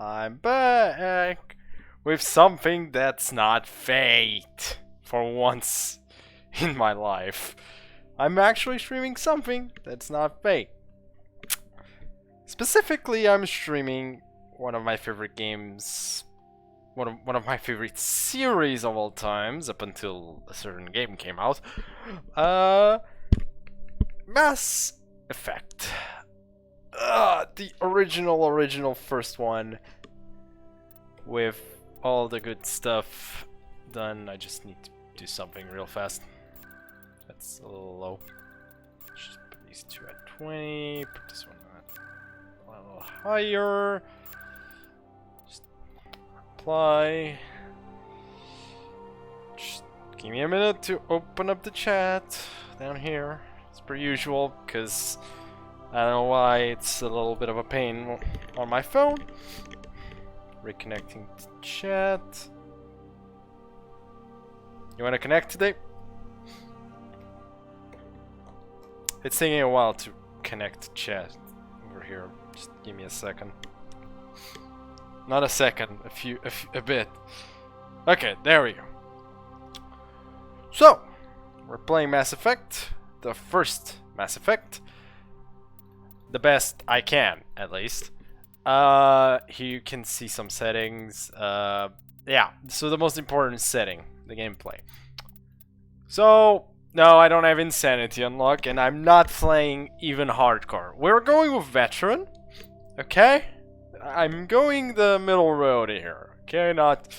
I'm back with something that's not fate for once in my life. I'm actually streaming something that's not fate. Specifically, I'm streaming one of my favorite games, one of my favorite series of all times, up until a certain game came out. Mass Effect. The original first one with all the good stuff done. I just need to do something real fast. That's a little low. Just put these two at 20. Put this one a little higher. Just apply. Just give me a minute to open up the chat down here. It's per usual, because I don't know why it's a little bit of a pain on my phone. Reconnecting to chat. You want to connect today? It's taking a while to connect to chat over here. Just give me a second. Not a second, a bit. Okay, there we go. So, we're playing Mass Effect, the first Mass Effect. The best I can, at least. Here you can see some settings. Yeah, so the most important setting, the gameplay. So, no, I don't have Insanity unlocked, and I'm not playing even hardcore. We're going with Veteran, okay? I'm going the middle road here, okay? Not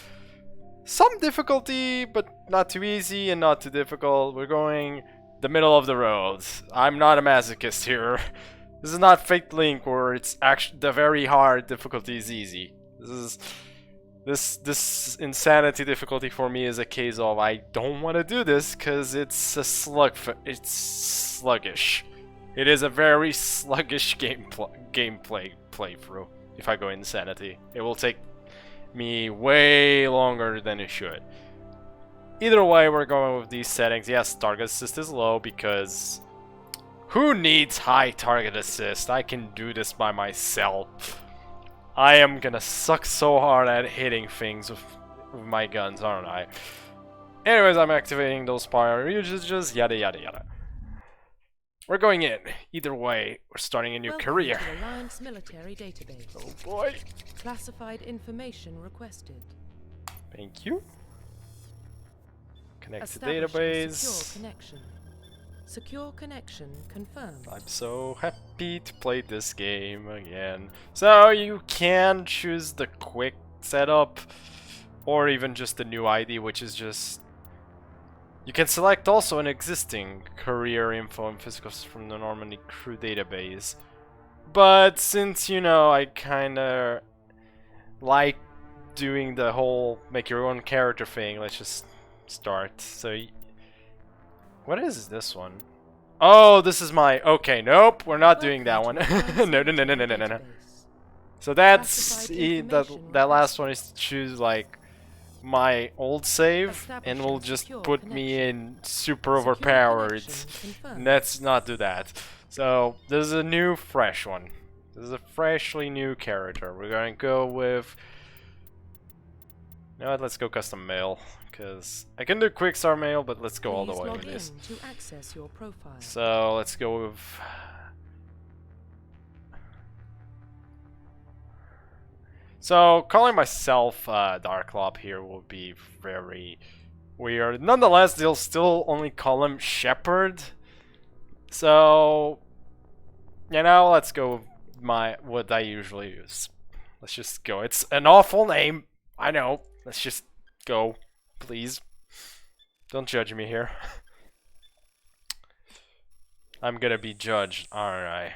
some difficulty, but not too easy and not too difficult. We're going the middle of the road. I'm not a masochist here. This is not Fate Link where it's actually the very hard difficulty is easy. This Insanity difficulty for me is a case of I don't want to do this because it's a it's sluggish. It is a very sluggish gameplay playthrough. If I go Insanity, it will take me way longer than it should. Either way, we're going with these settings. Yes, target assist is low because who needs high target assist? I can do this by myself. I am gonna suck so hard at hitting things with my guns, aren't I? Anyways, I'm activating those power usages, yada yada yada. We're going in. Either way, we're starting a new career. To the Alliance military database. Oh boy. Classified information requested. Thank you. Connect to Establishing database. Secure connection. Secure connection confirmed. I'm so happy to play this game again. So you can choose the quick setup or even just the new ID, which is just... You can select also an existing career info and physicals from the Normandy crew database. But since, you know, I kinda like doing the whole make your own character thing, let's just start. So... What is this one? Oh, this is my... Okay, nope, we're not doing that one. No. So that's... That last one is to choose, like, my old save, and will just put me in super overpowered. Let's not do that. So, this is a new, fresh one. This is a freshly new character. We're gonna go with... You know what, let's go custom mail. Because I can do quick start mail, but let's go all the way with this. To access your profile. So let's go with... So calling myself Darklob here will be very weird. Nonetheless, they'll still only call him Shepherd. So, you know, let's go with what I usually use. Let's just go. It's an awful name. I know. Let's just go. Please. Don't judge me here. I'm gonna be judged, aren't I?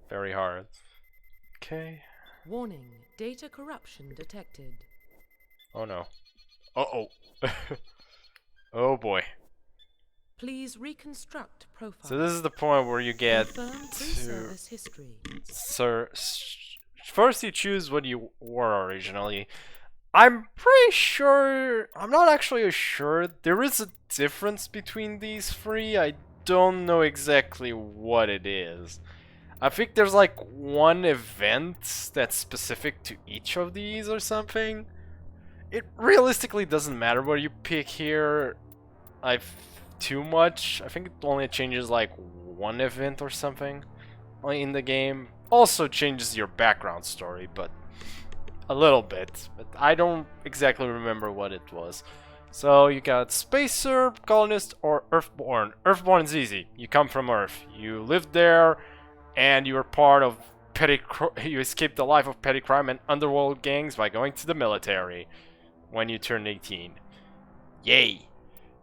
Very hard. Okay. Warning, data corruption detected. Oh no. Uh-oh. Oh boy. Please reconstruct profile. So this is the point where you get Confirm to... pre-service history. First you choose what you were originally. I'm pretty sure... I'm not actually sure. There is a difference between these three. I don't know exactly what it is. I think there's like one event that's specific to each of these or something. It realistically doesn't matter what you pick here. Too much. I think it only changes like one event or something in the game. Also changes your background story, but a little bit. But I don't exactly remember what it was. So you got Spacer, Colonist, or Earthborn. Earthborn is easy. You come from Earth. You lived there, and you were part of you escaped the life of petty crime and underworld gangs by going to the military when you turned 18. Yay!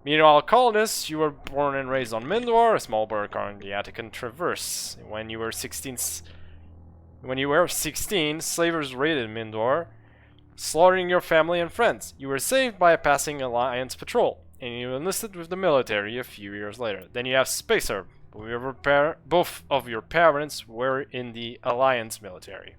Meanwhile, Colonists, you were born and raised on Mindor, a small burg on the Attican Traverse. When you were 16, slavers raided Mindor, slaughtering your family and friends. You were saved by a passing Alliance patrol, and you enlisted with the military a few years later. Then you have Spacer. Both of your parents were in the Alliance military.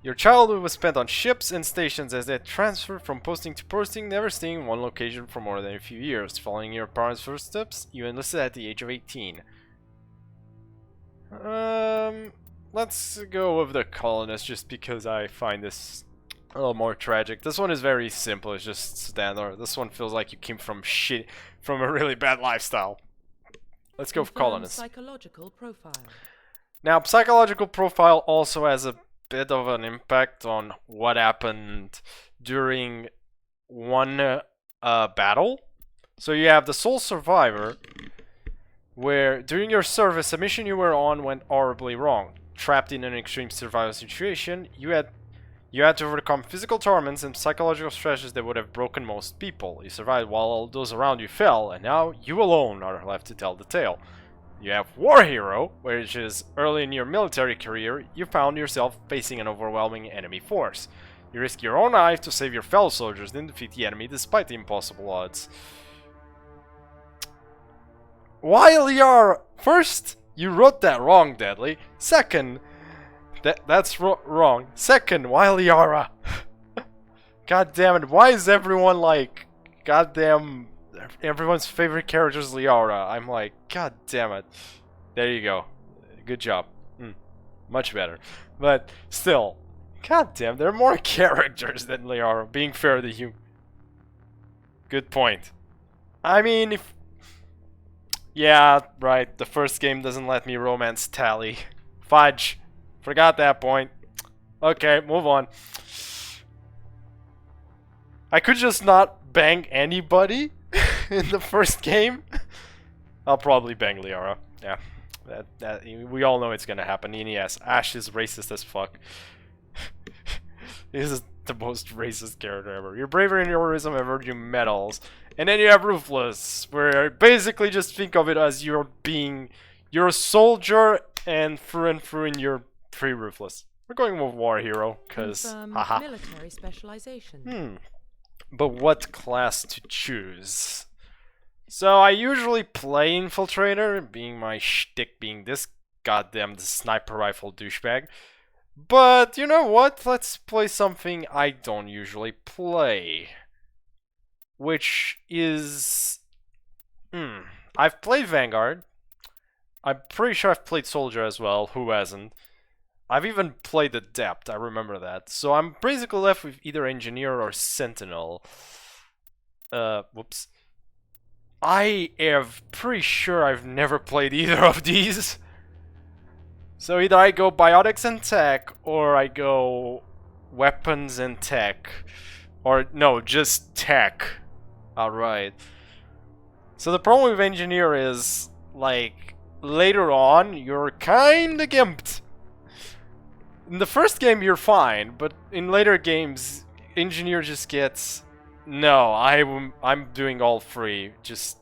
Your childhood was spent on ships and stations as they transferred from posting to posting, never staying in one location for more than a few years. Following your parents' footsteps, you enlisted at the age of 18. Let's go with the Colonist just because I find this a little more tragic. This one is very simple, it's just standard. This one feels like you came from a really bad lifestyle. Let's go for Colonist. Psychological profile. Now, psychological profile also has a bit of an impact on what happened during one battle. So you have the sole survivor, where during your service, a mission you were on went horribly wrong. Trapped in an extreme survival situation, you had to overcome physical torments and psychological stresses that would have broken most people. You survived while all those around you fell, and now you alone are left to tell the tale. You have War Hero, which is early in your military career, you found yourself facing an overwhelming enemy force. You risk your own life to save your fellow soldiers, then defeat the enemy despite the impossible odds. Why Liara? First, you wrote that wrong, Deadly. Second, that's wrong. Second, why Liara? God damn it, why is everyone like, goddamn, everyone's favorite character is Liara? I'm like, god damn it. There you go. Good job. Much better. But still, god damn, there are more characters than Liara, being fair to you. Good point. I mean, if... Yeah, right, the first game doesn't let me romance Tali. Fudge. Forgot that point. Okay, move on. I could just not bang anybody in the first game. I'll probably bang Liara. Yeah, that we all know it's gonna happen. And yes, Ash is racist as fuck. This is the most racist character ever. Your bravery and heroism have earned you medals. And then you have Ruthless, where basically just think of it as you're a soldier and through you're pretty ruthless. We're going with War Hero, cause haha. Military specialization. But what class to choose? So I usually play Infiltrator, being my shtick being this goddamn sniper rifle douchebag. But you know what? Let's play something I don't usually play. Which is... I've played Vanguard. I'm pretty sure I've played Soldier as well. Who hasn't? I've even played Adept. I remember that. So I'm basically left with either Engineer or Sentinel. Whoops. I am pretty sure I've never played either of these. So either I go Biotics and Tech, or I go Weapons and Tech. Or, no, just Tech. Alright. So the problem with Engineer is, like, later on, you're kinda gimped. In the first game, you're fine, but in later games, Engineer just gets... No, I'm doing all three. Just...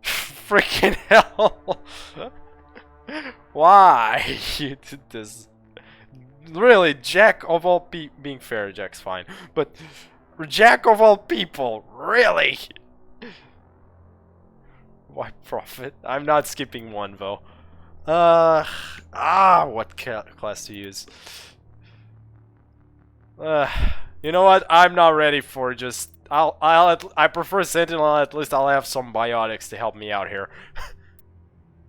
Freaking hell. Why you did this? Really, Jack of all being fair, Jack's fine. But... Jack of all people, really? Why Prophet? I'm not skipping one though. What class to use? You know what? I'm not ready for just. I prefer Sentinel. At least I'll have some biotics to help me out here.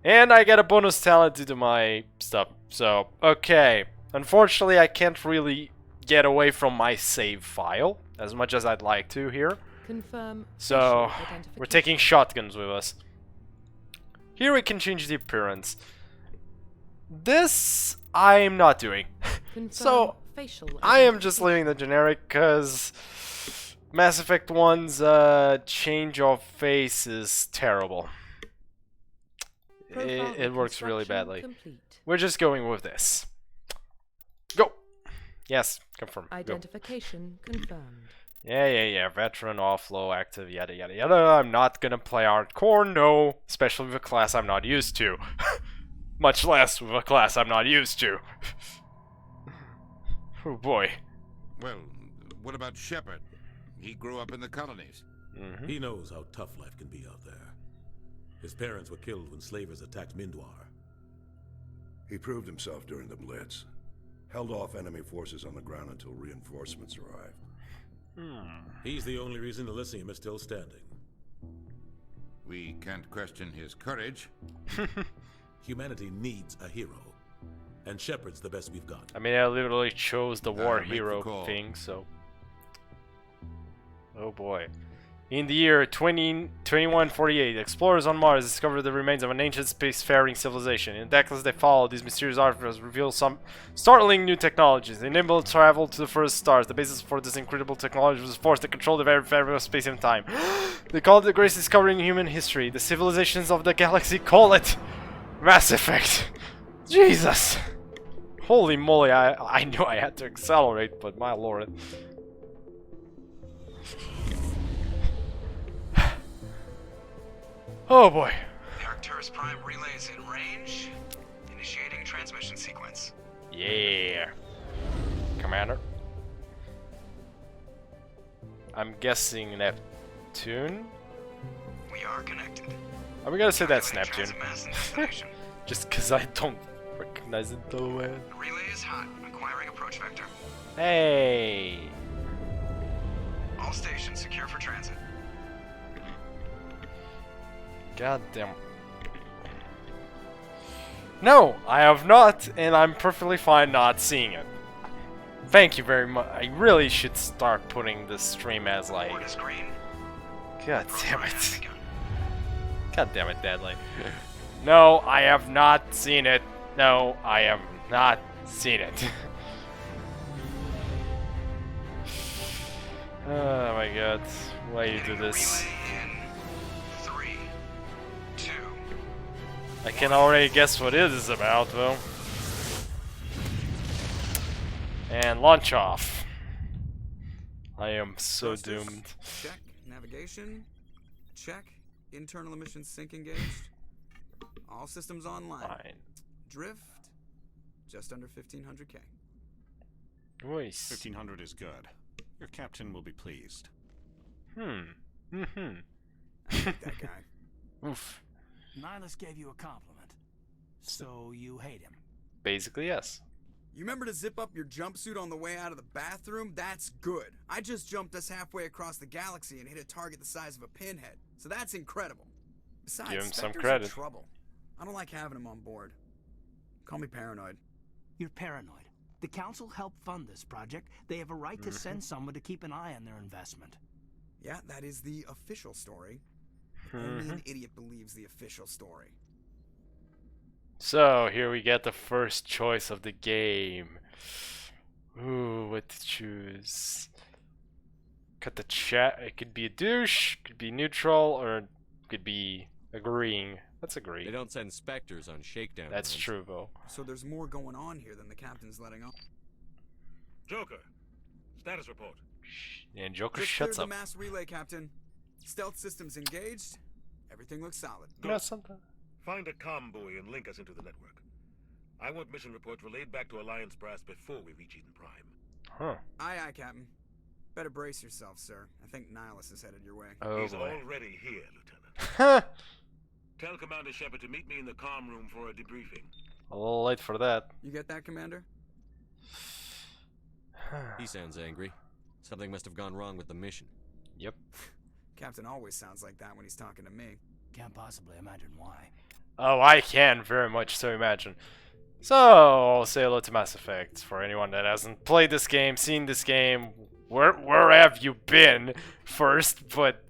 And I get a bonus talent due to my stuff. So, okay. Unfortunately, I can't really get away from my save file as much as I'd like to here. Confirm. So, facial we're taking identification. shotguns with us. Here we can change the appearance. This I'm not doing. Confirm So, facial I am just identification. leaving the generic because Mass Effect 1's change of face is terrible. Profile It works really reconstruction badly. Complete. We're just going with this. Go! Yes, confirm. Go. Identification confirmed. Yeah. Veteran, off-low, active, yada yada yada. I'm not gonna play hardcore, no. Especially with a class I'm not used to. Much less with a class I'm not used to. Oh boy. Well, what about Shepard? He grew up in the colonies. He knows how tough life can be out there. His parents were killed when slavers attacked Mindwar. He proved himself during the Blitz. Held off enemy forces on the ground until reinforcements arrived. He's the only reason Elysium is still standing. We can't question his courage. Humanity needs a hero. And Shepard's the best we've got. I mean, I literally chose the war make the hero call. thing, so. Oh boy. In the year 2148, explorers on Mars discovered the remains of an ancient spacefaring civilization. In the decades they followed, these mysterious artifacts reveal some startling new technologies. They enabled travel to the first stars. The basis for this incredible technology was forced to control the very fabric of space and time. They call it the greatest discovery in human history. The civilizations of the galaxy call it Mass Effect. Jesus! Holy moly, I knew I had to accelerate, but my lord. Oh boy. The Arcturus Prime relay is in range. Initiating transmission sequence. Yeah. Commander. I'm guessing Neptune? We are connected. Are we gonna say that's Calculating Neptune? transit mass and destination. Just because I don't recognize it though, man. The relay is hot. Acquiring approach vector. Hey. All stations secure for transit. God damn. No, I have not, and I'm perfectly fine not seeing it. Thank you very much. I really should start putting this stream as like. Board is green. God damn Program has it. begun. God damn it, Deadly. No, I have not seen it. No, I have not seen it. Oh my god. Why you do Beginning the this? relay in 3, 2. I can already guess what it is about, though. And launch off. I am so Thrusters, doomed. Check. Navigation. Check. Internal emissions sync engaged. All systems online. Fine. Drift. Just under 1500K. Voice. 1500 is good. Your captain will be pleased. I like that guy. Oof. Nihilus gave you a compliment. So you hate him. Basically, yes. You remember to zip up your jumpsuit on the way out of the bathroom? That's good. I just jumped us halfway across the galaxy and hit a target the size of a pinhead. So that's incredible. Besides, Give him some Spectres credit. are trouble. I don't like having him on board. Call me paranoid. You're paranoid. The Council helped fund this project. They have a right to send someone to keep an eye on their investment. Yeah, that is the official story. Only an idiot believes the official story. So, here we get the first choice of the game. Ooh, what to choose? Cut the chat. It could be a douche, could be neutral, or it could be agreeing. Let's agree. They don't send specters on shakedown. That's runs. true, though. So there's more going on here than the captain's letting on. Joker, status report. And Joker Just shuts cleared up. the mass relay, Captain. Stealth systems engaged. Everything looks solid. You know something? Find a comm buoy and link us into the network. I want mission reports relayed back to Alliance Brass before we reach Eden Prime. Huh. Aye, aye, Captain. Better brace yourself, sir. I think Nihilus is headed your way. Oh He's boy. already here, Lieutenant. Huh. Tell Commander Shepard to meet me in the comm room for a debriefing. A little late for that. You get that, Commander? He sounds angry. Something must have gone wrong with the mission. Yep. Captain always sounds like that when he's talking to me. Can't possibly imagine why. Oh, I can very much so imagine. So, I'll say hello to Mass Effect. For anyone that hasn't played this game, seen this game, where have you been first? But,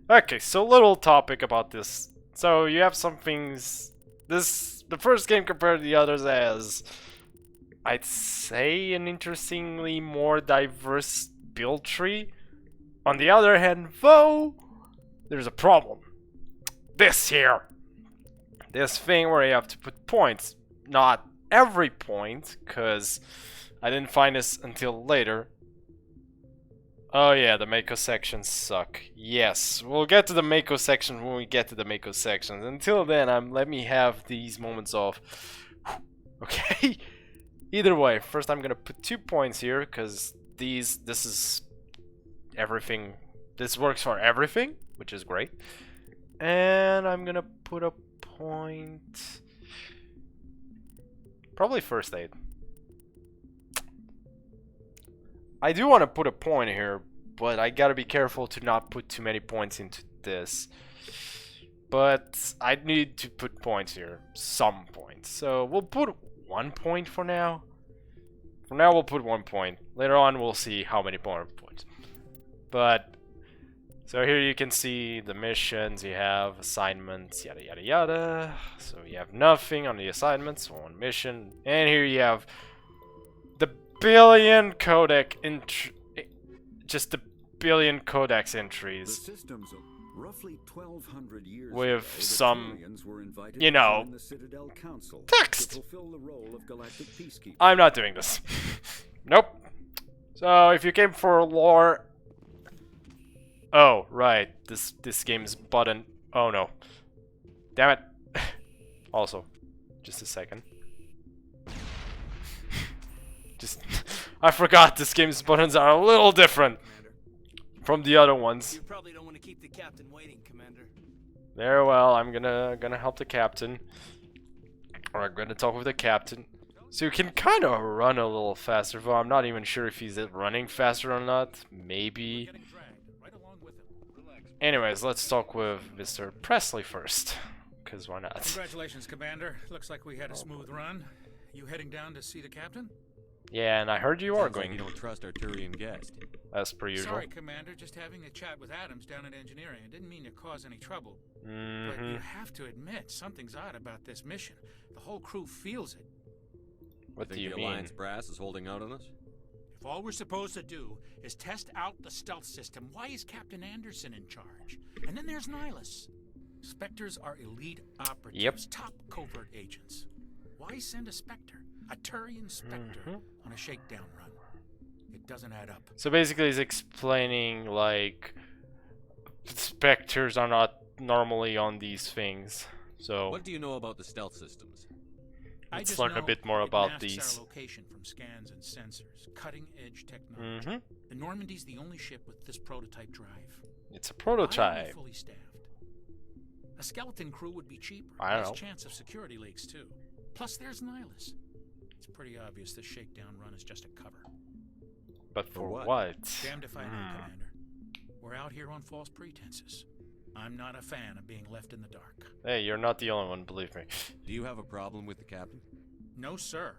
okay, so little topic about this. So, you have some things... the first game compared to the others has, I'd say, an interestingly more diverse build tree. On the other hand, though, there's a problem. This here. This thing where you have to put points. Not every point, because I didn't find this until later. Oh yeah, the Mako sections suck. Yes, we'll get to the Mako section when we get to the Mako sections. Until then, let me have these moments off. Okay? Either way, first I'm gonna put 2 points here, because this is everything. This works for everything, which is great. And I'm gonna put a point... probably first aid. I do want to put a point here, but I gotta be careful to not put too many points into this. But I need to put points here. Some points. So we'll put 1 point for now. For now we'll put 1 point. Later on we'll see how many more points. But... so here you can see the missions, you have assignments, yada yada yada. So you have nothing on the assignments, 1 mission. And here you have the billion codec just the billion codex entries. The systems of roughly 1200 years with ago, some, were invited you know, to the Citadel Council text. to fulfill the role of galactic peacekeeper. I'm not doing this. Nope. So if you came for lore... oh, right. This game's button. Oh no. Damn it. Also, just a second. Just I forgot this game's buttons are a little different from the other ones. You probably don't want to keep the captain waiting, Commander. Very well, I'm gonna help the captain. Or I'm gonna talk with the captain. So you can kind of run a little faster, though I'm not even sure if he's running faster or not. Maybe. Anyways, let's talk with Mr. Presley first, because why not? Congratulations, Commander. Looks like we had a smooth run. You heading down to see the captain? Yeah, and I heard you are Sounds like going. you don't trust our Turian guest. As per usual. Sorry, Commander. Just having a chat with Adams down at engineering. I didn't mean to cause any trouble. But you have to admit, something's odd about this mission. The whole crew feels it. What do you the mean? Alliance brass is holding out on us? If all we're supposed to do is test out the stealth system, why is Captain Anderson in charge? And then there's Nihilus. Spectres are elite operatives, top covert agents. Why send a Spectre, a Turian Spectre, on a shakedown run? It doesn't add up. So basically he's explaining, like, Spectres are not normally on these things. So what do you know about the stealth systems? let's learn a bit more about Our these. location from scans and sensors, cutting-edge technology. The Normandy's the only ship with this prototype drive. It's a Why prototype. aren't we fully staffed? A skeleton crew would be cheaper. I don't There's know. chance of security leaks too. Plus, there's Nihilus. It's pretty obvious this shakedown run is just a cover. But for what? Damned if I know, Commander. We're out here on false pretenses. I'm not a fan of being left in the dark. Hey, you're not the only one, believe me. Do you have a problem with the captain? No, sir.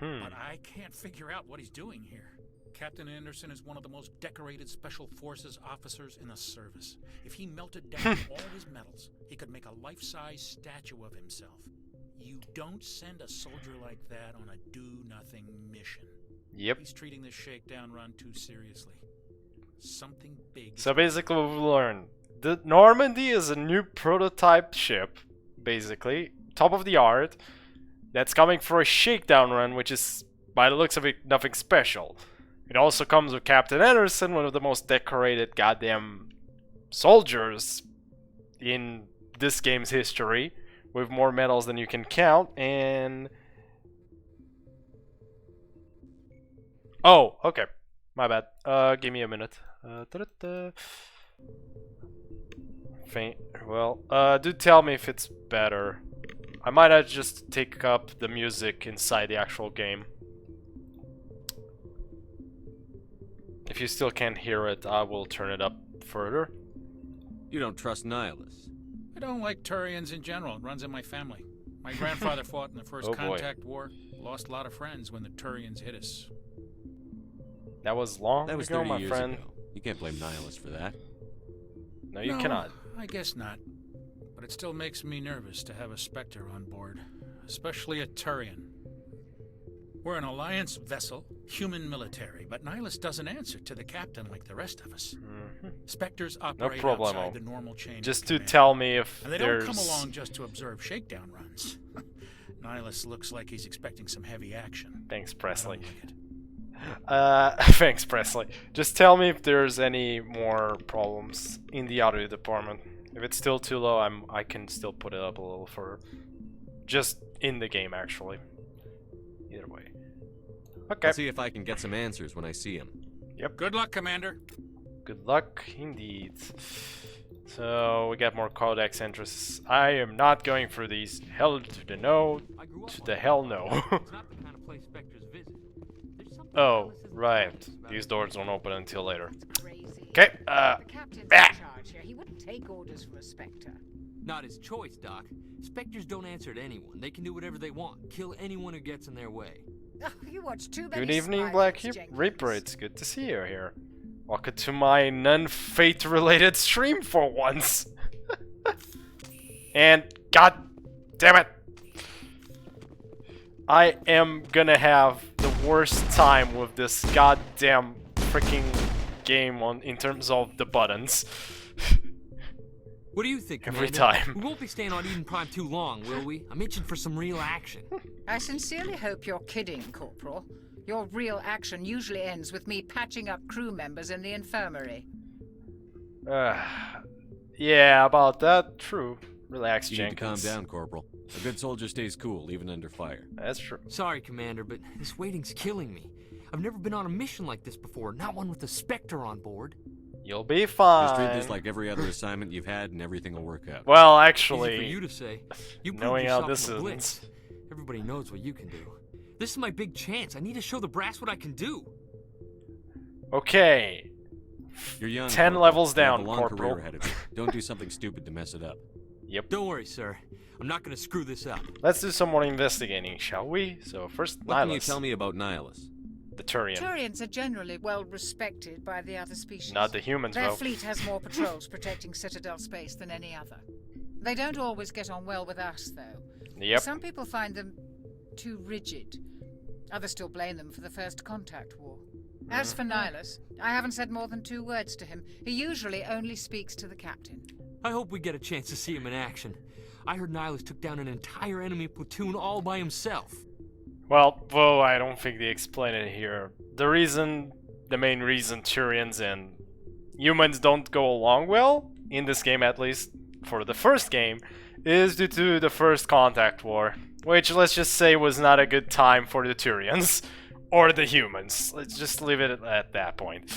But I can't figure out what he's doing here. Captain Anderson is one of the most decorated Special Forces officers in the service. If he melted down all his medals, he could make a life-size statue of himself. You don't send a soldier like that on a do-nothing mission. Yep. He's treating this shakedown run too seriously. Something big. So basically what we learned. The Normandy is a new prototype ship, basically. Top of the art. That's coming for a shakedown run, which is, by the looks of it, nothing special. It also comes with Captain Anderson, one of the most decorated goddamn soldiers in this game's history, with more medals than you can count, and... oh, okay. My bad. Give me a minute. Well, do tell me if it's better. I might have just take up the music inside the actual game. If you still can't hear it, I will turn it up further. You don't trust Nihilus? I don't like Turians in general. It runs in my family. My grandfather fought in the First Oh, boy. Contact War. Lost a lot of friends when the Turians hit us. That was long That was ago, 30 my years friend. ago. You can't blame Nihilus for that. No, you No, cannot. I guess not. But it still makes me nervous to have a Spectre on board. Especially a Turian. We're an Alliance vessel, human military, but Nihilus doesn't answer to the captain like the rest of us. Spectres operate problemo. outside the normal chain Just of to command. tell me if And they there's... don't come along just to observe shakedown runs. Nihilus looks like he's expecting some heavy action. Thanks, I don't Presley. like it. Thanks, Presley. Just tell me if there's any more problems in the audio department. If it's still too low, I can still put it up a little further. Just in the game, actually. Either way. Okay. I'll see if I can get some answers when I see him. Yep. Good luck, Commander. Good luck, indeed. So, we got more codex entries. I am not going through these. Hell to the no. To the hell no. Oh, right. These doors don't open until later. Okay, The captain's in charge here. He wouldn't take orders from a Spectre. Not his choice, Doc. Spectres don't answer to anyone. They can do whatever they want. Kill anyone who gets in their way. Oh, you watch too many Good evening, spy Black films, Jenkins. Reaper. It's good to see you here. Welcome to my non-fate related stream for once. And god damn it, I am gonna have the worst time with this goddamn freaking game in terms of the buttons. What do you think, Every Commander? time. We won't be staying on Eden Prime too long, will we? I'm itching for some real action. I sincerely hope you're kidding, Corporal. Your real action usually ends with me patching up crew members in the infirmary. Yeah, about that, true. Relax, You need to calm Jenkins. down, Corporal. A good soldier stays cool, even under fire. That's true. Sorry, Commander, but this waiting's killing me. I've never been on a mission like this before, not one with a Spectre on board. You'll be fine. Just treat this like every other assignment you've had, and everything will work out. Well, Easy actually, for you to say. You proved knowing how yourself this in the is, Blitz. Everybody knows what you can do. This is my big chance. I need to show the brass what I can do. okay. You're young. 10 Corporal. levels You have down, a long Corporal. career ahead of you. Don't do something stupid to mess it up. Yep. Don't worry, sir. I'm not gonna screw this up. Let's do some more investigating, shall we? So first, What can you Nihilus, tell me about Nihilus? the Turian. Turians are generally well respected by the other species. Not the humans, Their though. fleet has more patrols protecting Citadel space than any other. They don't always get on well with us, though. Yep. Some people find them too rigid. Others still blame them for the First Contact War. As for Nihilus, I haven't said more than 2 words to him. He usually only speaks to the captain. I hope we get a chance to see him in action. I heard Nihilus took down an entire enemy platoon all by himself. Well, whoa, I don't think they explain it here. The main reason Turians and humans don't go along well, in this game at least, for the first game, is due to the First Contact War, which let's just say was not a good time for the Turians, or the humans. Let's just leave it at that point.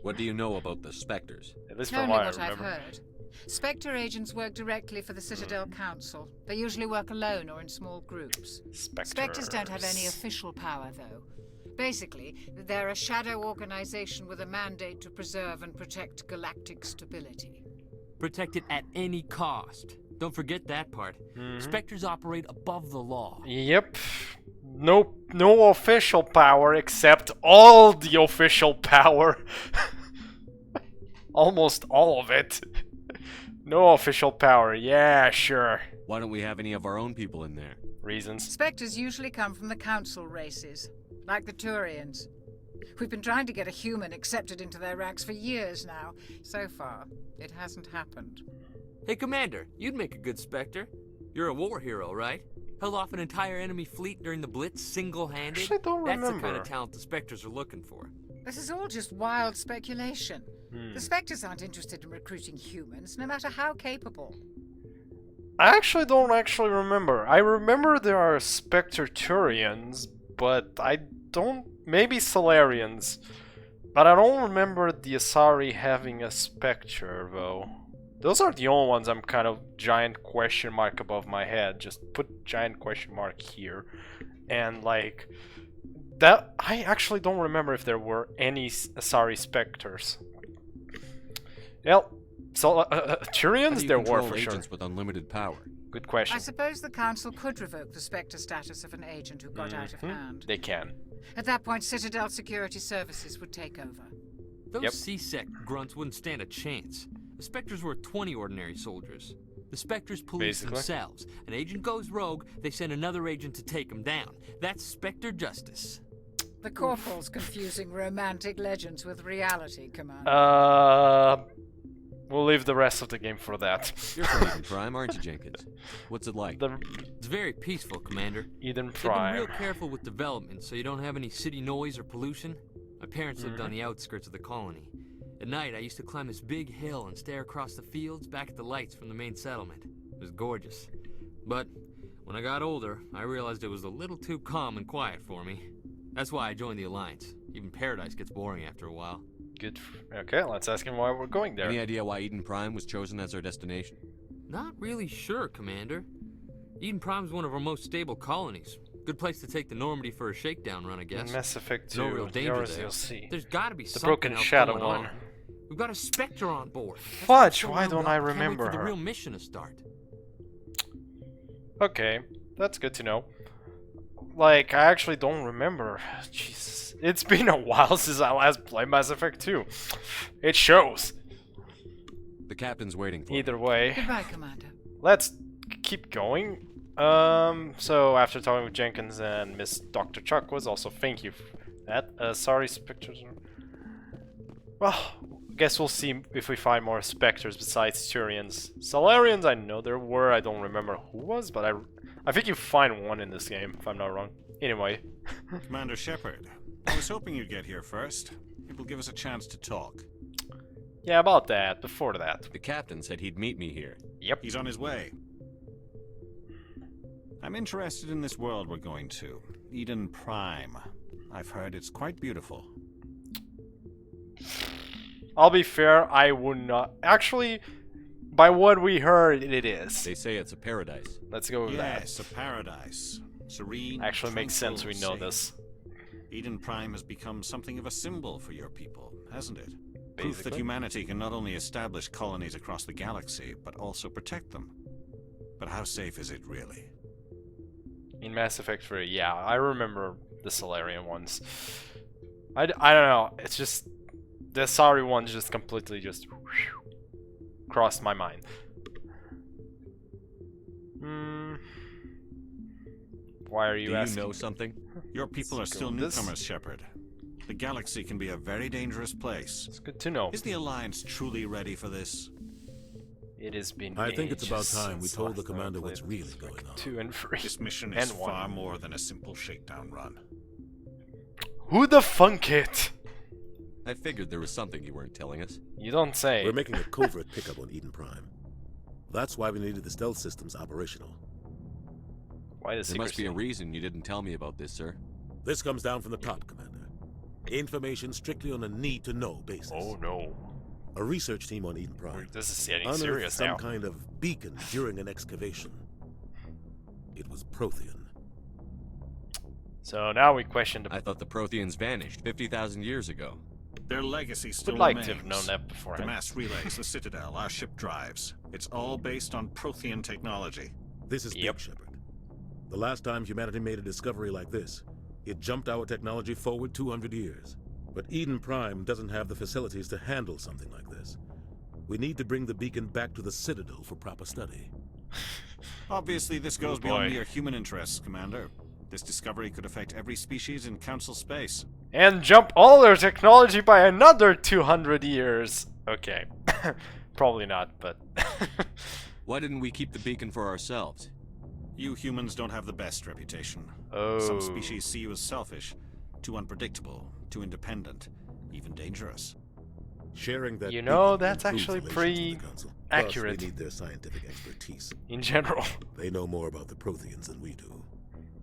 What do you know about the Spectres? At least from Only what I what I've remember. heard. Spectre agents work directly for the Citadel Council. They usually work alone or in small groups. Spectres don't have any official power, though. Basically, they're a shadow organization with a mandate to preserve and protect galactic stability. Protect it at any cost. Don't forget that part. Spectres operate above the law. Yep. No official power except all the official power. Almost all of it. No official power. Yeah, sure. Why don't we have any of our own people in there? Reasons. Spectres usually come from the Council races, like the Turians. We've been trying to get a human accepted into their ranks for years now. So far, it hasn't happened. Hey, Commander, you'd make a good Spectre. You're a war hero, right? Held off an entire enemy fleet during the Blitz single-handed. Actually, I don't That's the kind remember. of talent the Spectres are looking for. This is all just wild speculation. The Spectres aren't interested in recruiting humans, no matter how capable. I actually don't remember. I remember there are Spectre Turians, but I don't... Maybe Solarians. But I don't remember the Asari having a Spectre, though. Those are the only ones I'm kind of giant question mark above my head. Just put giant question mark here. And like... that I actually don't remember if there were any Asari Spectres. Well, So, How do Turians, you there were control for sure. agents with unlimited power? Good question. I suppose the Council could revoke the Spectre status of an agent who got out of hand. They can. At that point, Citadel Security Services would take over. Those C-Sec grunts wouldn't stand a chance. The Spectres were 20 ordinary soldiers. The Spectres police Basically. themselves. An agent goes rogue, they send another agent to take him down. That's Spectre justice. The Corporal's confusing romantic legends with reality, Commander. We'll leave the rest of the game for that. You're from Eden Prime, aren't you, Jenkins? What's it like? It's very peaceful, Commander. Eden They've been Prime. real careful with development so you don't have any city noise or pollution. My parents lived on the outskirts of the colony. At night, I used to climb this big hill and stare across the fields back at the lights from the main settlement. It was gorgeous. But when I got older, I realized it was a little too calm and quiet for me. That's why I joined the Alliance. Even Paradise gets boring after a while. Good. Okay, let's ask him why we're going there. Any idea why Eden Prime was chosen as our destination? Not really sure, Commander. Eden Prime's one of our most stable colonies. Good place to take the Normandy for a shakedown run, I guess. Mass Effect 2. No real danger yours there. you'll see. There's gotta be The something Broken else Shadow going one. on. We've got a Spectre on board. That's Fudge, so why wound don't up. I Can't wait remember for the her? real mission to start. Okay, that's good to know. Like, I actually don't remember. Jesus. It's been a while since I last played Mass Effect 2. It shows. The captain's waiting for Either way. Goodbye, Commander. Let's keep going. So after talking with Jenkins and Miss Dr. Chuck was also thank you for that. Sorry, Spectres. Well, guess we'll see if we find more Spectres besides Turians. Salarians, I know there were. I don't remember who was, but I think you find one in this game, if I'm not wrong. Anyway. Commander Shepard, I was hoping you'd get here first. It will give us a chance to talk. Yeah, about that. Before that. The captain said he'd meet me here. Yep. He's on his way. I'm interested in this world we're going to. Eden Prime. I've heard it's quite beautiful. I'll be fair, I would not... Actually, by what we heard, it is. They say it's a paradise. Let's go with that. Yes, a paradise. Serene. Actually makes sense, we tranquil, know safe. this. Eden Prime has become something of a symbol for your people, hasn't it? Proof that Basically. humanity can not only establish colonies across the galaxy, but also protect them. But how safe is it really? In Mass Effect 3, yeah, I remember the Solarian ones. I don't know, it's just... The Asari ones just completely just... crossed my mind. Why are you asking? Do you know something? Your people are Let's go still with this. newcomers, Shepard. The galaxy can be a very dangerous place. It's good to know. Is the Alliance truly ready for this? It has been I think it's about ages time we since told the last time I commander played what's really going on. 2 and 3. This mission and is 1. far more than a simple shakedown run. Who the funk it? I figured there was something you weren't telling us. You don't say. We're making a covert pickup on Eden Prime. That's why we needed the stealth systems operational. Why the There must be secrecy? a reason you didn't tell me about this, sir. This comes down from the top, Commander. Information strictly on a need-to-know basis. Oh no. A research team on Eden Prime This is getting unearthed serious some now. kind of beacon during an excavation. It was Prothean. So now we question the... I thought the Protheans vanished 50,000 years ago. Their legacy still Would like remains. to have known that The beforehand. mass relays, the Citadel, our ship drives. It's all based on Prothean technology. This is Yep. Big Shepard. The last time humanity made a discovery like this, it jumped our technology forward 200 years. But Eden Prime doesn't have the facilities to handle something like this. We need to bring the beacon back to the Citadel for proper study. Obviously, this goes Oh, beyond boy. mere human interests, Commander. This discovery could affect every species in Council space. And jump all their technology by another 200 years. Okay. Probably not, but... Why didn't we keep the beacon for ourselves? You humans don't have the best reputation. Oh. Some species see you as selfish, too unpredictable, too independent, even dangerous. Sharing that You know, beacon that's improves actually relations pretty with the Council. accurate. Plus, we need their scientific expertise. In general. They know more about the Protheans than we do.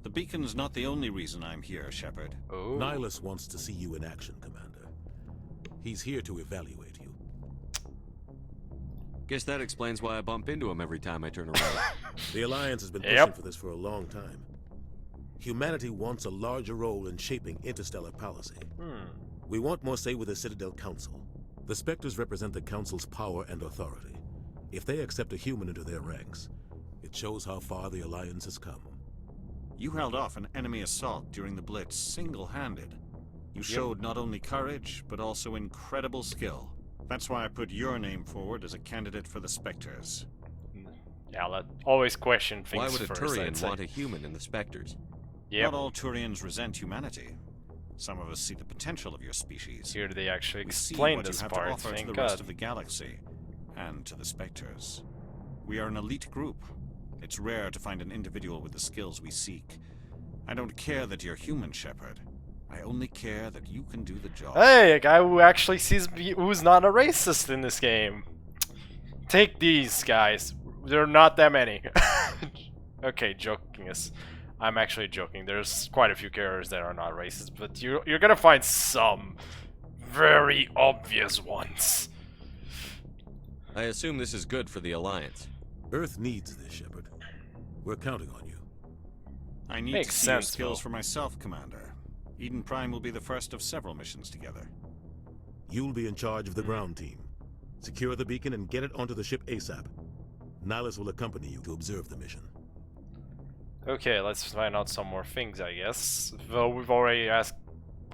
The beacon's not the only reason I'm here, Shepard. Oh. Nihilus wants to see you in action, Commander. He's here to evaluate you. Guess that explains why I bump into him every time I turn around. The Alliance has been pushing for this for a long time. Humanity wants a larger role in shaping interstellar policy. We want more say with the Citadel Council. The Spectres represent the Council's power and authority. If they accept a human into their ranks, it shows how far the Alliance has come. You held off an enemy assault during the Blitz single-handed. You showed not only courage, but also incredible skill. That's why I put your name forward as a candidate for the Spectres. Yeah, let always question things Why would a first, Turian I'd say. want a human in the Spectres? Yep. Not all Turians resent humanity. Some of us see the potential of your species. Here they actually We see explain what this you have part, to offer to thank the God. rest of the galaxy, and to the Spectres. We are an elite group. It's rare to find an individual with the skills we seek. I don't care that you're human, Shepard. I only care that you can do the job. Hey, a guy who actually sees who's not a racist in this game. Take these guys. There are not that many. Okay, joking is. I'm actually joking. There's quite a few characters that are not racist, but you're gonna find some very obvious ones. I assume this is good for the Alliance. Earth needs this, Shepard. We're counting on you. I need Makes to see your sense, skills though. for myself, Commander. Eden Prime will be the first of several missions together. You'll be in charge of the ground team. Secure the beacon and get it onto the ship ASAP. Nihilus will accompany you to observe the mission. Okay, let's find out some more things, I guess. Though we've already asked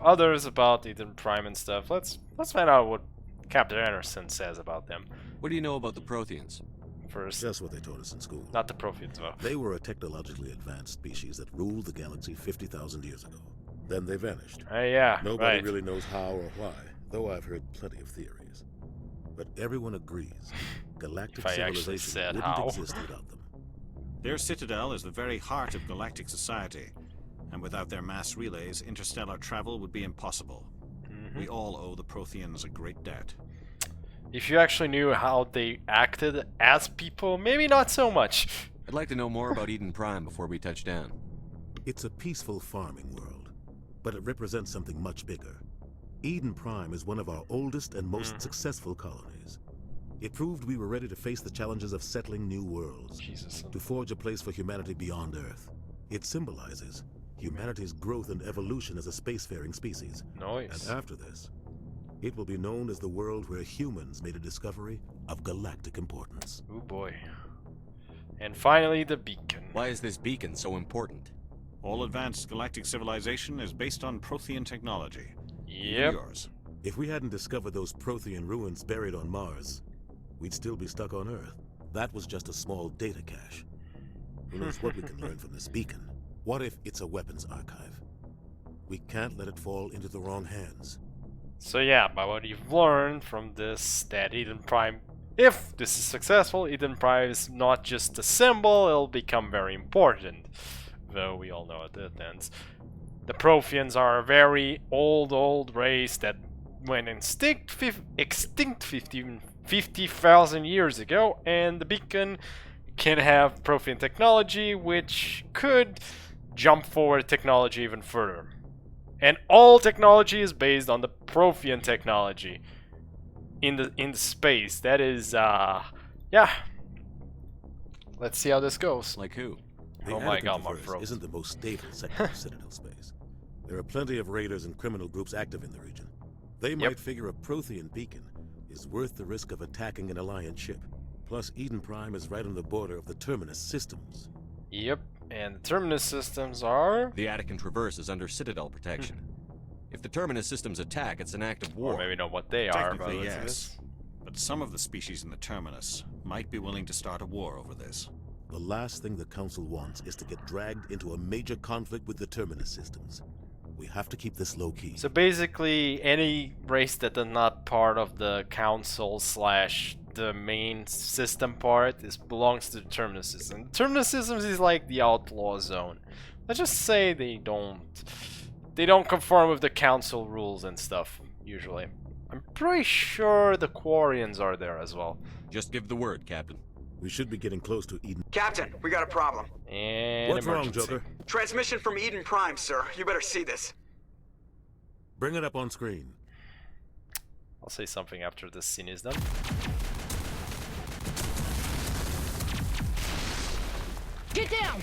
others about Eden Prime and stuff. Let's find out what Captain Anderson says about them. What do you know about the Protheans? First, Just what they taught us in school. not the Protheans, though. They were a technologically advanced species that ruled the galaxy 50,000 years ago. Then they vanished. Yeah, Nobody right. really knows how or why, though I've heard plenty of theories. But everyone agrees, galactic If I actually civilization said wouldn't how. exist without them. Their citadel is the very heart of galactic society, and without their mass relays, interstellar travel would be impossible. We all owe the Protheans a great debt. If you actually knew how they acted as people, maybe not so much. I'd like to know more about Eden Prime before we touch down. It's a peaceful farming world, but it represents something much bigger. Eden Prime is one of our oldest and most successful colonies. It proved we were ready to face the challenges of settling new worlds, to forge a place for humanity beyond Earth. It symbolizes humanity's growth and evolution as a spacefaring species. Nice. And after this, it will be known as the world where humans made a discovery of galactic importance. Oh boy. And finally, the beacon. Why is this beacon so important? All advanced galactic civilization is based on Prothean technology. Yep. Yours. If we hadn't discovered those Prothean ruins buried on Mars, we'd still be stuck on Earth. That was just a small data cache. Who knows what we can learn from this beacon? What if it's a weapons archive? We can't let it fall into the wrong hands. So yeah, by what you've learned from this, that Eden Prime, if this is successful, Eden Prime is not just a symbol, it'll become very important. Though we all know at that ends. The Protheans are a very old race that went extinct 50,000 years ago, and the beacon can have Prothean technology, which could jump forward technology even further. And all technology is based on the Prothean technology in the space. That is, yeah. Let's see how this goes. Like who? The Oh my Anakin god, my Traverse throat. isn't the most stable sector of Citadel space. There are plenty of raiders and criminal groups active in the region. They might figure a Prothean beacon is worth the risk of attacking an Alliance ship. Plus, Eden Prime is right on the border of the Terminus systems. Yep, and the Terminus systems are... The Anakin Traverse is under Citadel protection. If the Terminus systems attack, it's an act of war. Or maybe not what they are, but Technically, let's do yes. this. But some of the species in the Terminus might be willing to start a war over this. The last thing the Council wants is to get dragged into a major conflict with the Terminus systems. We have to keep this low-key. So basically, any race that is not part of the Council / the main system part belongs to the Terminus system. The Terminus systems is like the outlaw zone. Let's just say they don't conform with the Council rules and stuff, usually. I'm pretty sure the Quarians are there as well. Just give the word, Captain. We should be getting close to Eden. Captain, we got a problem. And What's wrong, emergency. Joker? Transmission from Eden Prime, sir. You better see this. Bring it up on screen. I'll say something after this scene is done. Get down!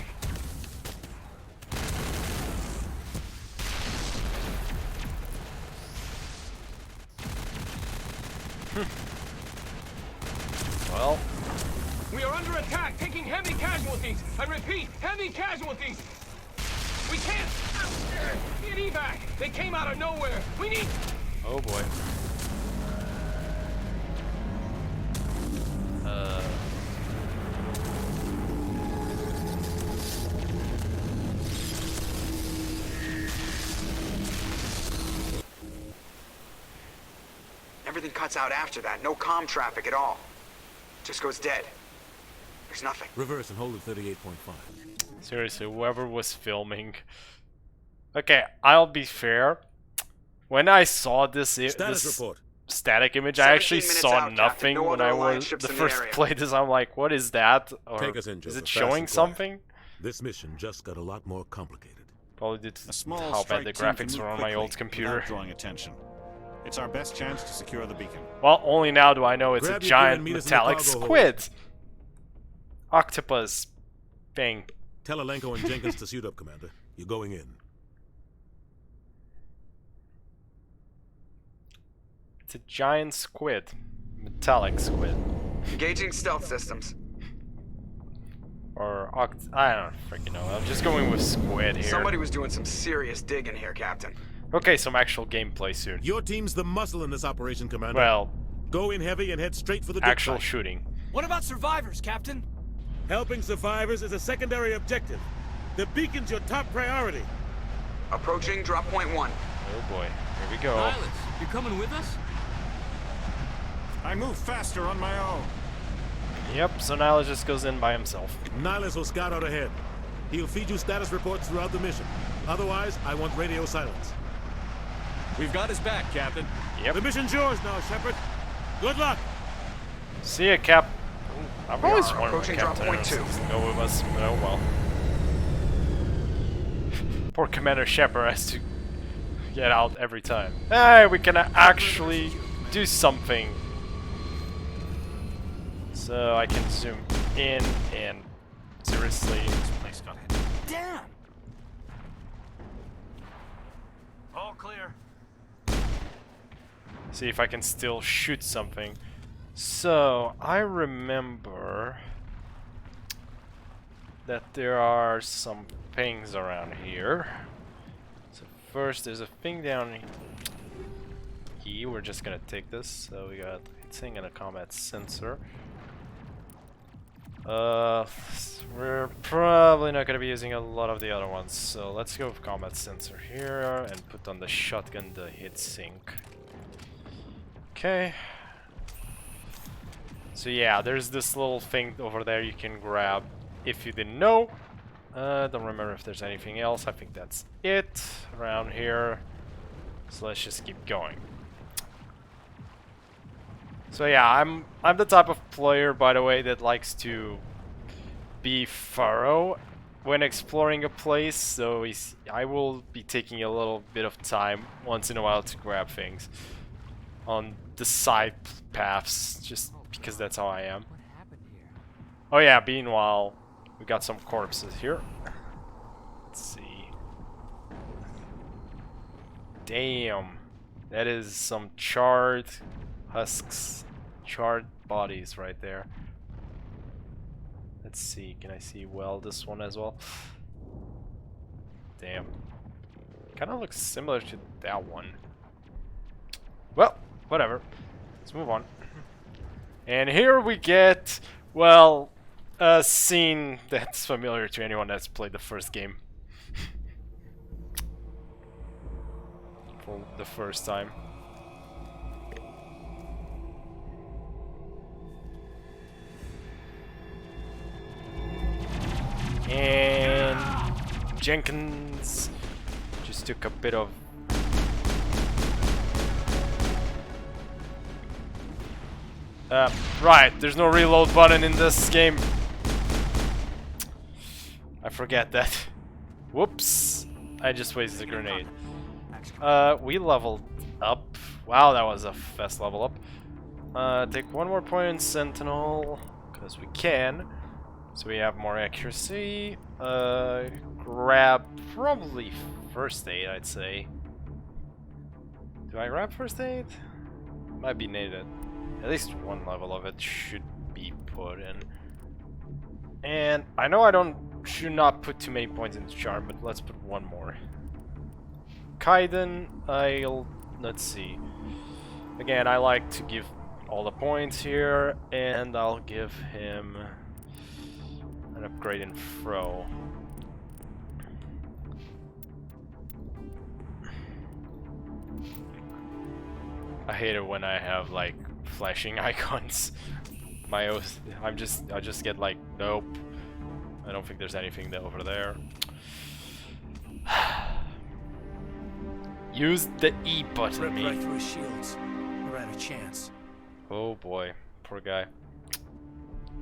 Well, We are under attack, taking heavy casualties. I repeat, heavy casualties. We can't get evac. They came out of nowhere. We need. oh boy. Everything cuts out after that. No comm traffic at all. Just goes dead. There's nothing. Reverse and hold at 38.5. Seriously, whoever was filming. Okay, I'll be fair. When I saw this, Status this report. static image, I actually 17 minutes saw out, Captain. nothing No when other I Alliance was ships the in the first area. play this. I'm like, what is that? Or Take us in, is Joseph, it fast showing and quiet. something? This mission just got a lot more complicated. Probably due to A small how bad strike the team can graphics move were on my quickly old computer. without drawing attention. It's our best chance to secure the beacon. Well, only now do I know it's Grab a your gear giant and meet us in the metallic cargo hold. squid. Octopus thing. Tell Alenko and Jenkins to suit up, Commander. You're going in. It's a giant squid. Metallic squid. Engaging stealth systems. Or I don't freaking know. I'm just going with squid here. Somebody was doing some serious digging here, Captain. Okay, some actual gameplay soon. Your team's the muscle in this operation, Commander. Well, go in heavy and head straight for the dig actual site. shooting. What about survivors, Captain? Helping survivors is a secondary objective. The beacon's your top priority. Approaching drop point 1. Oh boy, here we go. Nihilus, you coming with us? I move faster on my own. Yep, so Nihilus just goes in by himself. Nihilus will scout out ahead. He'll feed you status reports throughout the mission. Otherwise, I want radio silence. We've got his back, Captain. Yep. The mission's yours now, Shepard. Good luck. See ya, Cap. I've always wanted approaching drop Captain point 2. to go with us. Oh well. Poor Commander Shepard has to get out every time. Hey, we can actually do something. So I can zoom in and seriously. This place got hit. Damn! All clear. See if I can still shoot something. So I remember that there are some things around here. So first there's a thing down here. We're just gonna take this. So we got heatsink and a combat sensor. We're probably not gonna be using a lot of the other ones. So let's go with combat sensor here and put on the shotgun the heatsink. Okay. So yeah, there's this little thing over there you can grab if you didn't know. Don't remember if there's anything else. I think that's it around here. So let's just keep going. So yeah, I'm the type of player, by the way, that likes to be thorough when exploring a place. So I will be taking a little bit of time once in a while to grab things on the side paths, just because that's how I am. What happened here? Oh yeah, meanwhile, we got some corpses here. Let's see. Damn. That is some charred husks, charred bodies right there. Let's see, can I see well this one as well? Damn. Kind of looks similar to that one. Well, whatever. Let's move on. And here we get, well, a scene that's familiar to anyone that's played the first game. For the first time. And Jenkins just took a bit of right, there's no reload button in this game. I forget that. Whoops. I just wasted a grenade. We leveled up. Wow, that was a fast level up. Take one more point in Sentinel, because we can. So we have more accuracy. Grab probably first aid, I'd say. Do I grab first aid? Might be needed. At least one level of it should be put in. And I know I should not put too many points into charm, but let's put one more. Kaiden, let's see. Again, I like to give all the points here, and I'll give him an upgrade in Fro. I hate it when I have like flashing icons. I just get like, nope. I don't think there's anything over there. Use the E button, Rip me. right through his shields. We're out of chance. Oh boy, poor guy.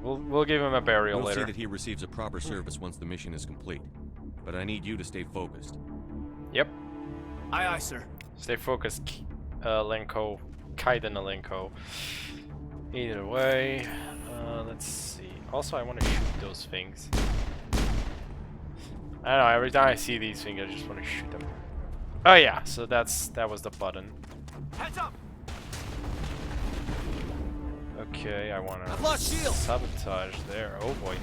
We'll give him a burial We'll later. see that he receives a proper service once the mission is complete. But I need you to stay focused. Yep. Aye, aye, sir. Stay focused, Lenko. Kaiden Lenko. Either way, let's see. Also, I want to shoot those things. I don't know, every time I see these things, I just want to shoot them. Oh yeah, so that was the button. Heads up! Okay, I want I've lost to shield. sabotage there. Oh boy.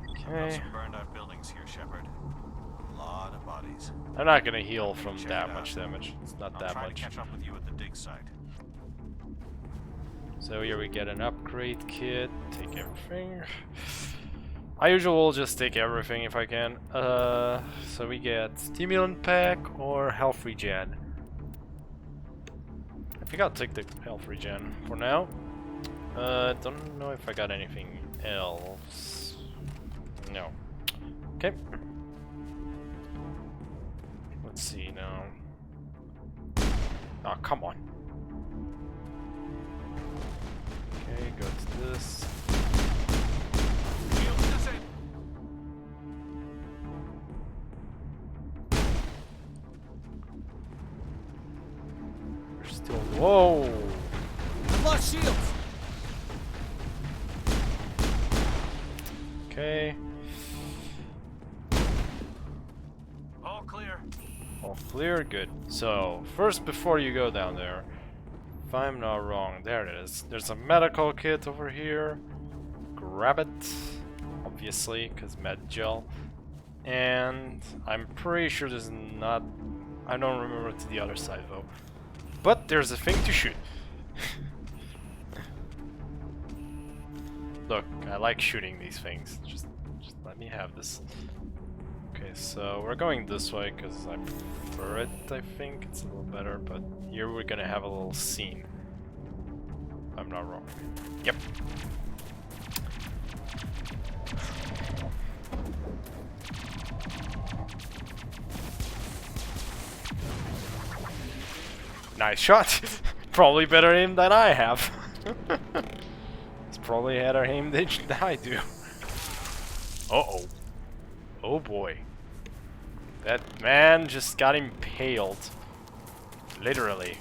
Okay. Some burned out buildings here, Shepard. A lot of bodies. I'm not gonna heal from Check that it much out. damage. It's not I'll that try much. to catch up with you at the dig site. So here we get an upgrade kit. Take everything. I usually will just take everything if I can. So we get stimulant pack or health regen. I think I'll take the health regen for now. Don't know if I got anything else. No. Okay. Let's see now. Oh, come on. Okay, go to this. We're still. Whoa! I've lost shields. Okay. All clear. All clear, good. So, first, before you go down there, if I'm not wrong, there it is. There's a medical kit over here. Grab it, obviously, because med gel. And I'm pretty sure there's not. I don't remember to the other side though. But there's a thing to shoot. Look, I like shooting these things. Just let me have this. Okay, so we're going this way because I prefer it. I think it's a little better, but here we're gonna have a little scene. If I'm not wrong. Yep. Nice shot. Probably better aim than I have. It's probably better aim than I do. Uh-oh. Oh boy. That man just got impaled. Literally.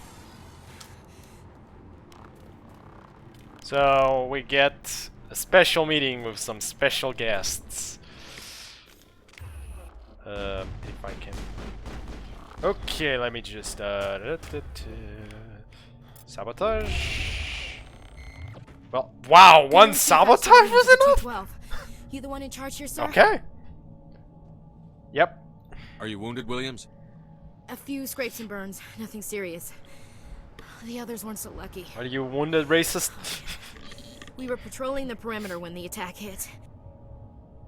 So we get a special meeting with some special guests. If I can. Okay, let me just sabotage. Well, wow, one sabotage was enough. 12. You the one in charge here, sir? Okay. Yep. Are you wounded, Williams? A few scrapes and burns, nothing serious. The others weren't so lucky. Are you wounded, racist? We were patrolling the perimeter when the attack hit.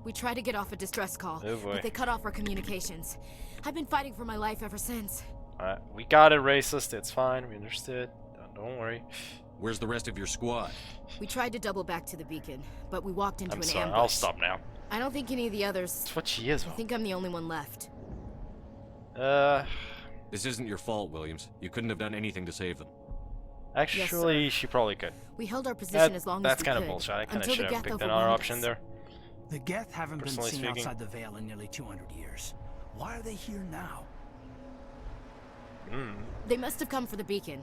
We tried to get off a distress call, Oh boy. but they cut off our communications. I've been fighting for my life ever since. Alright, we got it, racist. It's fine. We understood. Don't worry. Where's the rest of your squad? We tried to double back to the beacon, but we walked into I'm an sorry. ambush. I'll stop now. I don't think any of the others. That's what she is. I think I'm the only one left. This isn't your fault, Williams. You couldn't have done anything to save them. Actually, she probably could. We held our position as long as we could. That's kind of bullshit. I kind of until should the have Geth picked another overwhelmed option us. there. The Geth haven't been Personally seen speaking. outside the Veil in nearly 200 years. Why are they here now? They must have come for the beacon.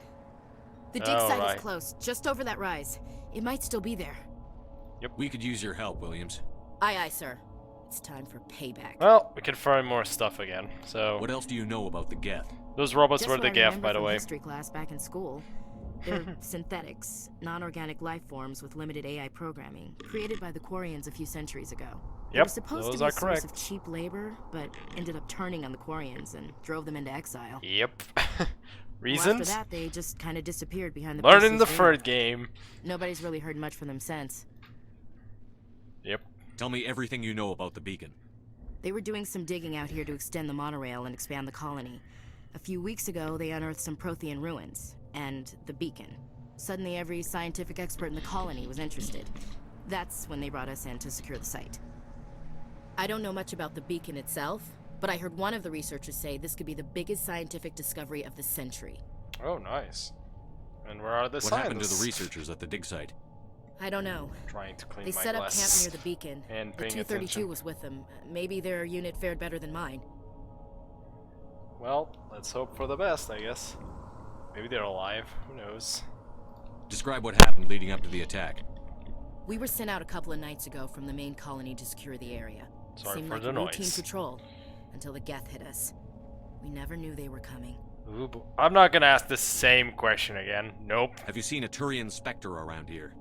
The dig Oh, site right. is close, just over that rise. It might still be there. Yep. We could use your help, Williams. Aye, aye, sir. It's time for payback. Well, we can find more stuff again. So. What else do you know about the Geth? Those robots Just were what the I gaff, remember by the from way. history class back in school. They're synthetics, non-organic life forms with limited AI programming, created by the Quarians a few centuries ago. They were Yep, supposed those to be are a source correct. of cheap labor, but ended up turning on the Quarians and drove them into exile. Yep. Well, Reasons? after that, they just kind of disappeared behind the Learn in the PC's third game. Nobody's really heard much from them since. Yep. Tell me everything you know about the beacon. They were doing some digging out here to extend the monorail and expand the colony. A few weeks ago, they unearthed some Prothean ruins, and the beacon. Suddenly, every scientific expert in the colony was interested. That's when they brought us in to secure the site. I don't know much about the beacon itself, but I heard one of the researchers say this could be the biggest scientific discovery of the century. Oh, nice. And where are the What happened to scientists? the researchers at the dig site? I don't know. Trying to clean They my set up camp glasses near the beacon. and The paying 232 attention. was with them. Maybe their unit fared better than mine. Well, let's hope for the best, I guess. Maybe they're alive. Who knows? Describe what happened leading up to the attack. We were sent out a couple of nights ago from the main colony to secure the area. Sorry Seemed for like the a routine noise. patrol until the Geth hit us. We never knew they were coming. Ooh, I'm not gonna ask the same question again. Nope. Have you seen a Turian Spectre around here?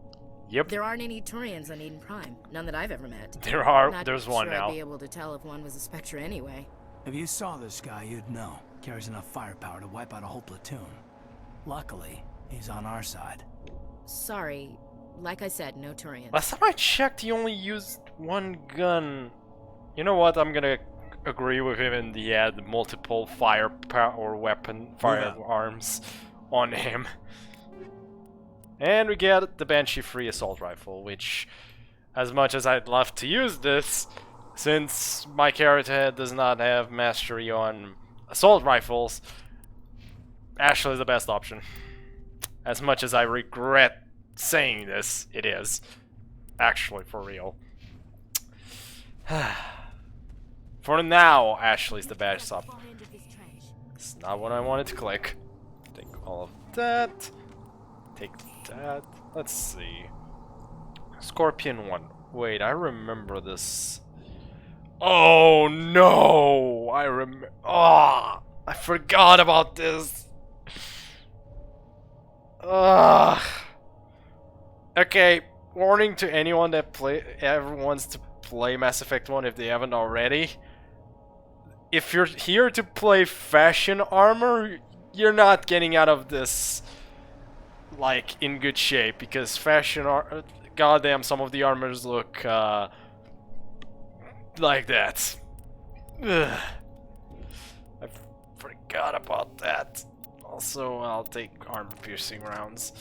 Yep. There aren't any Turians on Eden Prime. None that I've ever met. There are. Not There's one sure now. I'd be able to tell if one was a Spectre anyway. If you saw this guy, you'd know. Carries enough firepower to wipe out a whole platoon. Luckily, he's on our side. Sorry. Like I said, no Turians. Last time I checked, he only used one gun. You know what? I'm gonna agree with him in the had multiple firepower weapon firearms on him. And we get the Banshee free assault rifle, which, as much as I'd love to use this, since my character does not have mastery on assault rifles, Ashley is the best option. As much as I regret saying this, it is. Actually, for real. For now, Ashley's the best option. It's not what I wanted to click. Take all of that. Take that. Let's see. Scorpion 1. Wait, I remember this. Oh no! I forgot about this. Okay, warning to anyone that ever wants to play Mass Effect 1 if they haven't already. If you're here to play fashion armor, you're not getting out of this like in good shape, because fashion goddamn, some of the armors look like that. Ugh. I forgot about that. Also, I'll take armor piercing rounds.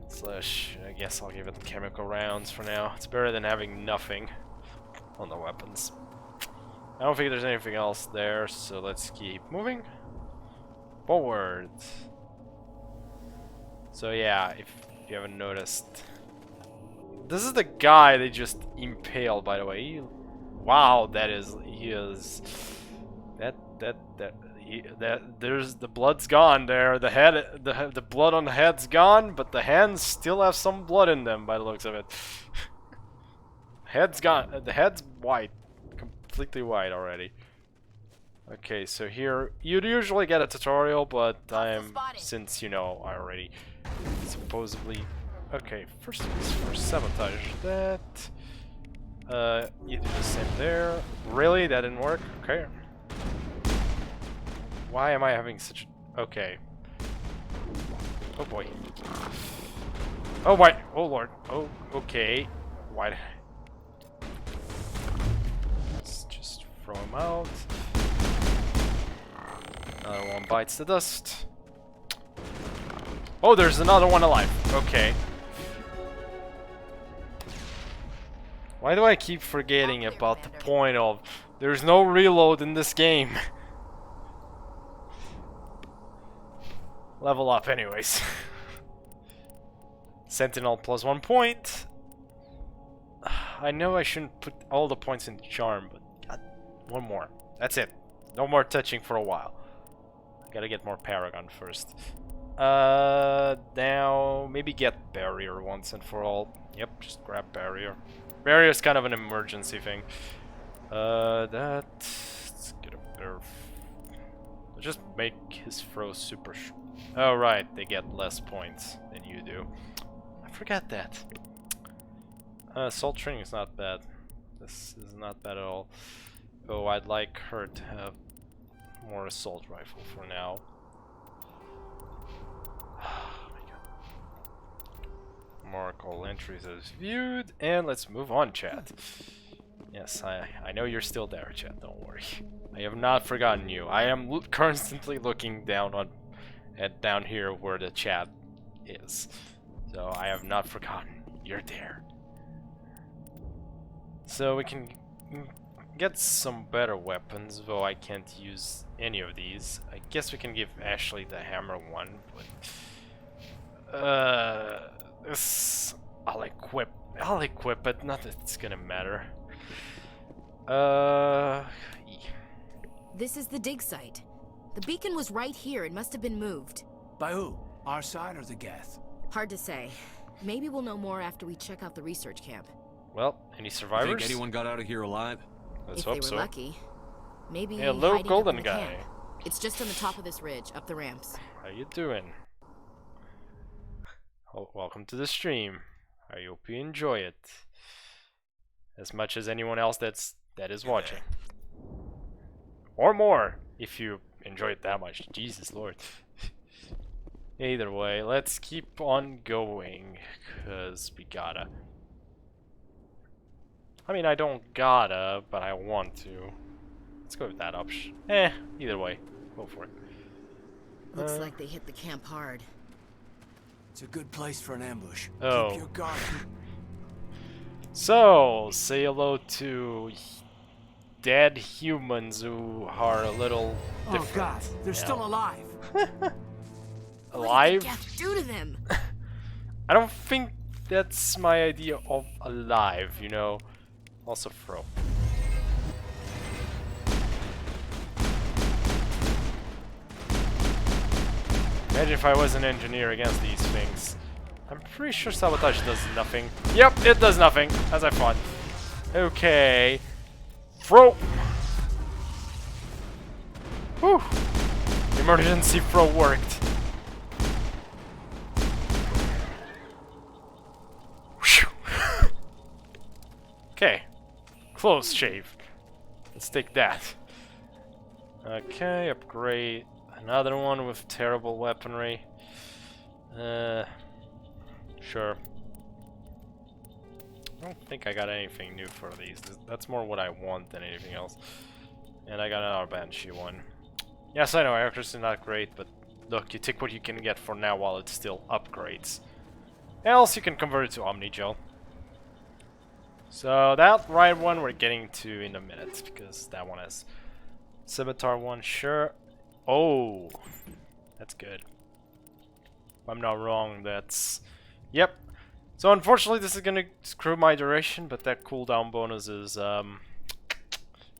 Slash, I guess I'll give it chemical rounds for now. It's better than having nothing on the weapons. I don't think there's anything else there, so let's keep moving forward. So yeah, if you haven't noticed, this is the guy they just impaled, by the way. Wow, there's the blood's gone there. The head, the blood on the head's gone, but the hands still have some blood in them by the looks of it. Head's gone. The head's white, completely white already. Okay, so here you'd usually get a tutorial, but since you know I already supposedly. Okay, first things first, sabotage that. You do the same there. Really? That didn't work? Okay. Why am I having such... Okay. Oh boy. Oh wait. Oh lord. Oh, okay. Why... Let's just throw him out. Another one bites the dust. Oh, there's another one alive. Okay. Why do I keep forgetting about the point of there's no reload in this game? Level up anyways. Sentinel plus 1 point. I know I shouldn't put all the points in charm, but one more. That's it. No more touching for a while. I gotta get more Paragon first. Now maybe get Barrier once and for all. Yep, just grab Barrier. Barrier is kind of an emergency thing. Let's get a better. just make his throw super oh right, they get less points than you do. I forgot that. Assault training is not bad. This is not bad at all. Oh, I'd like her to have more assault rifle for now. Oh my god. Mark all entries as viewed, and let's move on, chat. Yes, I know you're still there, chat. Don't worry. I have not forgotten you. I am constantly looking down down here where the chat is, so I have not forgotten. You're there. So we can get some better weapons, though I can't use any of these. I guess we can give Ashley the hammer one, but this I'll equip it. Not that it's gonna matter. This is the dig site. The beacon was right here. It must have been moved. By who? Our side or the Geth? Hard to say. Maybe we'll know more after we check out the research camp. Well, any survivors? Think anyone got out of here alive? Let's if hope they were so. lucky. Maybe hey, hello, hiding golden up in the guy. camp. It's just on the top of this ridge, up the ramps. How you doing? Oh, welcome to the stream. I hope you enjoy it as much as anyone else that is watching, or more if you enjoy it that much. Jesus Lord. Either way, let's keep on going, cause we gotta. I mean, I don't gotta, but I want to. Let's go with that option. Either way, go for it. Looks like they hit the camp hard. It's a good place for an ambush. Oh. Keep your guard. So, say hello to dead humans who are a little different. Oh god, they're still alive. Alive? What did the Geth do to them? I don't think that's my idea of alive, you know. Also throw. Imagine if I was an engineer against these things. I'm pretty sure sabotage does nothing. Yep, it does nothing, as I thought. Okay. Throw! Whew! Emergency throw worked. Okay. Close shave. Let's take that. Okay, upgrade. Another one with terrible weaponry. Sure. I don't think I got anything new for these. That's more what I want than anything else. And I got another Banshee one. Yes, I know, accuracy is not great, but look, you take what you can get for now while it still upgrades. Else you can convert it to Omnigel. So that right one we're getting to in a minute, because that one has Scimitar one, sure. Oh, that's good. If I'm not wrong, that's... Yep. So unfortunately this is gonna screw my duration, but that cooldown bonus is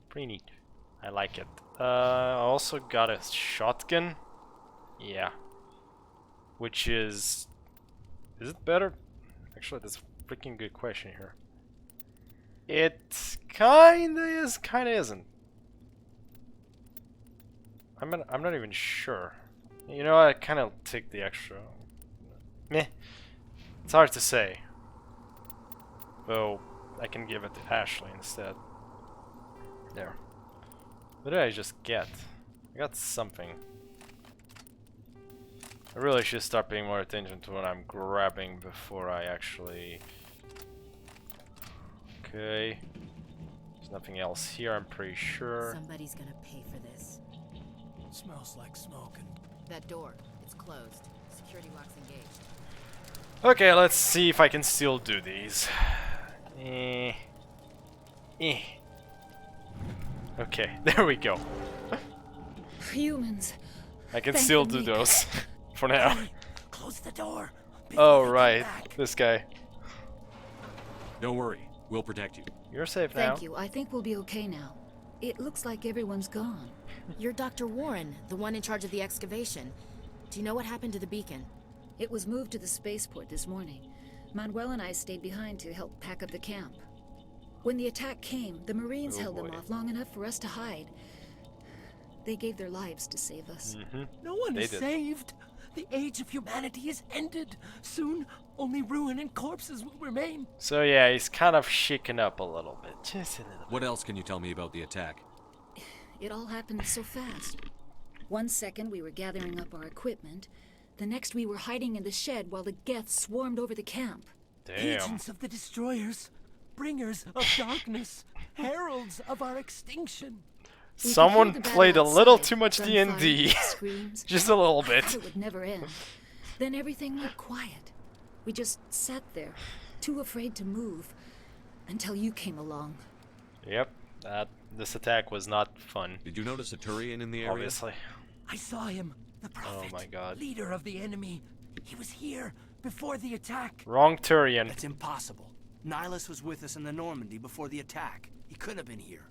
pretty neat. I like it. I also got a shotgun. Yeah. Which is it better? Actually, that's a freaking good question here. It kinda is, kinda isn't. I'm not even sure. You know, I kind of take the extra. Meh. It's hard to say. Though I can give it to Ashley instead. There. What did I just get? I got something. I really should start paying more attention to what I'm grabbing before I actually... Okay. There's nothing else here, I'm pretty sure. Somebody's gonna pay for this. Smells like smoke and... That door, it's closed. Security lock's engaged. Okay, let's see if I can still do these. Okay, there we go. Humans. I can Thank still the do Meek. those for now. Close the door. Oh right, this guy. Don't worry, we'll protect you. You're safe now. Thank you. I think we'll be okay now. It looks like everyone's gone. You're Dr. Warren, the one in charge of the excavation. Do you know what happened to the beacon? It was moved to the spaceport this morning. Manuel and I stayed behind to help pack up the camp. When the attack came, the Marines held them off long enough for us to hide. They gave their lives to save us. No one They is did. saved. The age of humanity is ended. Soon, only ruin and corpses will remain. So yeah, he's kind of shaken up a little bit. Just a little. What else can you tell me about the attack? It all happened so fast. 1 second we were gathering up our equipment. The next we were hiding in the shed while the Geth swarmed over the camp. Damn. Agents of the destroyers, bringers of darkness, heralds of our extinction. Someone played a little too much gunfire, D&D. screams. Just a little I bit. thought it would never end. Then everything went quiet. We just sat there, too afraid to move, until you came along. Yep, this attack was not fun. Did you notice a Turian in the area? Obviously. I saw him, the prophet, Oh my god. leader of the enemy. He was here before the attack. Wrong Turian. That's impossible. Nihilus was with us in the Normandy before the attack. He couldn't have been here.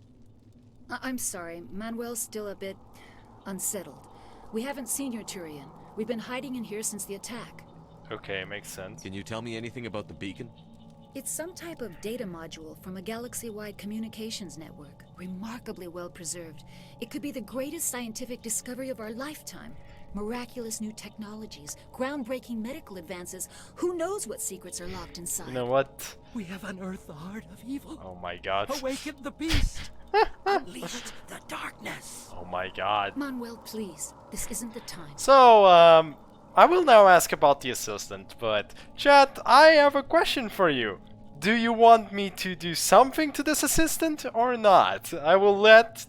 I'm sorry, Manuel's still a bit unsettled. We haven't seen your Turian. We've been hiding in here since the attack. Okay, makes sense. Can you tell me anything about the beacon? It's some type of data module from a galaxy-wide communications network. Remarkably well preserved. It could be the greatest scientific discovery of our lifetime. Miraculous new technologies, groundbreaking medical advances. Who knows what secrets are locked inside? You know what? We have unearthed the heart of evil. Oh my god. Awakened the beast. Unleashed the darkness. Oh my god. Manuel, please. This isn't the time. So, I will now ask about the assistant, but chat, I have a question for you. Do you want me to do something to this assistant or not? I will let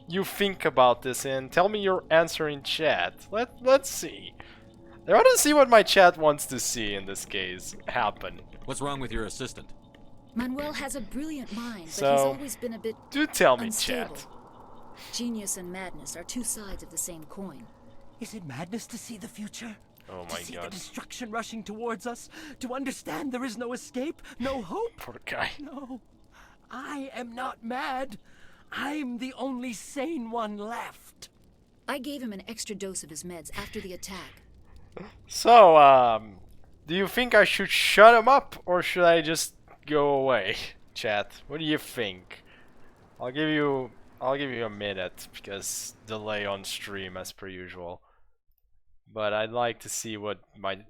you think about this and tell me your answer in chat. Let's see. I want to see what my chat wants to see in this case happen. What's wrong with your assistant? Manuel has a brilliant mind, but So, he's always been a bit do tell me, unstable. chat. Genius and madness are two sides of the same coin. Is it madness to see the future? Oh To my see the god. destruction rushing towards us? To understand there is no escape? No hope? Poor guy. No. I am not mad. I'm the only sane one left. I gave him an extra dose of his meds after the attack. So, do you think I should shut him up or should I just go away? Chat, what do you think? I'll give you a minute because delay on stream as per usual. But I'd like to see what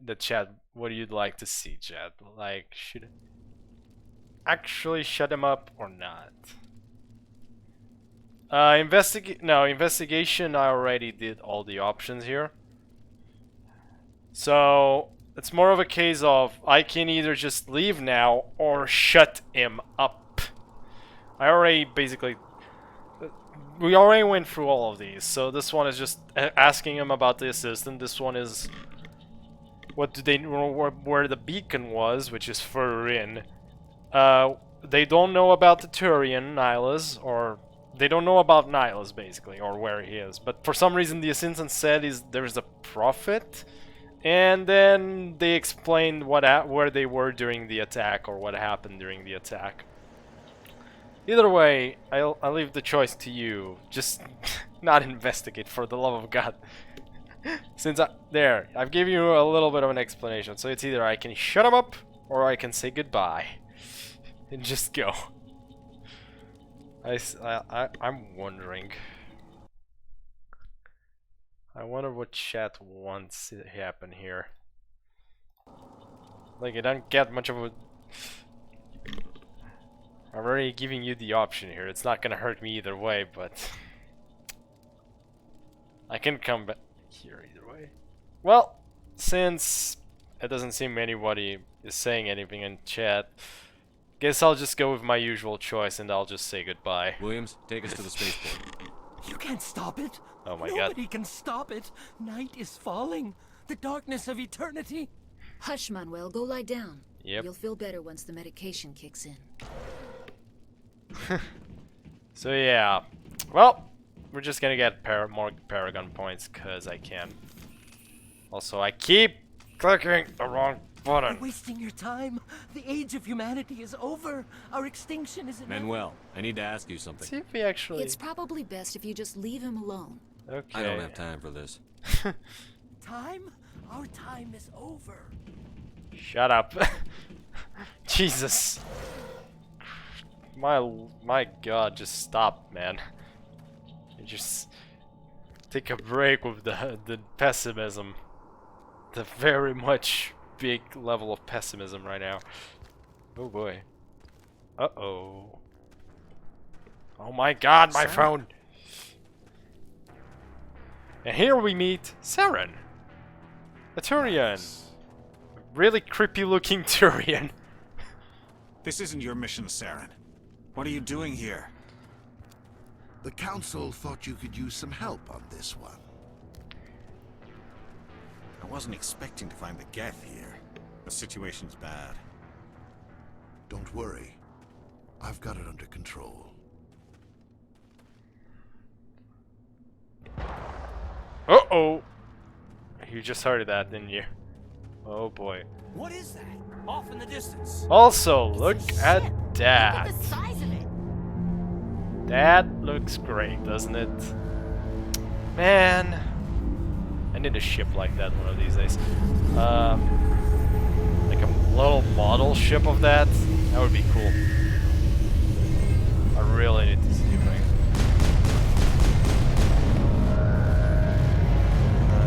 the chat, what you'd like to see, chat. Like, should I actually shut him up or not? Investigation, I already did all the options here. So, it's more of a case of I can either just leave now or shut him up. I already basically... We already went through all of these, so this one is just asking him about the assistant. This one is what do they know where the beacon was, which is further in. They don't know about the Turian, Nihilus, or they don't know about Nihilus basically, or where he is. But for some reason, the assistant said there's a prophet, and then they explained where they were during the attack or what happened during the attack. Either way, I'll leave the choice to you. Just not investigate, for the love of God. Since I've given you a little bit of an explanation. So it's either I can shut him up or I can say goodbye and just go. I'm wondering. I wonder what chat wants to happen here. Like, I don't get much of a... I'm already giving you the option here. It's not gonna hurt me either way, but I can come back here either way. Well, since it doesn't seem anybody is saying anything in chat, guess I'll just go with my usual choice and I'll just say goodbye. Williams, take us to the spaceport. You can't stop it. Oh my god. Nobody can stop it. Night is falling. The darkness of eternity. Hush, Manuel. Go lie down. Yep. You'll feel better once the medication kicks in. So yeah, well, we're just gonna get more Paragon points because I can. Also, I keep clicking the wrong button. You're wasting your time. The age of humanity is over. Our extinction is inevitable. Manuel, I need to ask you something. See if we actually... It's probably best if you just leave him alone. Okay. I don't have time for this. Time? Our time is over. Shut up. Jesus. My god, just stop, man. take a break with the pessimism. The very much big level of pessimism right now. Oh boy. Uh-oh. Oh my god, my phone! And here we meet Saren. A Turian. Really creepy looking Turian. This isn't your mission, Saren. What are you doing here? The Council thought you could use some help on this one. I wasn't expecting to find the Geth here. The situation's bad. Don't worry. I've got it under control. Uh-oh! You just heard that, didn't you? Oh boy. What is that? Off in the distance. Also, look at that. Look at the size of it. That looks great, doesn't it? Man, I need a ship like that one of these days. Like a little model ship of that. That would be cool. I really need to see it.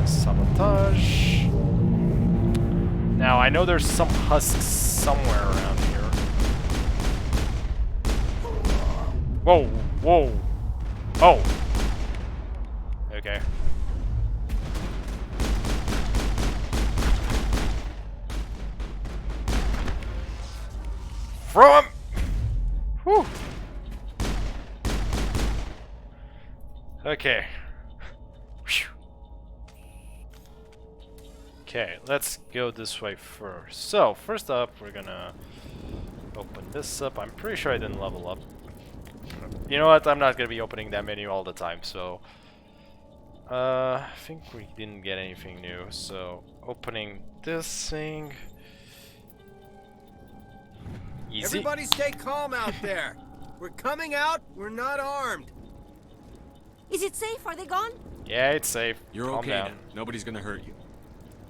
Sabotage. Now I know there's some husks somewhere around here. Whoa, whoa. Oh. Okay. Throw him! Whew. Okay. Okay, let's go this way first. So, first up, we're gonna open this up. I'm pretty sure I didn't level up. You know what? I'm not gonna be opening that menu all the time, so... I think we didn't get anything new, so... Opening this thing... Easy. Everybody stay calm out there. We're coming out, we're not armed. Is it safe? Are they gone? Yeah, it's safe. You're Calm okay down. now. Nobody's gonna hurt you.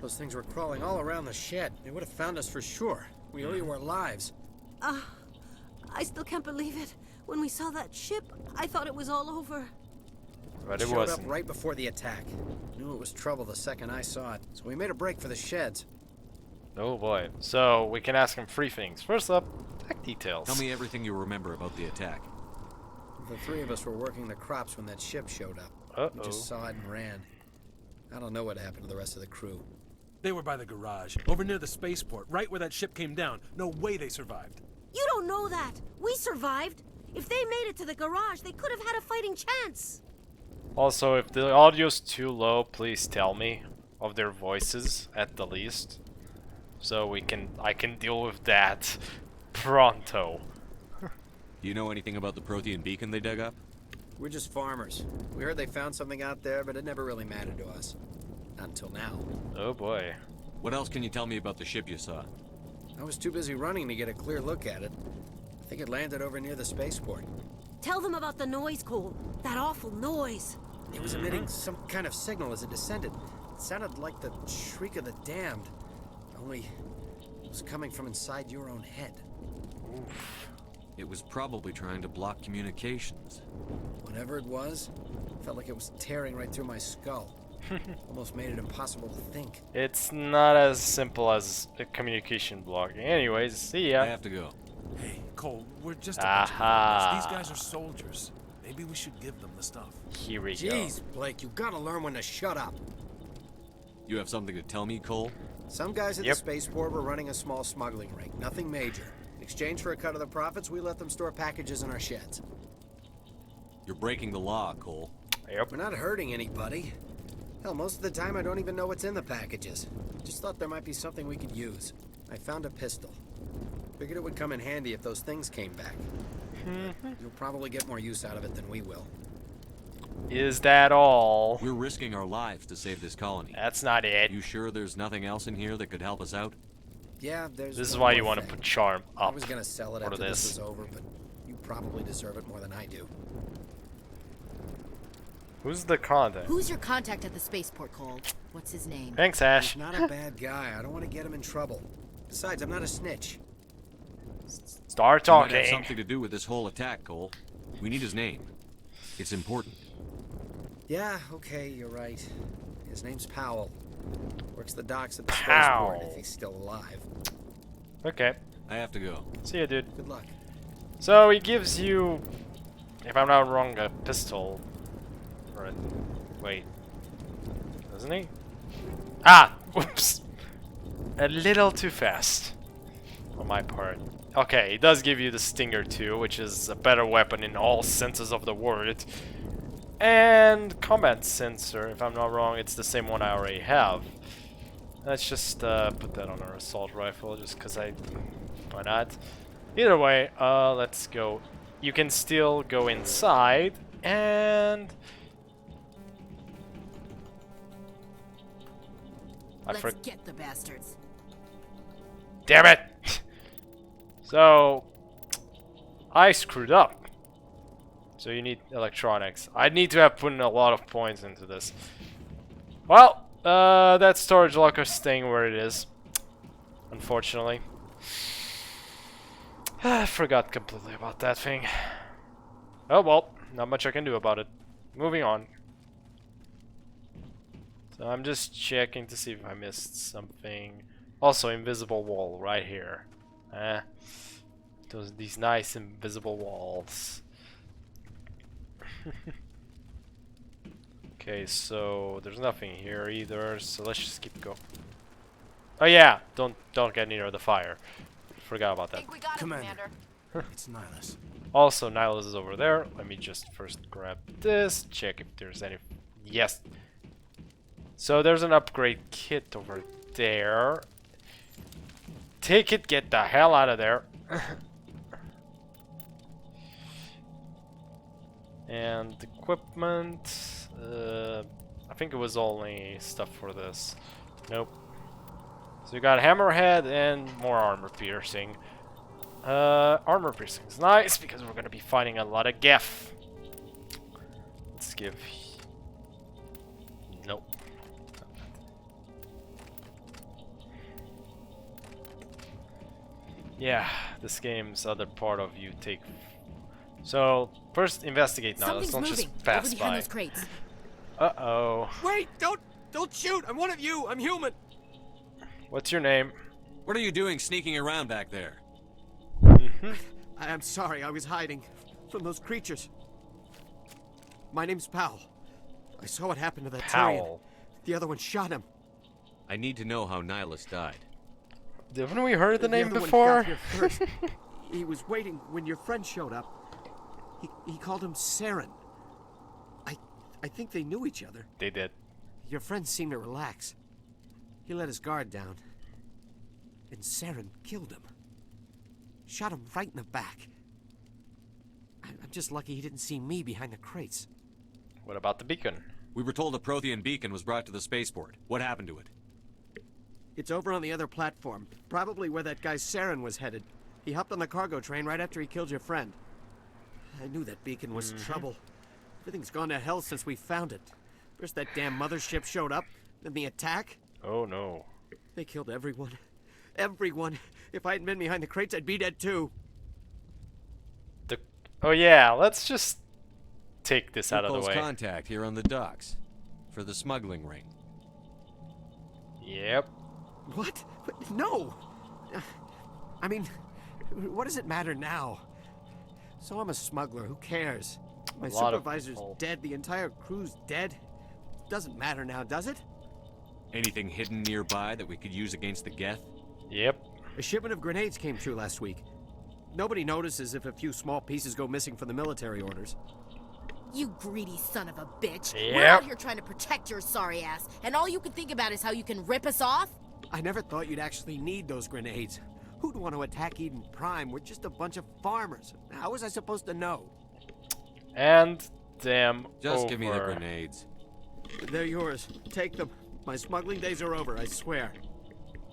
Those things were crawling all around the shed. They would have found us for sure. We owe you our lives. I still can't believe it. When we saw that ship, I thought it was all over. But it showed wasn't. up right before the attack. Knew it was trouble the second I saw it, so we made a break for the sheds. Oh boy. So, we can ask him 3 things. First up, tech details. Tell me everything you remember about the attack. The 3 of us were working the crops when that ship showed up. We just saw it and ran. I don't know what happened to the rest of the crew. They were by the garage, over near the spaceport, right where that ship came down. No way they survived. You don't know that. We survived. If they made it to the garage, they could have had a fighting chance. Also, if the audio's too low, please tell me of their voices at the least, so I can deal with that pronto. Do you know anything about the Prothean beacon they dug up? We're just farmers. We heard they found something out there, but it never really mattered to us. Not until now. Oh boy. What else can you tell me about the ship you saw? I was too busy running to get a clear look at it. I think it landed over near the spaceport. Tell them about the noise, Cole. That awful noise. It was emitting some kind of signal as it descended. It sounded like the shriek of the damned. Only it was coming from inside your own head. Oof. It was probably trying to block communications. Whatever it was, felt like it was tearing right through my skull. Almost made it impossible to think. It's not as simple as a communication blocking. Anyways, see ya. I have to go. Hey, Cole, we're just a bunch of farmers. These guys are soldiers. Maybe we should give them the stuff. Here we go. Jeez, Blake, you gotta learn when to shut up. You have something to tell me, Cole? Some guys at the spaceport were running a small smuggling ring. Nothing major. In exchange for a cut of the profits, we let them store packages in our sheds. You're breaking the law, Cole. Yep. We're not hurting anybody. Hell, most of the time I don't even know what's in the packages. Just thought there might be something we could use. I found a pistol. Figured it would come in handy if those things came back. You'll probably get more use out of it than we will. Is that all? We're risking our lives to save this colony. That's not it. You sure there's nothing else in here that could help us out? Yeah, there's. This is one why more you want to thing. put charm up. I was gonna sell it after this was over, but you probably deserve it more than I do. Who's the contact? Who's your contact at the spaceport, Cole? What's his name? Thanks, Ash. He's not a bad guy. I don't want to get him in trouble. Besides, I'm not a snitch. Start It might talking. have something to do with this whole attack, Cole. We need his name. It's important. Yeah, okay, you're right. His name's Powell. Works the docks at the spaceport if he's still alive. Okay. I have to go. See ya, dude. Good luck. So he gives you, if I'm not wrong, a pistol. Right. Wait. Doesn't he? Ah! Whoops! A little too fast. On my part. Okay, he does give you the Stinger 2, which is a better weapon in all senses of the word. And combat sensor, if I'm not wrong, it's the same one I already have. Let's just put that on our assault rifle, just because why not? Either way, let's go. You can still go inside, and... Let's get the bastards. Damn it! So, I screwed up. So you need electronics. I need to have put in a lot of points into this. Well, that storage locker is staying where it is. Unfortunately. I forgot completely about that thing. Oh well, not much I can do about it. Moving on. So I'm just checking to see if I missed something. Also, invisible wall right here. These nice invisible walls. Okay, so there's nothing here either, so let's just keep going. Oh yeah, don't get near the fire. Forgot about that. Commander. It's Nihilus. Also, Nihilus is over there. Let me just first grab this, check if there's any. Yes. So there's an upgrade kit over there. Take it, get the hell out of there. And equipment, I think it was only stuff for this. Nope. So you got hammerhead and more armor piercing. Armor piercing is nice because we're gonna be fighting a lot of Geth. Let's give. Nope. Yeah, this game's other part of you take. So first investigate now. Let's not just pass by. Those crates. Uh-oh. Wait! Don't shoot! I'm one of you! I'm human! What's your name? What are you doing sneaking around back there? I'm sorry, I was hiding from those creatures. My name's Powell. I saw what happened to that Turian. The other one shot him. I need to know how Nihilus died. Haven't we heard the name other before? one got here first. He was waiting when your friend showed up. He called him Saren. I think they knew each other. They did. Your friend seemed to relax. He let his guard down. And Saren killed him. Shot him right in the back. I'm just lucky he didn't see me behind the crates. What about the beacon? We were told a Prothean beacon was brought to the spaceport. What happened to it? It's over on the other platform. Probably where that guy Saren was headed. He hopped on the cargo train right after he killed your friend. I knew that beacon was trouble. Everything's gone to hell since we found it. First that damn mothership showed up, then the attack. Oh no. They killed everyone. Everyone. If I hadn't been behind the crates, I'd be dead too. Oh yeah, let's just take this out of the way. Contact here on the docks for the smuggling ring. Yep. What? No! I mean, what does it matter now? So I'm a smuggler, who cares? My supervisor's dead, the entire crew's dead. Doesn't matter now, does it? Anything hidden nearby that we could use against the Geth? Yep. A shipment of grenades came through last week. Nobody notices if a few small pieces go missing from the military orders. You greedy son of a bitch. Yep. We're out here trying to protect your sorry ass, and all you can think about is how you can rip us off? I never thought you'd actually need those grenades. Who'd want to attack Eden Prime? We're just a bunch of farmers. How was I supposed to know? And them Just give me the grenades. They're yours. Take them. My smuggling days are over, I swear.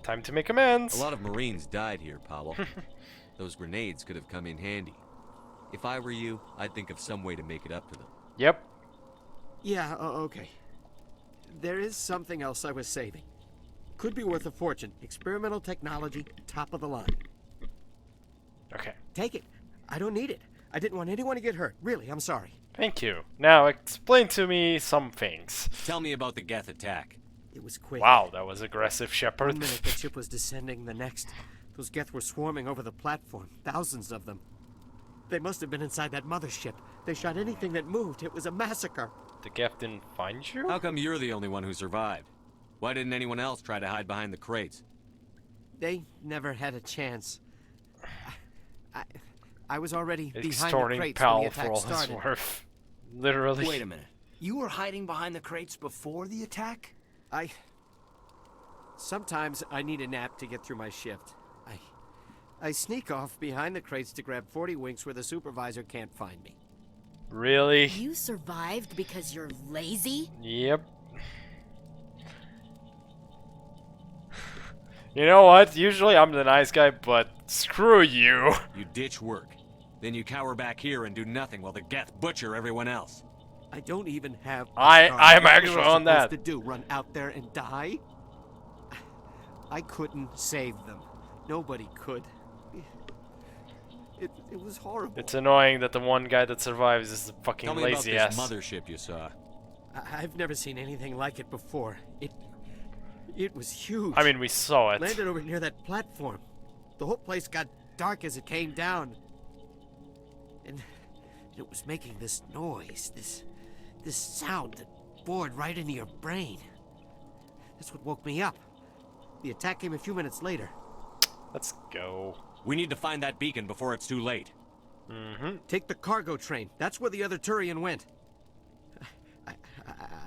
Time to make amends. A lot of Marines died here, Powell. Those grenades could have come in handy. If I were you, I'd think of some way to make it up to them. Yep. Yeah, okay. There is something else I was saving. Could be worth a fortune. Experimental technology, top of the line. Okay. Take it. I don't need it. I didn't want anyone to get hurt. Really, I'm sorry. Thank you. Now explain to me some things. Tell me about the Geth attack. It was quick. Wow, that was aggressive, Shepard. 1 minute the ship was descending, the next. Those Geth were swarming over the platform. Thousands of them. They must have been inside that mothership. They shot anything that moved. It was a massacre. The Geth didn't find you? How come you're the only one who survived? Why didn't anyone else try to hide behind the crates? They never had a chance. I was already behind the Extorting crates Powell when the for attack all his started. worth. Literally. Wait a minute. You were hiding behind the crates before the attack? Sometimes I need a nap to get through my shift. I sneak off behind the crates to grab 40 winks where the supervisor can't find me. Really? You survived because you're lazy? Yep. You know what? Usually I'm the nice guy, but screw you. You ditch work. Then you cower back here and do nothing while the Geth butcher everyone else. I don't even have. I'm What actually am I on that. supposed to do? Run out there and die? I couldn't save them. Nobody could. It was horrible. It's annoying that the one guy that survives is the fucking Tell me lazy about ass. this mothership you saw. I've never seen anything like it before. It was huge. I mean, we saw it. Landed over near that platform. The whole place got dark as it came down. And it was making this noise, this sound that bored right into your brain. That's what woke me up. The attack came a few minutes later. Let's go. We need to find that beacon before it's too late. Take the cargo train. That's where the other Turian went.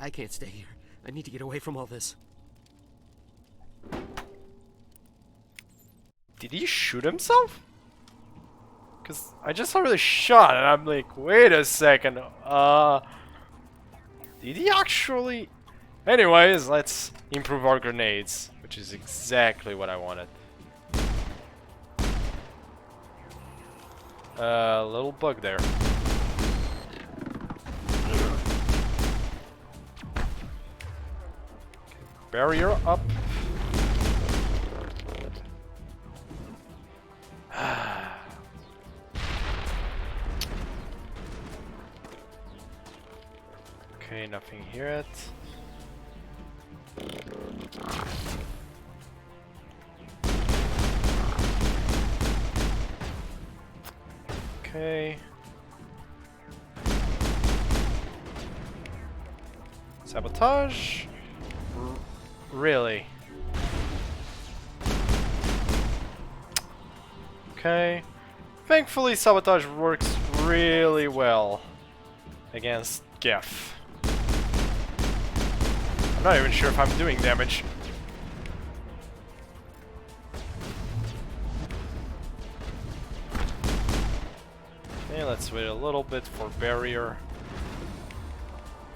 I can't stay here. I need to get away from all this. Did he shoot himself? Because I just saw the shot and I'm like, wait a second. Did he actually? Anyways, let's improve our grenades, which is exactly what I wanted. Little bug there. Barrier up. Okay, nothing here yet. Okay. Sabotage? Really? Okay. Thankfully, sabotage works really well against Geth. I'm not even sure if I'm doing damage. Okay, let's wait a little bit for barrier.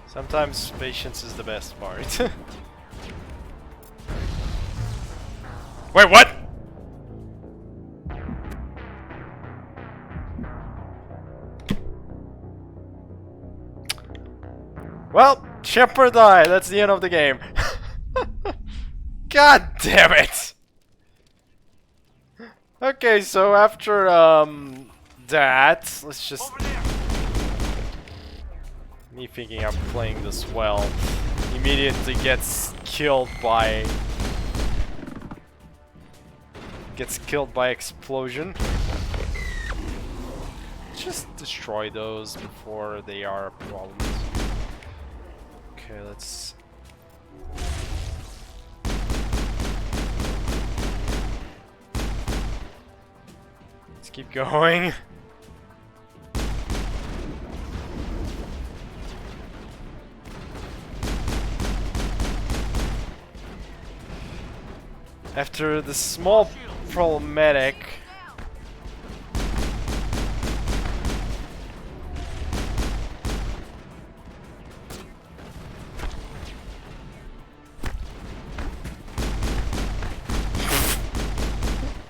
Sometimes patience is the best part. Wait, what? Well, Shepard died. That's the end of the game. God damn it! Okay, so after that, let's just. Me thinking I'm playing this well, immediately gets killed by explosion. Just destroy those before they are problems. Okay, let's. Let's keep going. After the small problematic.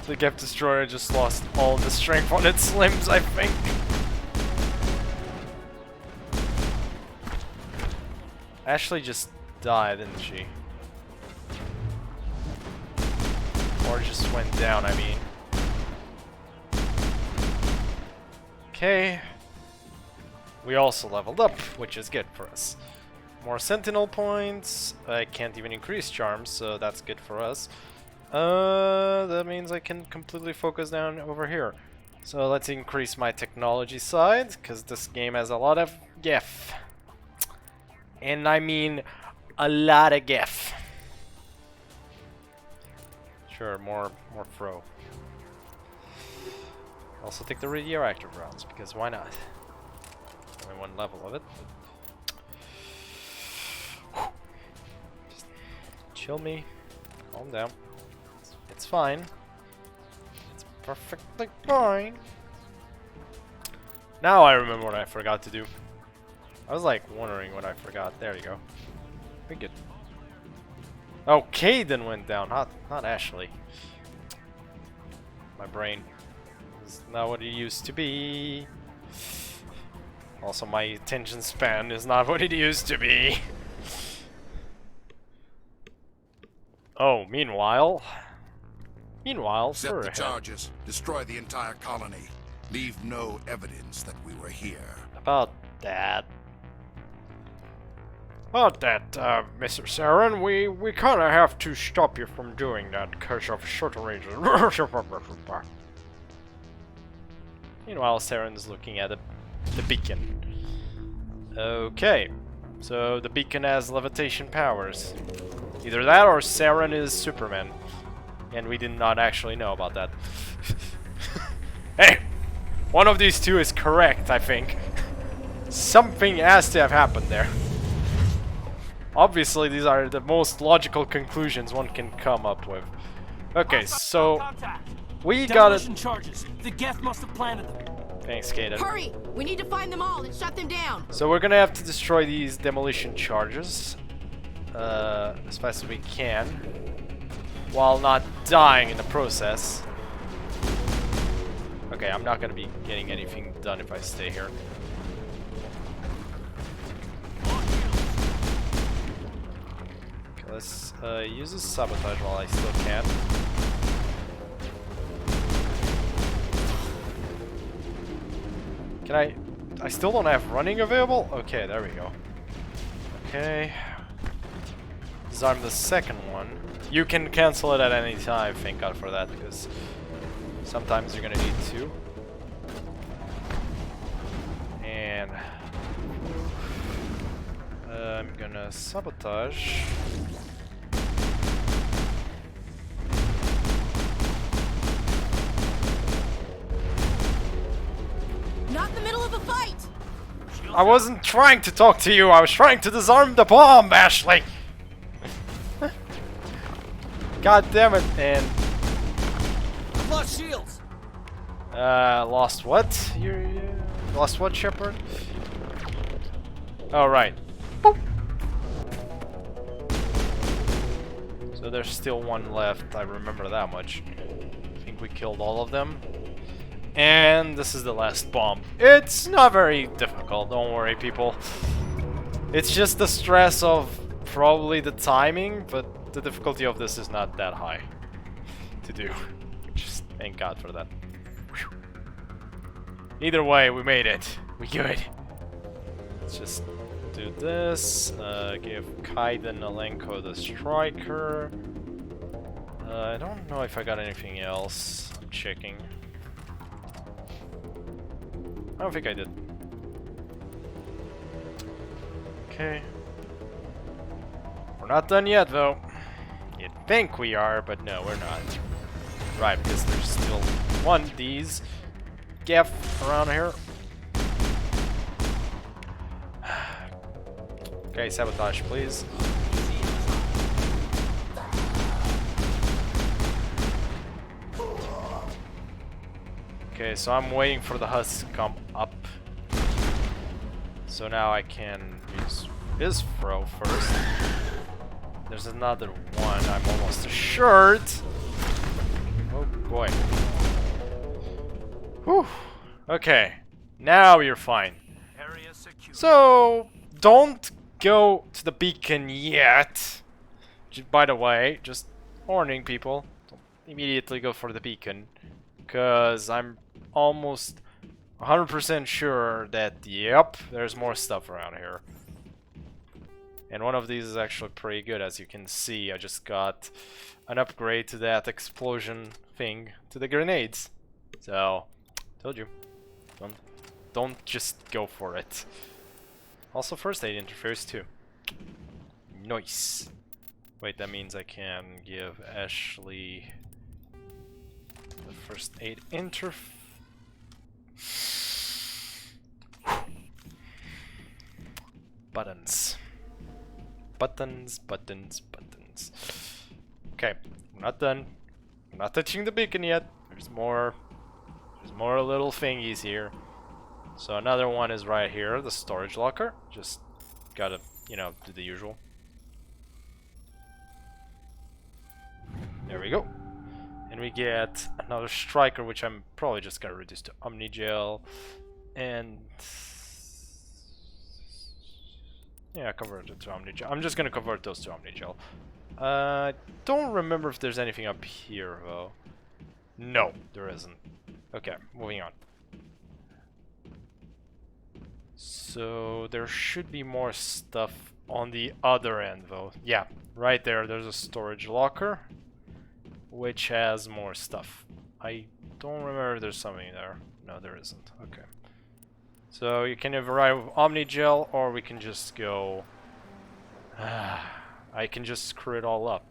The Geth Destroyer just lost all the strength on its limbs, I think. Ashley just died, didn't she? Or just went down, I mean. Okay. we also leveled up, which is good for us. More sentinel points. I can't even increase charms, so that's good for us. That means I can completely focus down over here. So let's increase my technology side, because this game has a lot of GIF. And I mean a lot of GIF. Sure, more throw. Also take the radioactive rounds, because why not? Only one level of it. Just chill me. Calm down. It's fine. It's perfectly fine. Now I remember what I forgot to do. I was like wondering what I forgot. There you go. Pretty good. Oh, Caden went down, not Ashley. My brain is not what it used to be. Also, my attention span is not what it used to be. Oh, meanwhile, Set the charges. Destroy the entire colony. Leave no evidence that we were here. About that, Mr. Saren, we kind of have to stop you from doing that because of certain reasons. Meanwhile, Saren's looking at the beacon. Okay, so the beacon has levitation powers. Either that or Saren is Superman. And we did not actually know about that. Hey! One of these two is correct, I think. Something has to have happened there. Obviously, these are the most logical conclusions one can come up with. Okay, so we got it. Charges. The Geth must have planted them. Thanks, Kaden. Hurry! We need to find them all and shut them down. So we're gonna have to destroy these demolition charges as fast as we can, while not dying in the process. Okay, I'm not gonna be getting anything done if I stay here. Okay, let's use this sabotage while I still can. Can I still don't have running available? Okay, there we go. Okay. Disarm the second one. You can cancel it at any time, thank God for that, because sometimes you're gonna need to. And I'm gonna sabotage. Not in the middle of a fight! I wasn't trying to talk to you, I was trying to disarm the bomb, Ashley! God damn it, and... Lost shields! Lost what? Lost what, Shepard? Oh, right. Boop. So there's still one left, I remember that much. I think we killed all of them. And this is the last bomb. It's not very difficult, don't worry, people. It's just the stress of probably the timing, but the difficulty of this is not that high to do. Just thank God for that. Whew. Either way, we made it. We good. Let's just do this. Give Kaiden Alenko the striker. I don't know if I got anything else. I'm checking. I don't think I did. Okay. We're not done yet, though. You'd think we are, but no, we're not. Right, because there's still one D's Geth around here. Okay, sabotage, please. Okay, so I'm waiting for the husk to come up. So now I can use his throw first. There's another one, I'm almost assured. Oh boy. Whew. Okay, now you're fine. So, don't go to the beacon yet. By the way, just warning people, don't immediately go for the beacon. Because I'm almost 100% sure that, yep, there's more stuff around here. And one of these is actually pretty good, as you can see. I just got an upgrade to that explosion thing, to the grenades. So, told you. Don't just go for it. Also, first aid interface too. Nice. Wait, that means I can give Ashley the first aid interface. Buttons. Buttons, buttons, buttons. Okay, I'm not done. I'm not touching the beacon yet. There's more little thingies here. So another one is right here, the storage locker. Just gotta, you know, do the usual. There we go. And we get another striker, which I'm probably just gonna reduce to Omnigel. And yeah, convert it to Omnigel. I'm just gonna convert those to Omnigel. Don't remember if there's anything up here though. No, there isn't. Okay, moving on. So there should be more stuff on the other end though. Yeah, right there, there's a storage locker, which has more stuff. I don't remember if there's something there. No, there isn't. Okay. So you can either ride with Omnigel, or we can just go... I can just screw it all up.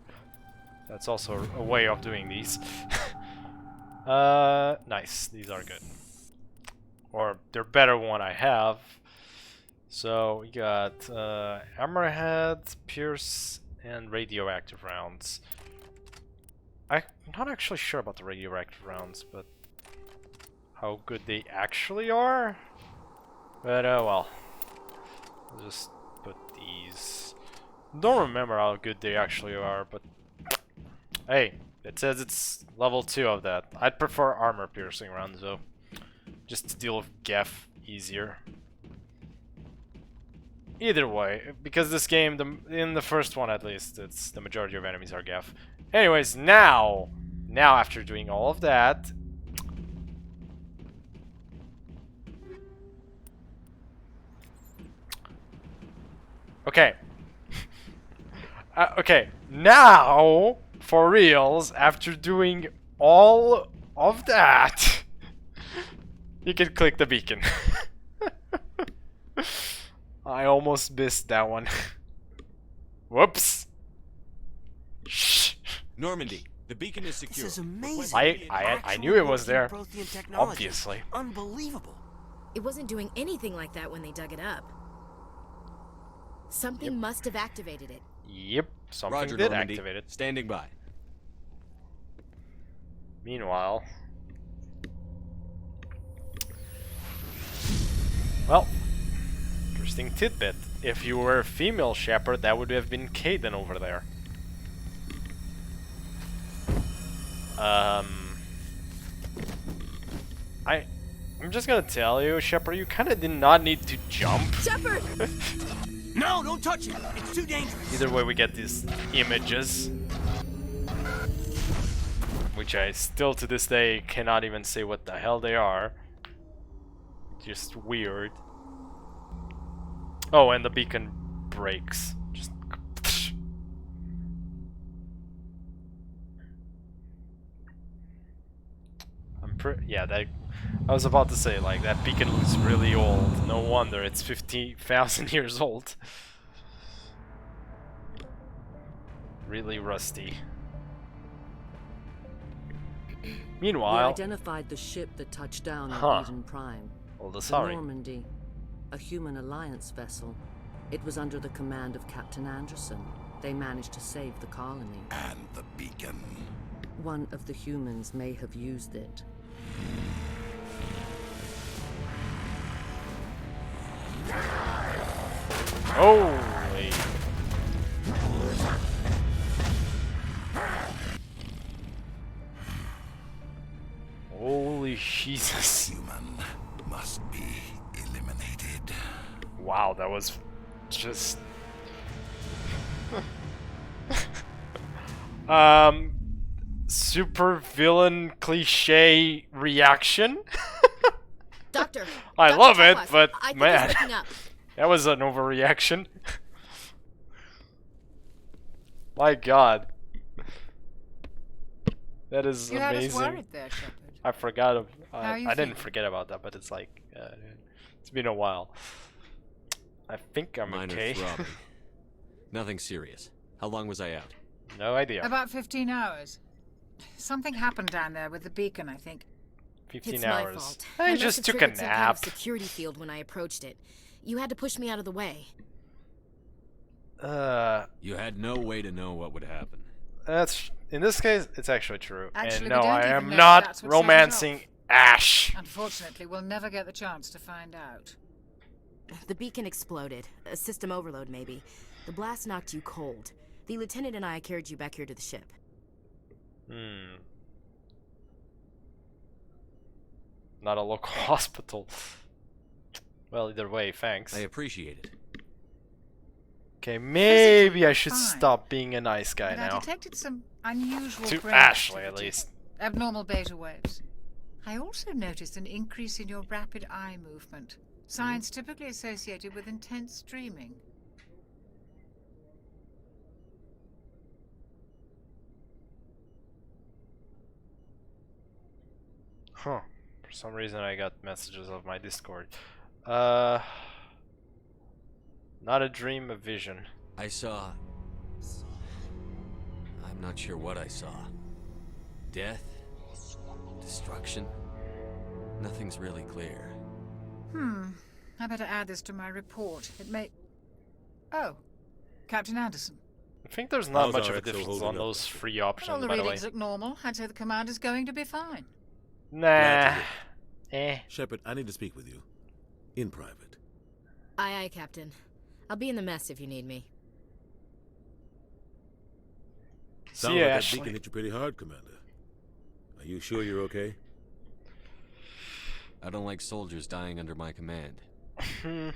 That's also a way of doing these. Nice. These are good. Or they're better than what I have. So we got Hammerhead, Pierce, and radioactive rounds. I'm not actually sure about the radioactive rounds, but how good they actually are. But well, I'll just put these. Don't remember how good they actually are, but hey, it says it's level 2 of that. I'd prefer armor piercing rounds though, just to deal with Geth easier. Either way, because this game, in the first one at least, it's the majority of enemies are Geth. Anyways, now after doing all of that, okay. Okay, now, for reals, after doing all of that, you can click the beacon. I almost missed that one. Whoops. Shh. Normandy, the beacon is secure. This is amazing. I knew it was there. Obviously. Unbelievable. It wasn't doing anything like that when they dug it up. Something must have activated it. Yep, something Roger, did Normandy. activate it. Standing by. Meanwhile, well, interesting tidbit. If you were a female Shepard, that would have been Kaidan over there. I'm just gonna tell you, Shepard, you kind of did not need to jump. Shepard! No, don't touch it. It's too dangerous. Either way, we get these images, which I still to this day cannot even say what the hell they are. Just weird. Oh, and the beacon breaks. Just yeah, that I was about to say, like, that beacon looks really old. No wonder it's 50,000 years old. Really rusty. Meanwhile, we identified the ship that touched down on Eden Prime. The Normandy, a human alliance vessel. It was under the command of Captain Anderson. They managed to save the colony. And the beacon. One of the humans may have used it. Holy. Holy Jesus. Human must be eliminated. Wow, that was just super villain cliche reaction. Dr. Doctor, I Dr. love it, Topaz, but I think man, he's waking up. that was an overreaction. My God, that is You had us amazing. worried there, Shepard. I forgot. How are you I didn't feeling? forget about that, but it's like it's been a while. I think I'm Minor okay. throbbing. Nothing serious. How long was I out? No idea. About 15 hours. Something happened down there with the beacon, I think. 15 It's hours. my fault. I must just have took a triggered some kind of nap. security field when I approached it. You had to push me out of the way. You had no way to know what would happen. That's in this case, it's actually true. Actually, And we no, don't I even am know not that's what set it romancing off. Ash. Unfortunately, we'll never get the chance to find out. The beacon exploded. A system overload, maybe. The blast knocked you cold. The lieutenant and I carried you back here to the ship. Not a local hospital. Well, either way, thanks. I appreciate it. Okay, maybe I should fine. stop being a nice guy But I now. detected some unusual To brain Ashley, at activity. least. Abnormal beta waves. I also noticed an increase in your rapid eye movement. Signs typically associated with intense dreaming. Huh. For some reason I got messages of my Discord. Not a dream, a vision. I saw... I'm not sure what I saw. Death? Destruction? Nothing's really clear. I better add this to my report. It may... Oh. Captain Anderson. I think there's not How's much of a Arctic difference holding on up? those three All options, the by the way. readings look normal. I'd say the commander's going to be fine. Nah. Shepard, I need to speak with you. In private. Aye, aye, Captain. I'll be in the mess if you need me. Sounds See ya, like that Ashley. beacon hit you pretty hard, Commander. Are you sure you're okay? I don't like soldiers dying under my command.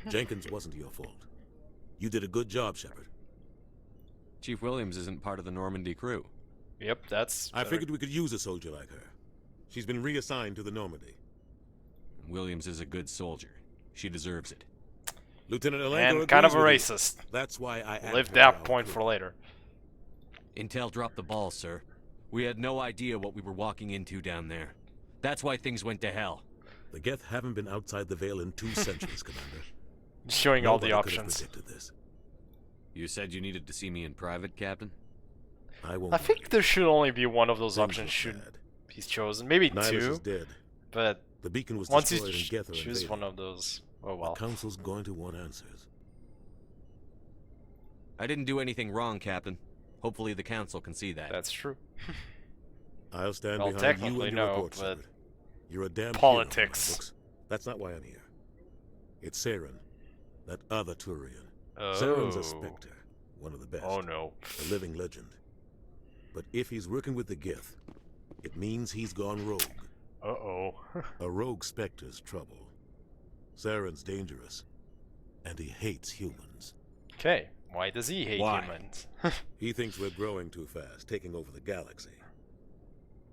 Jenkins wasn't your fault. You did a good job, Shepard. Chief Williams isn't part of the Normandy crew. Yep, that's... I figured we could use a soldier like her. She's been reassigned to the Normandy. Williams is a good soldier. She deserves it. Lieutenant Alenko And kind of a agrees with you. racist. That's why I added Leave her that to our point crew. for later. Intel dropped the ball, sir. We had no idea what we were walking into down there. That's why things went to hell. The Geth haven't been outside the Veil in 2 centuries, Commander. Showing all the Nobody could have options. predicted this. You said you needed to see me in private, Captain? I won't. I think there should only be one of those Things options look should bad. be chosen. Maybe Nihilus two. is dead. But The beacon was once you destroyed and Geth are choose invaded. one of those, oh The well. Council's going to want answers. I didn't do anything wrong, Captain. Hopefully the Council can see that. That's true. I'll stand Well, behind you technically and your no, report, but Shepard. You're a damn politics. hero in my books. That's not why I'm here. It's Saren, that other Turian. Saren's a Spectre, one of the best. Oh no. A living legend. But if he's working with the Geth, it means he's gone rogue. Uh-oh. A rogue Spectre's trouble. Saren's dangerous, and he hates humans. Okay, why does he hate Why? humans? He thinks we're growing too fast, taking over the galaxy.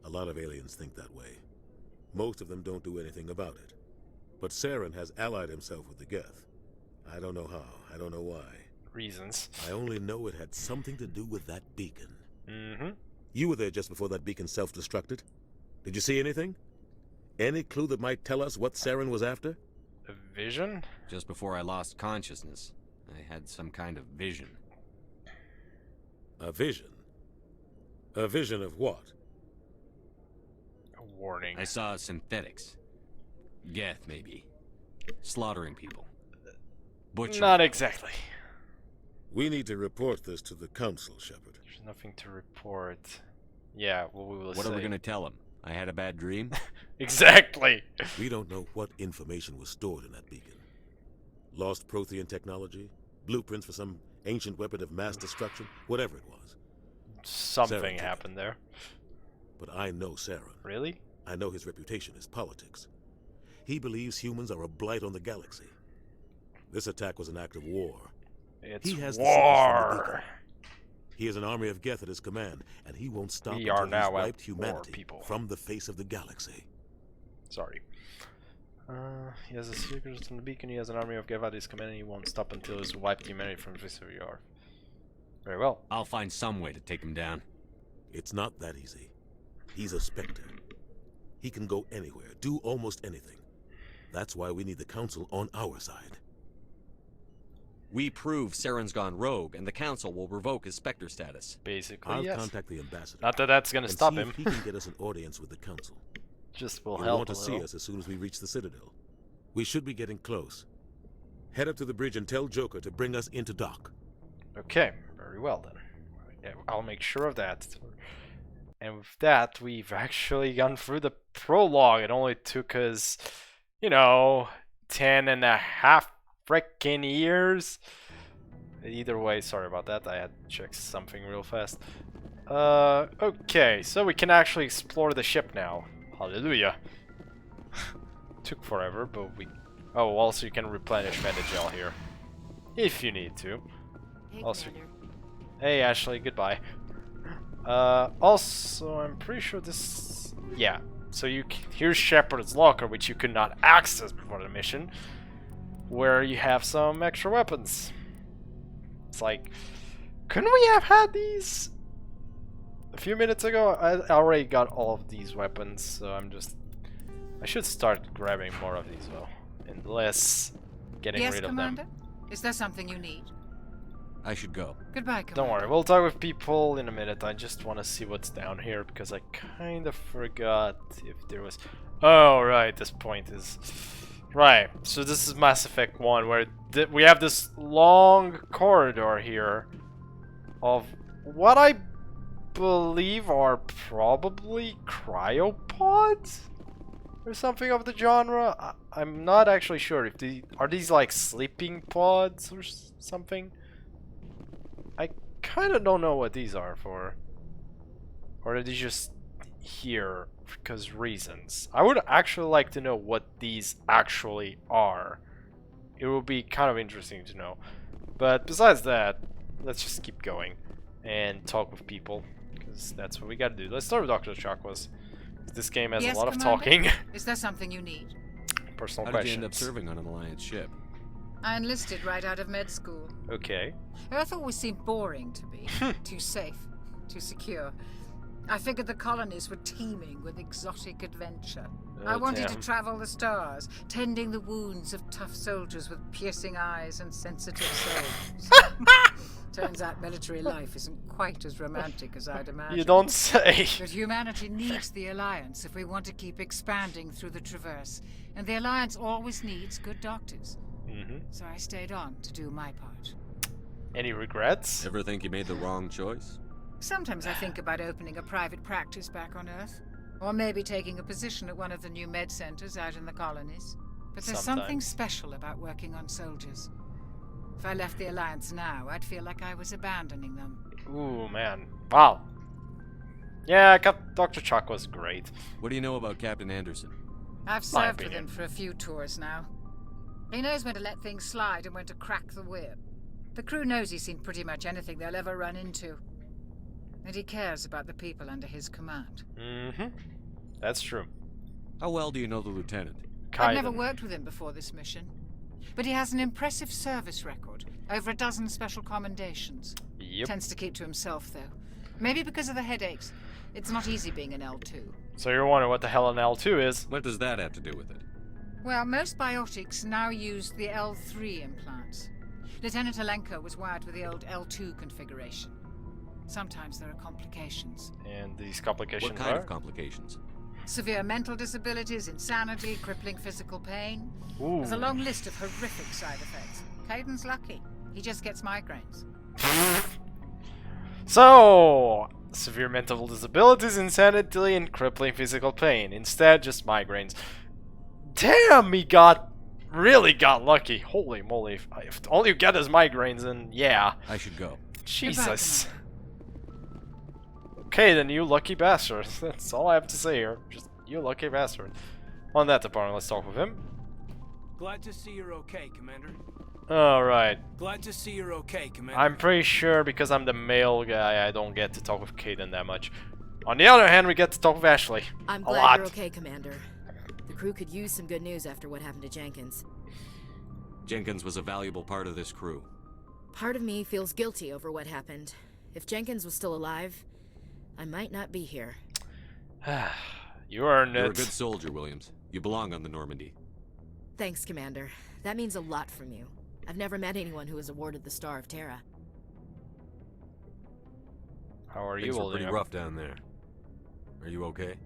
A lot of aliens think that way. Most of them don't do anything about it. But Saren has allied himself with the Geth. I don't know how, I don't know why. Reasons. I only know it had something to do with that beacon. Mm-hmm. You were there just before that beacon self-destructed. Did you see anything? Any clue that might tell us what Saren was after? A vision? Just before I lost consciousness, I had some kind of vision. A vision? A vision of what? A warning. I saw synthetics. Geth, maybe. Slaughtering people. Butchering. Not exactly. We need to report this to the Council, Shepard. There's nothing to report. Yeah, well, we will What say. are we gonna tell him? I had a bad dream? Exactly. We don't know what information was stored in that beacon. Lost Prothean technology? Blueprints for some ancient weapon of mass destruction? Whatever it was. Something Saren took happened there. But I know Saren. Really? I know his reputation is politics. He believes humans are a blight on the galaxy. This attack was an act of war. It's He has the secrets from the war. beacon. He has an army of Geth at his command, and he won't stop We until are now he's at wiped war, humanity people. from the face of the galaxy. Sorry. He has a secret on the beacon. He has an army of Gavadi's command. He won't stop until he's wiped humanity from the face of the earth. Very well. I'll find some way to take him down. It's not that easy. He's a Spectre. He can go anywhere, do almost anything. That's why we need the Council on our side. We prove Saren's gone rogue, and the Council will revoke his Spectre status. Basically, I'll yes. contact the ambassador. Not that that's gonna stop see him. If he can get us an audience with the Council. Just will He'll help want to a see little. us as soon as we reach the Citadel. We should be getting close. Head up to the bridge and tell Joker to bring us into dock. Okay, very well then. Yeah, I'll make sure of that. And with that, we've actually gone through the prologue. It only took us, you know, 10.5 freaking years. Either way, sorry about that. I had to check something real fast. Okay, so we can actually explore the ship now. Hallelujah. Took forever, but we... Oh, also you can replenish Metagel here. If you need to. Hey, also... Commander. Hey, Ashley, goodbye. Also, I'm pretty sure this... Yeah, so here's Shepard's locker, which you could not access before the mission, where you have some extra weapons. It's like, couldn't we have had these a few minutes ago? I already got all of these weapons, so I should start grabbing more of these, though, and less getting Yes, rid of Commander? them. Is there something you need? I should go. Goodbye, Commander. Don't worry, we'll talk with people in a minute. I just want to see what's down here because I kind of forgot if there was... Oh, right, this point is... Right, so this is Mass Effect 1 where we have this long corridor here of what I believe are probably cryopods or something of the genre. I'm not actually sure if are these like sleeping pods or something. I kind of don't know what these are for. Or are they just here because reasons? I would actually like to know what these actually are. It would be kind of interesting to know. But besides that, let's just keep going and talk with people because that's what we gotta do. Let's start with Dr. Chakwas. This game has Yes, a lot of Commander? talking. Is there something you need? Personal How questions. did you end up serving on an Alliance ship? I enlisted right out of med school. Okay. Earth always seemed boring to me. Too safe, too secure. I figured the colonies were teeming with exotic adventure. I wanted to travel the stars, tending the wounds of tough soldiers with piercing eyes and sensitive souls. Turns out military life isn't quite as romantic as I'd imagined. You don't say. But humanity needs the Alliance if we want to keep expanding through the Traverse. And the Alliance always needs good doctors. So I stayed on to do my part. Any regrets? Ever think you made the wrong choice? Sometimes I think about opening a private practice back on Earth. Or maybe taking a position at one of the new med centers out in the colonies. But there's something special about working on soldiers. If I left the Alliance now, I'd feel like I was abandoning them. Ooh, man. Wow. Yeah, Dr. Chuck was great. What do you know about Captain Anderson? I've served with him for a few tours now. He knows when to let things slide and when to crack the whip. The crew knows he's seen pretty much anything they'll ever run into. And he cares about the people under his command. That's true. How well do you know the lieutenant? I've never worked with him before this mission. But he has an impressive service record. Over a dozen special commendations. Yep. Tends to keep to himself, though. Maybe because of the headaches. It's not easy being an L2. So you're wondering what the hell an L2 is? What does that have to do with it? Well, most biotics now use the L3 implants. Lieutenant Alenko was wired with the old L2 configuration. Sometimes there are complications. And these complications What kind of complications? Severe mental disabilities, insanity, crippling physical pain. Ooh. There's a long list of horrific side effects. Kaiden's lucky. He just gets migraines. So, severe mental disabilities, insanity, and crippling physical pain. Instead, just migraines. Damn, he really got lucky. Holy moly. If all you get is migraines, then yeah. I should go. Jesus. Okay, then you lucky bastard. That's all I have to say here. Just you lucky bastard. On that department, let's talk with him. Glad to see you're okay, Commander. Alright. Glad to see you're okay, Commander. I'm pretty sure because I'm the male guy, I don't get to talk with Kaidan that much. On the other hand, we get to talk with Ashley. I'm a glad lot. you're okay, Commander. The The crew could use some good news after what happened to Jenkins. Jenkins was a valuable part of this crew. Part of me feels guilty over what happened. If Jenkins was still alive, I might not be here. You earned it. You're a good soldier, Williams. You belong on the Normandy. Thanks, Commander. That means a lot from you. I've never met anyone who was awarded the Star of Terra. How are Things you were pretty holding rough down there. Are you okay?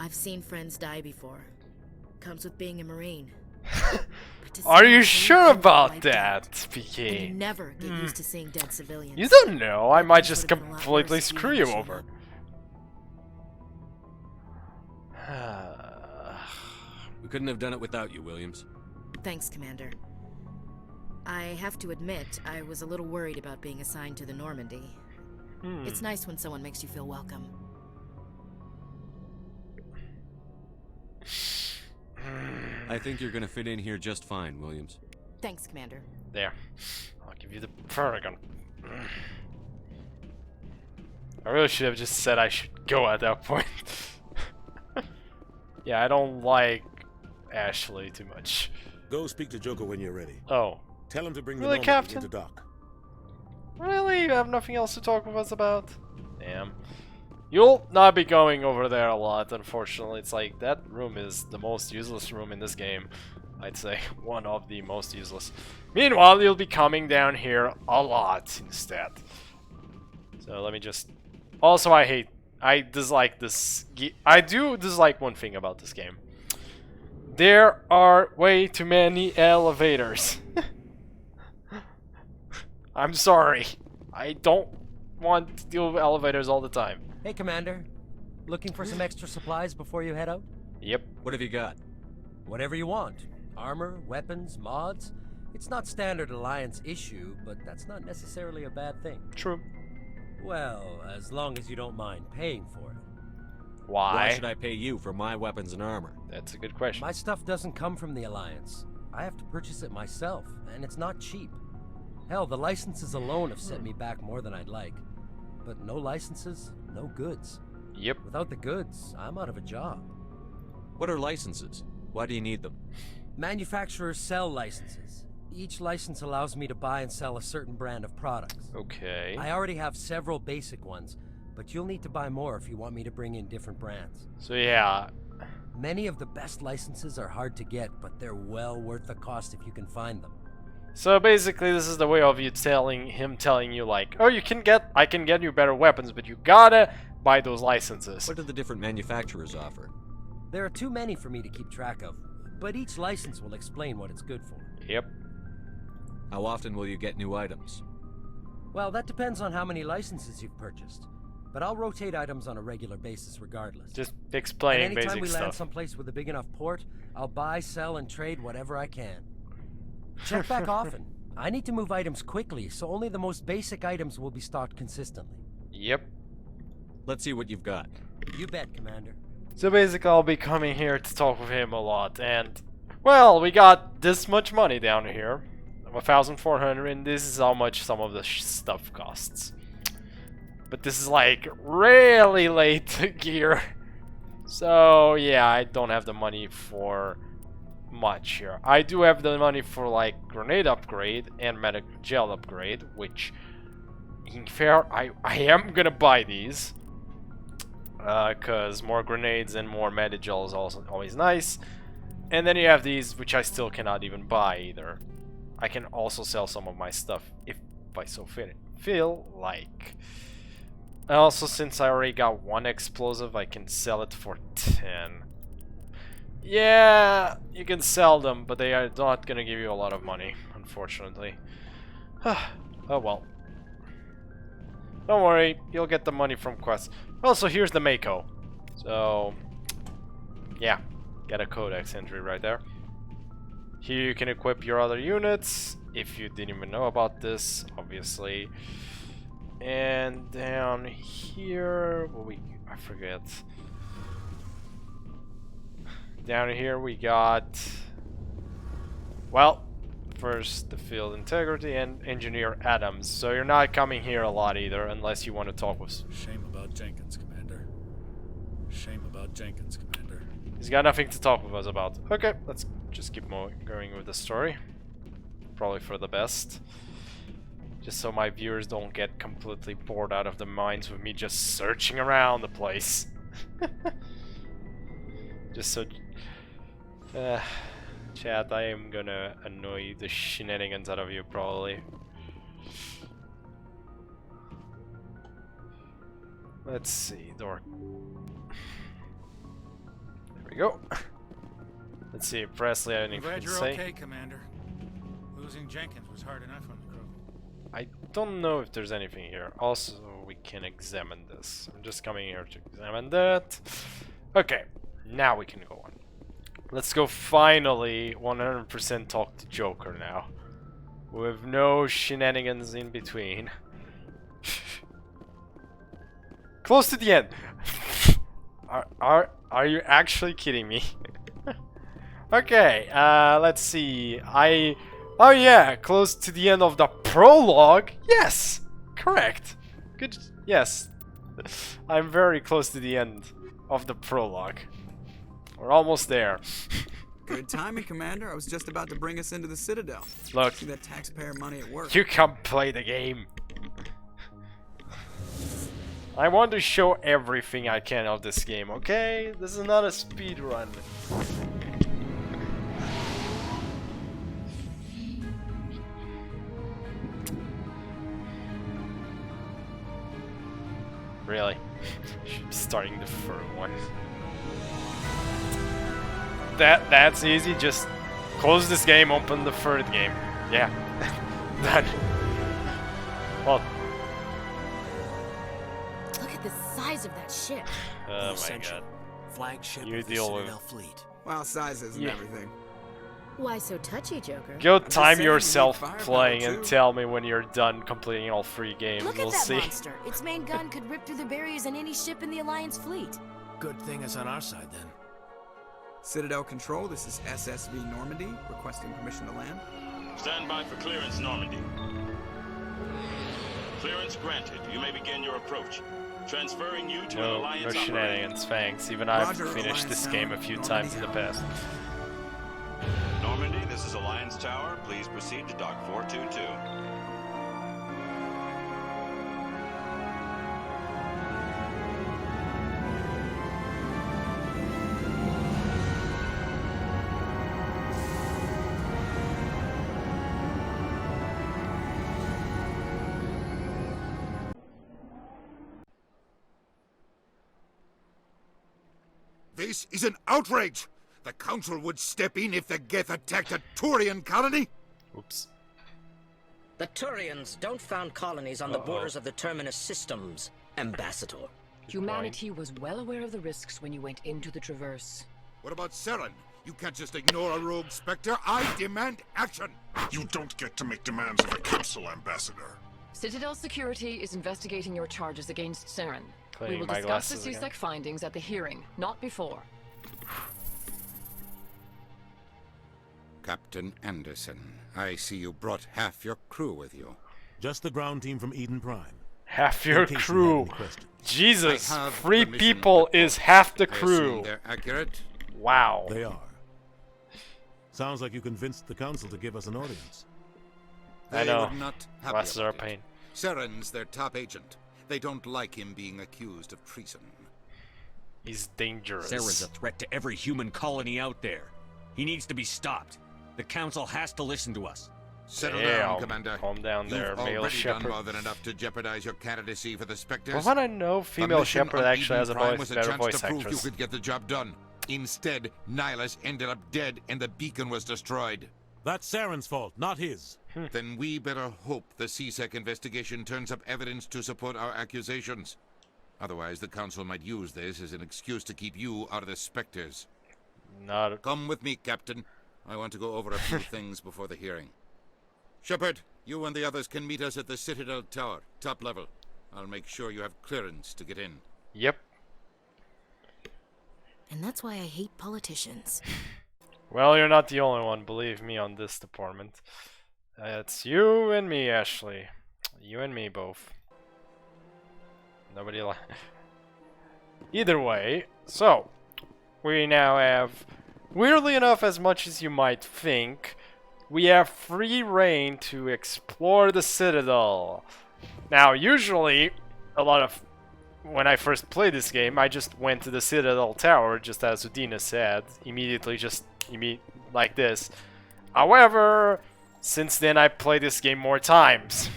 I've seen friends die before. Comes with being a Marine. Are you sure about that, PK? You never get used to seeing dead civilians. You don't know. I might just completely screw you over. We couldn't have done it without you, Williams. Thanks, Commander. I have to admit, I was a little worried about being assigned to the Normandy. It's nice when someone makes you feel welcome. I think you're gonna fit in here just fine, Williams. Thanks, Commander. There. I'll give you the Paragon. I really should have just said I should go at that point. Yeah, I don't like Ashley too much. Go speak to Joker when you're ready. Oh. Tell him to bring Really, the Normandy Captain? into dock. Really? You have nothing else to talk with us about? Damn. You'll not be going over there a lot, unfortunately. It's like, that room is the most useless room in this game. I'd say one of the most useless. Meanwhile, you'll be coming down here a lot instead. So let me just... Also, I dislike this... I do dislike one thing about this game. There are way too many elevators. I'm sorry. I don't want to deal with elevators all the time. Hey, Commander. Looking for some extra supplies before you head out? Yep. What have you got? Whatever you want. Armor, weapons, mods. It's not standard Alliance issue, but that's not necessarily a bad thing. True. Well, as long as you don't mind paying for it. Why? Why should I pay you for my weapons and armor? That's a good question. My stuff doesn't come from the Alliance. I have to purchase it myself, and it's not cheap. Hell, the licenses alone have set me back more than I'd like. But no licenses, no goods. Yep. Without the goods, I'm out of a job. What are licenses? Why do you need them? Manufacturers sell licenses. Each license allows me to buy and sell a certain brand of products. Okay. I already have several basic ones, but you'll need to buy more if you want me to bring in different brands. So yeah. Many of the best licenses are hard to get, but they're well worth the cost if you can find them. So basically, this is the way of you telling you like, oh, I can get you better weapons, but you gotta buy those licenses. What do the different manufacturers offer? There are too many for me to keep track of, but each license will explain what it's good for. Yep. How often will you get new items? Well, that depends on how many licenses you've purchased. But I'll rotate items on a regular basis regardless. Just explaining basic stuff. Anytime we land someplace with a big enough port, I'll buy, sell, and trade whatever I can. Check back often. I need to move items quickly, so only the most basic items will be stocked consistently. Yep. Let's see what you've got. You bet, Commander. So basically, I'll be coming here to talk with him a lot, and... Well, we got this much money down here. 1,400, and this is how much some of the stuff costs. But this is like really late gear. So yeah, I don't have the money for much here. I do have the money for like grenade upgrade and medic gel upgrade, which in fair I am gonna buy these. Cause more grenades and more medic gel is also always nice. And then you have these, which I still cannot even buy either. I can also sell some of my stuff if I so feel like. Also, since I already got one explosive, I can sell it for 10. Yeah, you can sell them, but they are not gonna give you a lot of money, unfortunately. Oh well. Don't worry, you'll get the money from quests. Also, here's the Mako. So, yeah, get a codex entry right there. Here you can equip your other units, if you didn't even know about this, obviously. And down here, I forget. Down here we got, well, first the field integrity and engineer Adams. So you're not coming here a lot either, unless you want to talk with. Shame about Jenkins, Commander. Shame about Jenkins, Commander. He's got nothing to talk with us about. Okay, let's just keep going with the story. Probably for the best. Just so my viewers don't get completely bored out of their minds with me just searching around the place. Just so... chat, I am gonna annoy the shenanigans out of you, probably. Let's see, door. There we go. Let's see, Presley, I didn't Glad you're say. okay, Commander. Losing Jenkins was hard enough on the crew. I don't know if there's anything here. Also, we can examine this. I'm just coming here to examine that. Okay, now we can go on. Let's go finally 100% talk to Joker now. With no shenanigans in between. Close to the end. Are you actually kidding me? Okay, let's see. Oh yeah, close to the end of the prologue. Yes, correct. Good. Yes, I'm very close to the end of the prologue. We're almost there. Good timing, Commander. I was just about to bring us into the Citadel. Look, see that taxpayer money at work. You come play the game. I want to show everything I can of this game, okay? This is not a speed run. Really? Should be starting the third one. That's easy, just close this game, open the third game. Yeah. Done. Well, Look at the size of that ship. oh my god. Flagship You of the deal Citadel with fleet. Well, sizes and everything. Why so touchy, Joker? Go just time saying, you need yourself firepower, playing and too. tell me when you're done completing all 3 games. Look We'll at that see. monster. Its main gun could rip through the barriers in any ship in the Alliance fleet. Good thing it's on our side then. Citadel Control, this is SSV Normandy, requesting permission to land. Stand by for clearance, Normandy. Clearance granted. You may begin your approach. Transferring you to an No Alliance operator. shenanigans, thanks. Even I've Roger, finished Alliance this Tower. game a few Normandy times in the out. past. Normandy, this is Alliance Tower. Please proceed to Dock 422. This is an outrage! The Council would step in if the Geth attacked a Turian colony? Oops. The Turians don't found colonies on the borders of the Terminus systems, Ambassador. Humanity was well aware of the risks when you went into the Traverse. What about Saren? You can't just ignore a rogue Spectre. I demand action! You don't get to make demands of a Council, Ambassador. Citadel Security is investigating your charges against Saren. We Cleaning will my discuss the glasses again. CSEC findings at the hearing, not before. Captain Anderson, I see you brought half your crew with you. Just the ground team from Eden Prime. Half In your case you had crew. any questions. Jesus, I have 3 the mission people is half the I assume crew. they're accurate? Wow. They are. Sounds like you convinced the Council to give us an audience. I They know. would not happy Glasses are a about it. pain. Saren's their top agent. They don't like him being accused of treason. He's dangerous. Saren's a threat to every human colony out there. He needs to be stopped. The Council has to listen to us. Settle Damn. down, Commander. Calm down there, You've male already shepherd. done more than enough to jeopardize your candidacy for the Spectres. Well, when I know The female mission shepherd on actually Eden has a Prime voice, was better chance voice to prove actress. you could get the job done. Instead, Nihilus ended up dead and the beacon was destroyed. That's Saren's fault, not his. Then we better hope the CSEC investigation turns up evidence to support our accusations. Otherwise, the Council might use this as an excuse to keep you out of the Spectres. Come with me, Captain. I want to go over a few things before the hearing. Shepard, you and the others can meet us at the Citadel Tower, top level. I'll make sure you have clearance to get in. Yep. And that's why I hate politicians. Well, you're not the only one, believe me, on this department. It's you and me, Ashley. You and me both. Nobody Either way, so we now have, weirdly enough, as much as you might think, we have free reign to explore the Citadel. Now, usually, when I first played this game, I just went to the Citadel Tower, just as Udina said, immediately, like this. However, since then I played this game more times.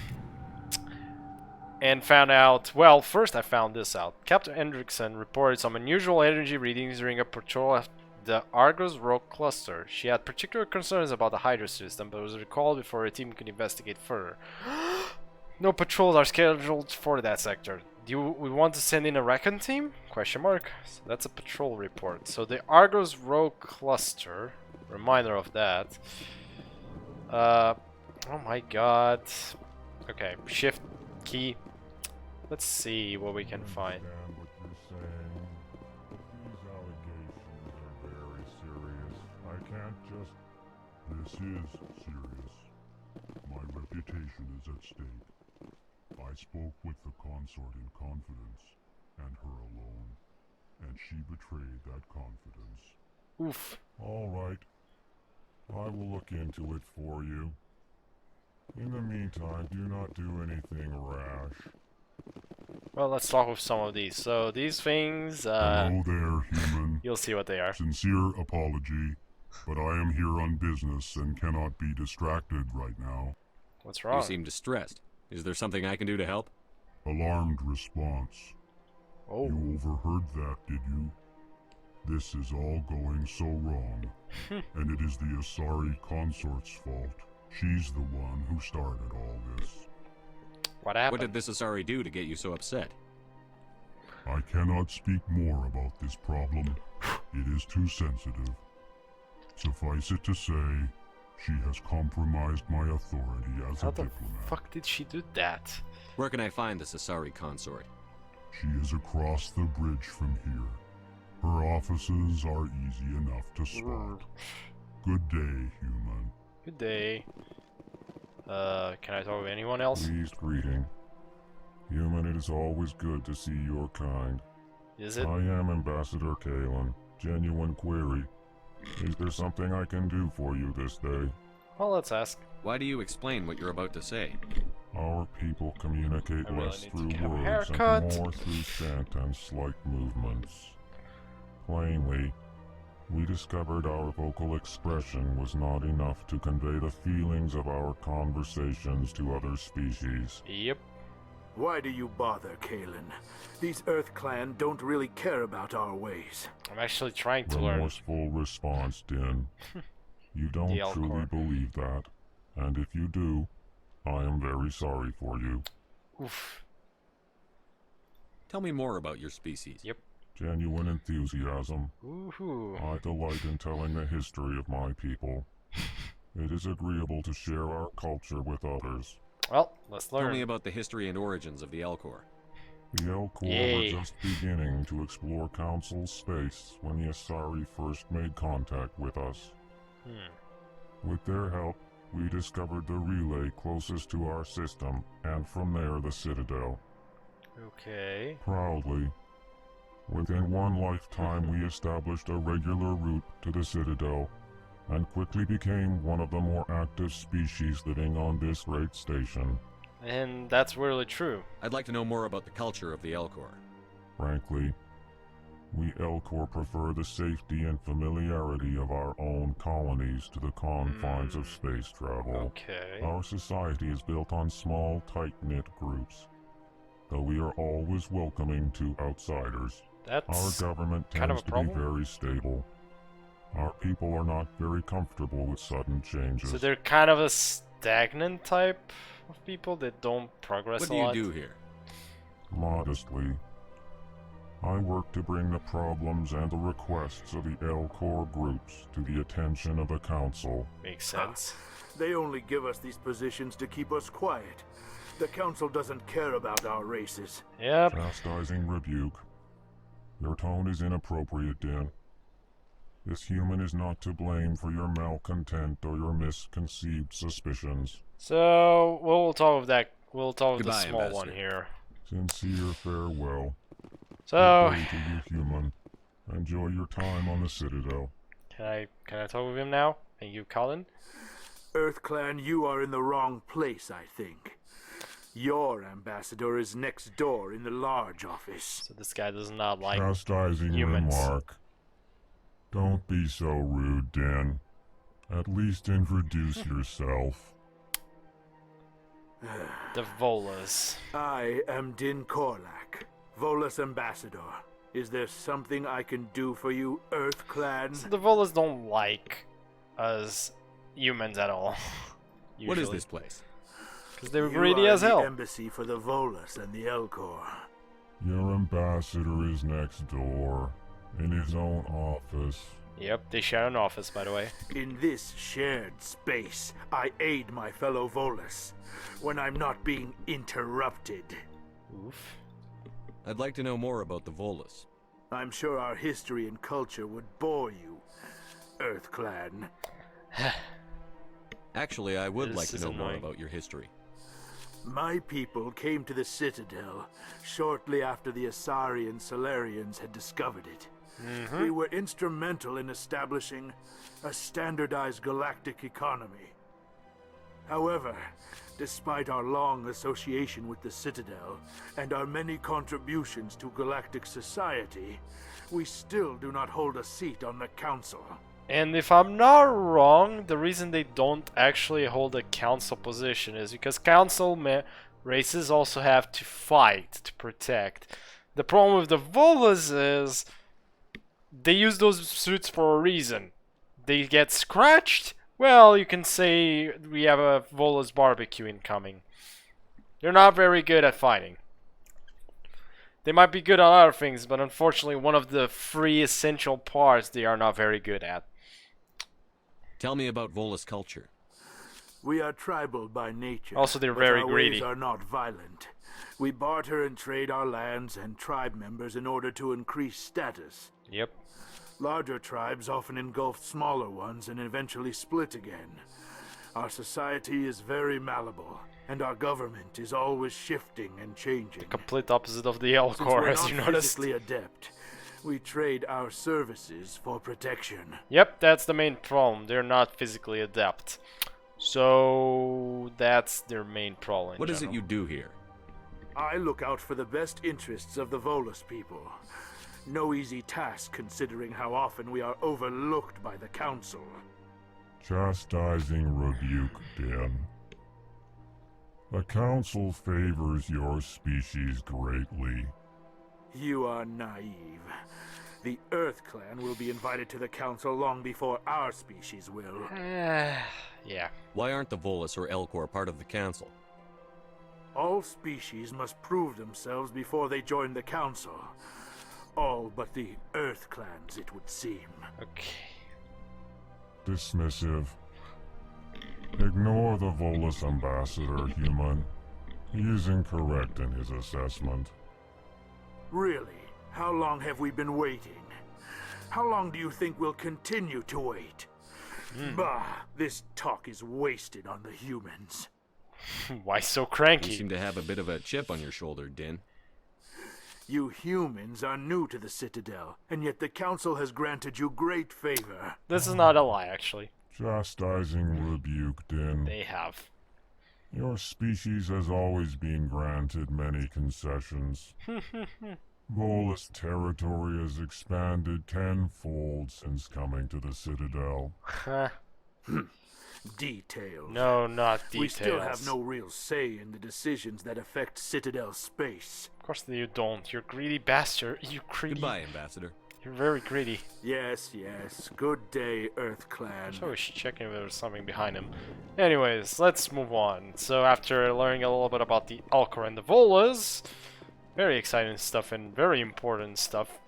And found out, well, first I found this out. Captain Hendrickson reported some unusual energy readings during a patrol at the Argos Rogue Cluster. She had particular concerns about the Hydra system, but was recalled before a team could investigate further. No patrols are scheduled for that sector. Do we want to send in a recon team? Question mark. So that's a patrol report. So the Argos Rogue Cluster, reminder of that. Oh my god. Okay, shift key. Let's see what we can find. This is serious. My reputation is at stake. I spoke with the consort in confidence, and her alone, and she betrayed that confidence. Oof. All right. I will look into it for you. In the meantime, do not do anything rash. Well, let's talk with some of these. So these things, Hello there, human. You'll see what they are. Sincere apology, but I am here on business and cannot be distracted right now. What's wrong? You seem distressed. Is there something I can do to help? Alarmed response. Oh. You overheard that, did you? This is all going so wrong, and it is the Asari consort's fault. She's the one who started all this. What happened? What did this Asari do to get you so upset? I cannot speak more about this problem. It is too sensitive. Suffice it to say, she has compromised my authority as a diplomat. How the fuck did she do that? Where can I find this Asari consort? She is across the bridge from here. Her offices are easy enough to spot. Good day, human. Good day. Can I talk with anyone else? Pleased greeting. Human, it is always good to see your kind. Is it? I am Ambassador Kalen. Genuine query. Is there something I can do for you this day? Well, let's ask. Why do you explain what you're about to say? Our people communicate less through words and more through scent and slight movements. Plainly, we discovered our vocal expression was not enough to convey the feelings of our conversations to other species. Yep. Why do you bother, Kalen? These Earth Clan don't really care about our ways. I'm actually trying to learn. Remorseful response, Din. You don't truly believe that, and if you do, I am very sorry for you. Oof. Tell me more about your species. Yep. Genuine enthusiasm. Woohoo. I delight in telling the history of my people. It is agreeable to share our culture with others. Well, let's learn. Tell me about the history and origins of the Elcor. The Elcor were just beginning to explore Council space when the Asari first made contact with us. With their help, we discovered the relay closest to our system, and from there the Citadel. Okay. Proudly, within one lifetime we established a regular route to the Citadel, and quickly became one of the more active species living on this great station. And that's really true. I'd like to know more about the culture of the Elcor. Frankly, we Elcor prefer the safety and familiarity of our own colonies to the confines of space travel. Okay. Our society is built on small, tight-knit groups, though we are always welcoming to outsiders. That's our government tends to be very stable. Our people are not very comfortable with sudden changes. So they're kind of a stagnant type of people that don't progress a lot? What do you do here? Modestly, I work to bring the problems and the requests of the Elcor groups to the attention of the Council. Makes sense. They only give us these positions to keep us quiet. The Council doesn't care about our races. Yep. Chastising rebuke. Your tone is inappropriate, Din. This human is not to blame for your malcontent or your misconceived suspicions. So, we'll talk with that. We'll talk with the Goodbye, small Ambassador. one here. Sincere farewell. So, Good day to you, human. Enjoy your time on the Citadel. Can I talk with him now? Thank you, Colin. EarthClan, you are in the wrong place, I think. Your ambassador is next door in the large office. So this guy does not like Chastising humans. remark. Don't be so rude, Din. At least introduce yourself. The Volus. I am Din Korlak, Volus ambassador. Is there something I can do for you, EarthClan? So the Volus don't like us humans at all. What is this place? Because they were greedy as hell. The embassy for the Volus and the Elcor. Your ambassador is next door, in his own office. Yep, they share an office, by the way. In this shared space, I aid my fellow Volus when I'm not being interrupted. Oof. I'd like to know more about the Volus. I'm sure our history and culture would bore you, EarthClan. Actually, I would like to know more about your history. My people came to the Citadel shortly after the Asari and Solarians had discovered it. We were instrumental in establishing a standardized galactic economy. However, despite our long association with the Citadel and our many contributions to galactic society, we still do not hold a seat on the Council. And if I'm not wrong, the reason they don't actually hold a council position is because council races also have to fight to protect. The problem with the Volus is they use those suits for a reason. They get scratched, well, you can say we have a Volus barbecue incoming. They're not very good at fighting. They might be good on other things, but unfortunately one of the three essential parts they are not very good at. Tell me about Volus culture. We are tribal by nature. Also, they're but very our greedy. ways are not violent. We barter and trade our lands and tribe members in order to increase status. Yep. Larger tribes often engulf smaller ones and eventually split again. Our society is very malleable, and our government is always shifting and changing. The complete opposite of the Elcor, as you noticed. Physically adept, we trade our services for protection. Yep, that's the main problem. They're not physically adept. So that's their main problem. What is it you do here? I look out for the best interests of the Volus people. No easy task considering how often we are overlooked by the Council. Chastising rebuke, Din. The Council favors your species greatly. You are naive. The EarthClan will be invited to the Council long before our species will. Yeah. Why aren't the Volus or Elcor part of the Council? All species must prove themselves before they join the Council. All but the EarthClans, it would seem. Okay. Dismissive. Ignore the Volus ambassador, human. He is incorrect in his assessment. Really? How long have we been waiting? How long do you think we'll continue to wait? Bah, this talk is wasted on the humans. Why so cranky? You seem to have a bit of a chip on your shoulder, Din. You humans are new to the Citadel, and yet the Council has granted you great favor. This is not a lie, actually. Chastising rebuke, Din. They have. Your species has always been granted many concessions. Volus territory has expanded tenfold since coming to the Citadel. Details. No, not details. We still have no real say in the decisions that affect Citadel space. Of course you don't. You're greedy bastard. You greedy. Goodbye, Ambassador. You're very greedy. Yes, yes. Good day, EarthClan. So we should check if there's something behind him. Anyways, let's move on. So after learning a little bit about the Elcor and the Volus, very exciting stuff and very important stuff.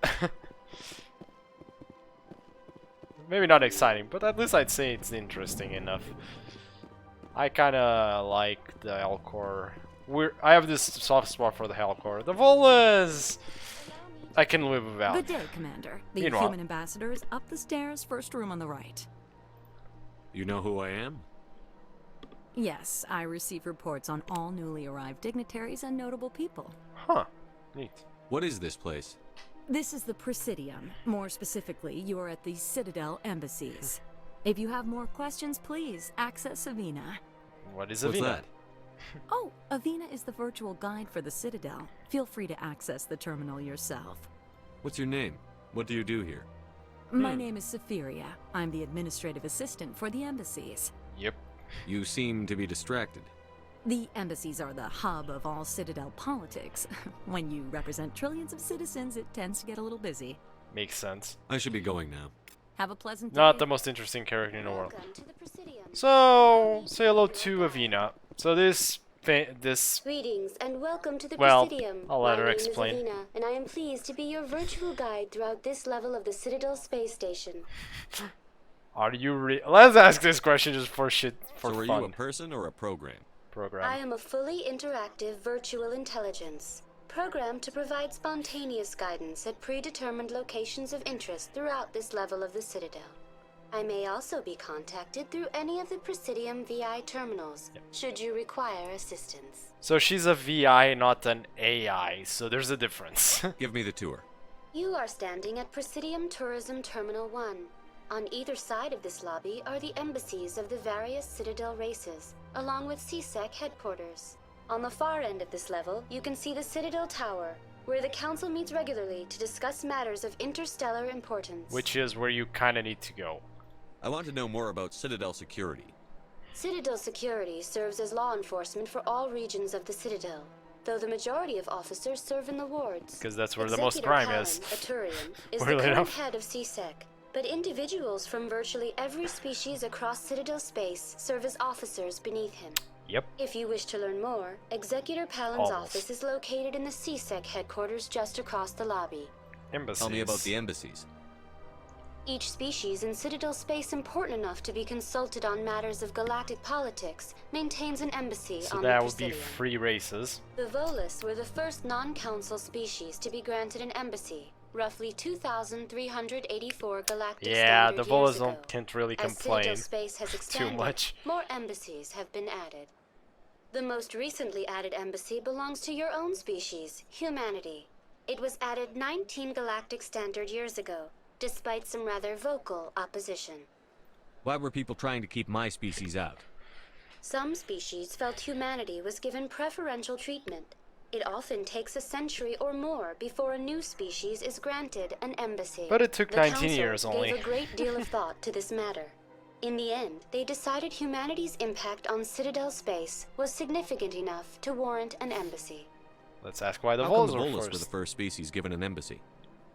Maybe not exciting, but at least I'd say it's interesting enough. I kinda like the Elcor. I have this soft spot for the Elcor. The Volus! I can live without. Good day, Commander. The Meanwhile. human ambassador is up the stairs, first room on the right. You know who I am? Yes, I receive reports on all newly arrived dignitaries and notable people. Huh. Neat. What is this place? This is the Presidium. More specifically, you are at the Citadel embassies. If you have more questions, please access Avina. What is What's Avina? that? Oh, Avina is the virtual guide for the Citadel. Feel free to access the terminal yourself. What's your name? What do you do here? My name is Safiria. I'm the administrative assistant for the embassies. Yep. You seem to be distracted. The embassies are the hub of all Citadel politics. When you represent trillions of citizens, it tends to get a little busy. Makes sense. I should be going now. Have a pleasant day. Not the most interesting character in the world. So, say hello to Avina. So this Greetings and welcome to the well, Presidium. I'll let her My explain. name is Avina, and I am pleased to be your virtual guide throughout this level of the Citadel space station. Are you Let's ask this question just for shit, for So are fun. you a person or a program? I am a fully interactive virtual intelligence, programmed to provide spontaneous guidance at predetermined locations of interest throughout this level of the Citadel. I may also be contacted through any of the Presidium VI terminals, should you require assistance. So she's a VI, not an AI, so there's a difference. Give me the tour. You are standing at Presidium Tourism Terminal 1. On either side of this lobby are the embassies of the various Citadel races, along with CSEC headquarters. On the far end of this level, you can see the Citadel Tower, where the Council meets regularly to discuss matters of interstellar importance. Which is where you kind of need to go. I want to know more about Citadel security. Citadel security serves as law enforcement for all regions of the Citadel, though the majority of officers serve in the wards. Because that's where the most Executor crime is. Palin, a Turian, is the Weirdly current enough. head of CSEC, but individuals from virtually every species across Citadel space serve as officers beneath him. Yep. If you wish to learn more, Executor Palin's Almost. office is located in the CSEC headquarters just across the lobby. Embassies. Tell me about the embassies. Each species in Citadel space important enough to be consulted on matters of galactic politics maintains an embassy So on that the would be Presidium. 3 races. The Volus were the first non-council species to be granted an embassy, roughly 2,384 galactic Yeah, standard the Volus years ago. can't really As complain Citadel space has too expanded, much. more embassies have been added. The most recently added embassy belongs to your own species, humanity. It was added 19 galactic standard years ago, despite some rather vocal opposition. Why were people trying to keep my species out? Some species felt humanity was given preferential treatment. It often takes a century or more before a new species is granted an embassy. But it took The 19 Council years only. gave a great deal of thought to this matter. In the end, they decided humanity's impact on Citadel space was significant enough to warrant an embassy. Let's ask why the How come Volus the were Volus first. were the first species given an embassy?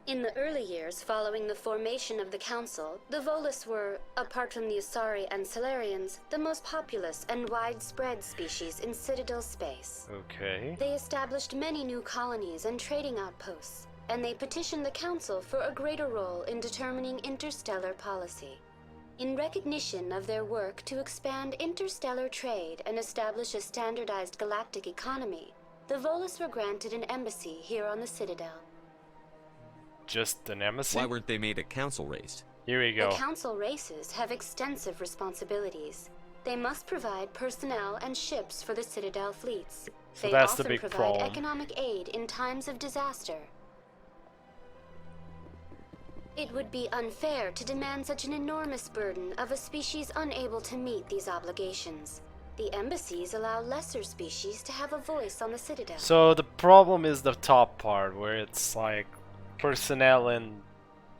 In the early years following the formation of the Council, the Volus were, apart from the Asari and Solarians, the most populous and widespread species in Citadel space. Okay. They established many new colonies and trading outposts, and they petitioned the Council for a greater role in determining interstellar policy. In recognition of their work to expand interstellar trade and establish a standardized galactic economy, the Volus were granted an embassy here on the Citadel. Just an embassy? Why weren't they made a council race? Here we go. The Council races have extensive responsibilities. They must provide personnel and ships for the Citadel fleets. So They that's the often big provide problem. economic aid in times of disaster. It would be unfair to demand such an enormous burden of a species unable to meet these obligations. The embassies allow lesser species to have a voice on the Citadel. So the problem is the top part where it's like personnel and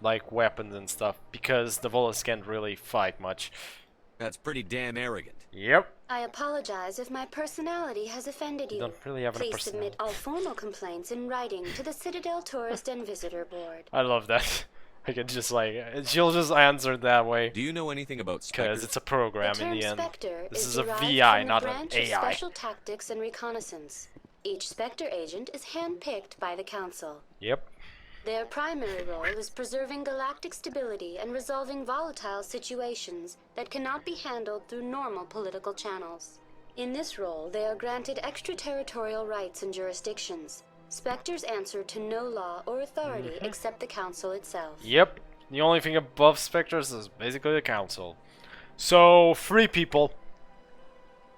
like weapons and stuff, because the Volus can't really fight much. That's pretty damn arrogant. Yep. I apologize if my personality has offended you. Don't really have any Please submit all formal complaints in writing to the Citadel Tourist and Visitor Board. I love that. I can just like, she'll just answer that way. Do you know anything about Because it's a program The in term the end. Spectre This is a derived VI, from the not an branch of AI. Special Tactics and Reconnaissance. Each Spectre agent is handpicked by the Council. Yep. Their primary role is preserving galactic stability and resolving volatile situations that cannot be handled through normal political channels. In this role, they are granted extraterritorial rights and jurisdictions. Spectres answer to no law or authority except the Council itself. Yep. The only thing above Spectres is basically the Council. So, free people.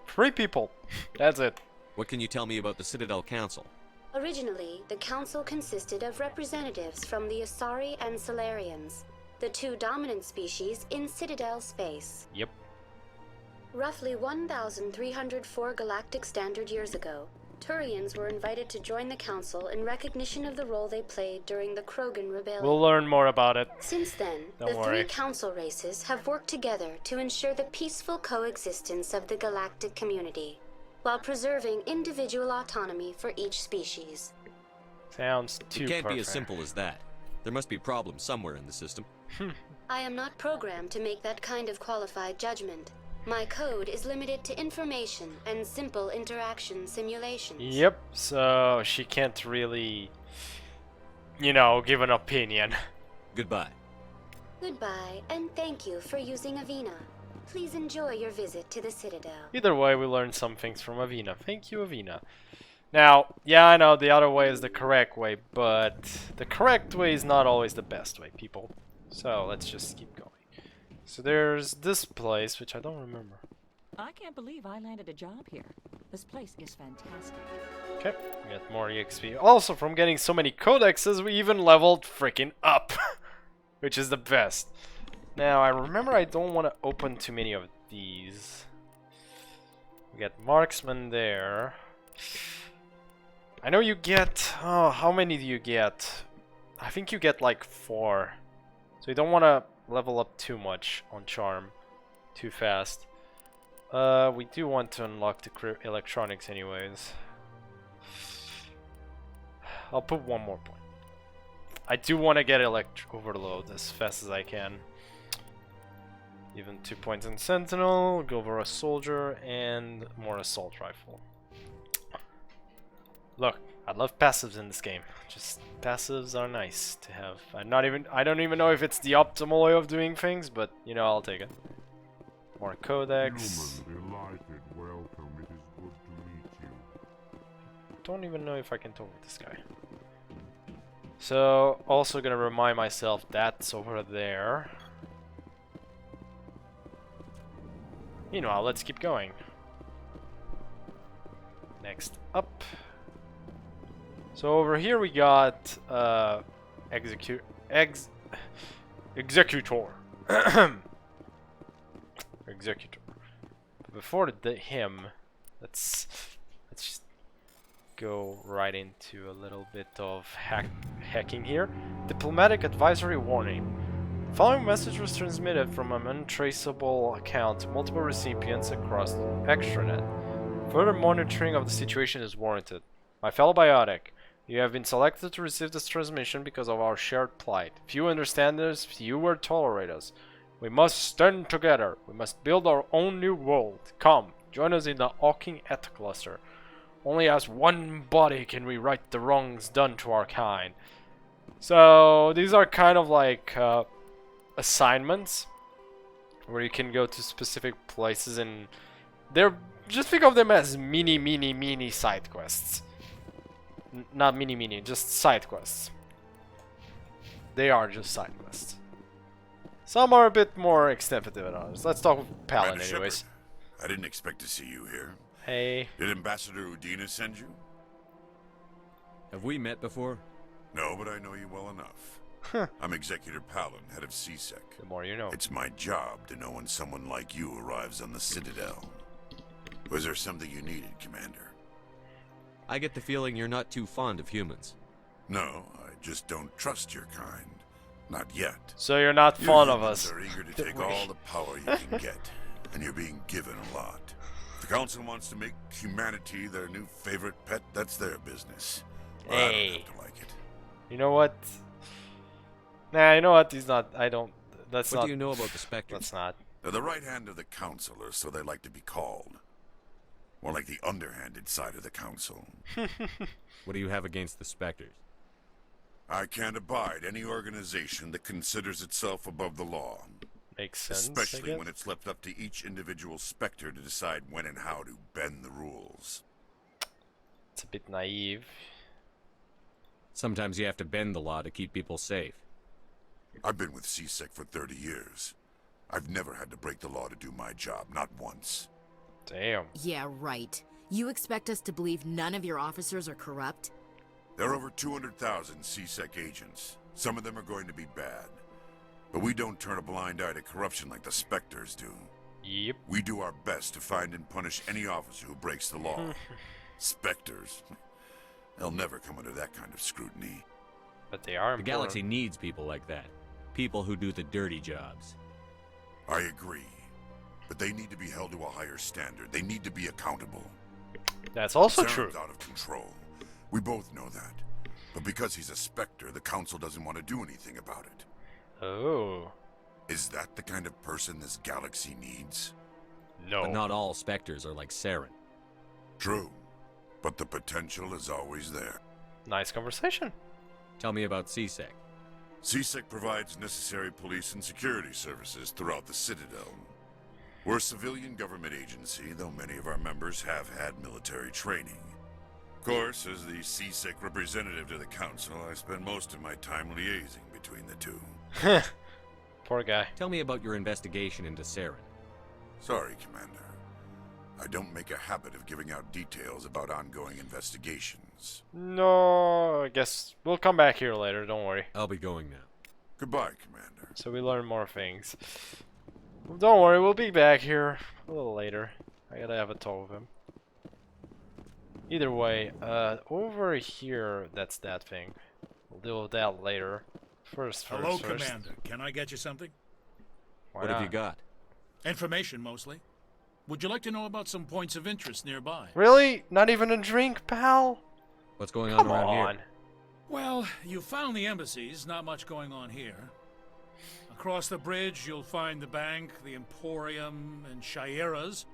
Free people. That's it. What can you tell me about the Citadel Council? Originally, the Council consisted of representatives from the Asari and Salarians, the two dominant species in Citadel space. Yep. Roughly 1,304 galactic standard years ago, Turians were invited to join the Council in recognition of the role they played during the Krogan Rebellion. We'll learn more about it. Since then, the three Council races have worked together to ensure the peaceful coexistence of the galactic community, while preserving individual autonomy for each species. Sounds too It can't perfect. be as simple as that. There must be problems somewhere in the system. I am not programmed to make that kind of qualified judgment. My code is limited to information and simple interaction simulations. Yep, so she can't really, you know, give an opinion. Goodbye. Goodbye, and thank you for using Avina. Please enjoy your visit to the Citadel. Either way, we learned some things from Avina. Thank you, Avina. Now, yeah, I know the other way is the correct way, but the correct way is not always the best way, people. So let's just keep going. So there's this place, which I don't remember. I can't believe I landed a job here. This place is fantastic. Okay, we get more EXP. Also, from getting so many codexes, we even leveled freaking up, which is the best. Now, I remember I don't want to open too many of these. We get marksman there. I know you get... Oh, how many do you get? I think you get like 4. So you don't want to level up too much on charm too fast. We do want to unlock the electronics anyways. I'll put one more point. I do want to get overload as fast as I can. Even 2 points in Sentinel, go over a soldier, and more assault rifle. Look, I love passives in this game. Just passives are nice to have. I don't even know if it's the optimal way of doing things, but you know, I'll take it. More codex. Delighted, welcome. It is good to meet you. Don't even know if I can talk with this guy. So, also gonna remind myself that's over there. Meanwhile, let's keep going. Next up. So over here we got executor. Executor. But before him, let's just go right into a little bit of hacking here. Diplomatic advisory warning. The following message was transmitted from an untraceable account to multiple recipients across the extranet. Further monitoring of the situation is warranted. My fellow biotic, you have been selected to receive this transmission because of our shared plight. Few understand us, fewer tolerate us. We must stand together. We must build our own new world. Come, join us in the Hawking Et cluster. Only as one body can we right the wrongs done to our kind. So these are kind of like assignments where you can go to specific places, and they're just think of them as mini side quests. Not mini, just side quests. They are just side quests. Some are a bit more extensive than others. Let's talk with Palin anyways. Shepard, I didn't expect to see you here. Hey. Did Ambassador Udina send you? Have we met before? No, but I know you well enough. I'm Executor Palin, head of CSEC. The more you know. It's my job to know when someone like you arrives on the Citadel. Was there something you needed, Commander? I get the feeling you're not too fond of humans. No, I just don't trust your kind. Not yet. So you're not fond of us. You are eager to take all the power you can get, and you're being given a lot. If the Council wants to make humanity their new favorite pet, that's their business. Well, I don't have to like it. You know what? Nah, you know what? He's not. I don't. That's not. What do you know about the Spectres? That's not. They're the right hand of the Council, or so they like to be called. More like the underhanded side of the Council. What do you have against the Spectres? I can't abide any organization that considers itself above the law. Makes sense. Especially when it's left up to each individual Spectre to decide when and how to bend the rules. It's a bit naive. Sometimes you have to bend the law to keep people safe. I've been with CSEC for 30 years. I've never had to break the law to do my job, not once. Damn. Yeah, right. You expect us to believe none of your officers are corrupt? There are over 200,000 C-Sec agents. Some of them are going to be bad. But we don't turn a blind eye to corruption like the Spectres do. Yep. We do our best to find and punish any officer who breaks the law. Spectres. They'll never come under that kind of scrutiny. But they are important. The galaxy needs people like that. People who do the dirty jobs. I agree. But they need to be held to a higher standard. They need to be accountable. That's also Saren's true. Out of control. We both know that. But because he's a Spectre, the Council doesn't want to do anything about it. Oh. Is that the kind of person this galaxy needs? No. But not all Spectres are like Saren. True. But the potential is always there. Nice conversation. Tell me about C-Sec. C-Sec provides necessary police and security services throughout the Citadel. We're a civilian government agency, though many of our members have had military training. Of course, as the C-Sec representative to the Council, I spend most of my time liaising between the two. Poor guy. Tell me about your investigation into Saren. Sorry, Commander. I don't make a habit of giving out details about ongoing investigations. No, I guess we'll come back here later, don't worry. I'll be going now. Goodbye, Commander. So we learn more things. Don't worry, we'll be back here a little later. I gotta have a talk with him. Either way, over here, that's that thing. We'll deal with that later. First. Hello, Commander. Can I get you something? What have you got? Information, mostly. Would you like to know about some points of interest nearby? Really? Not even a drink, pal? What's going on around here? Well, you found the embassies. Not much going on here. Across the bridge, you'll find the bank, the Emporium, and Shayera's.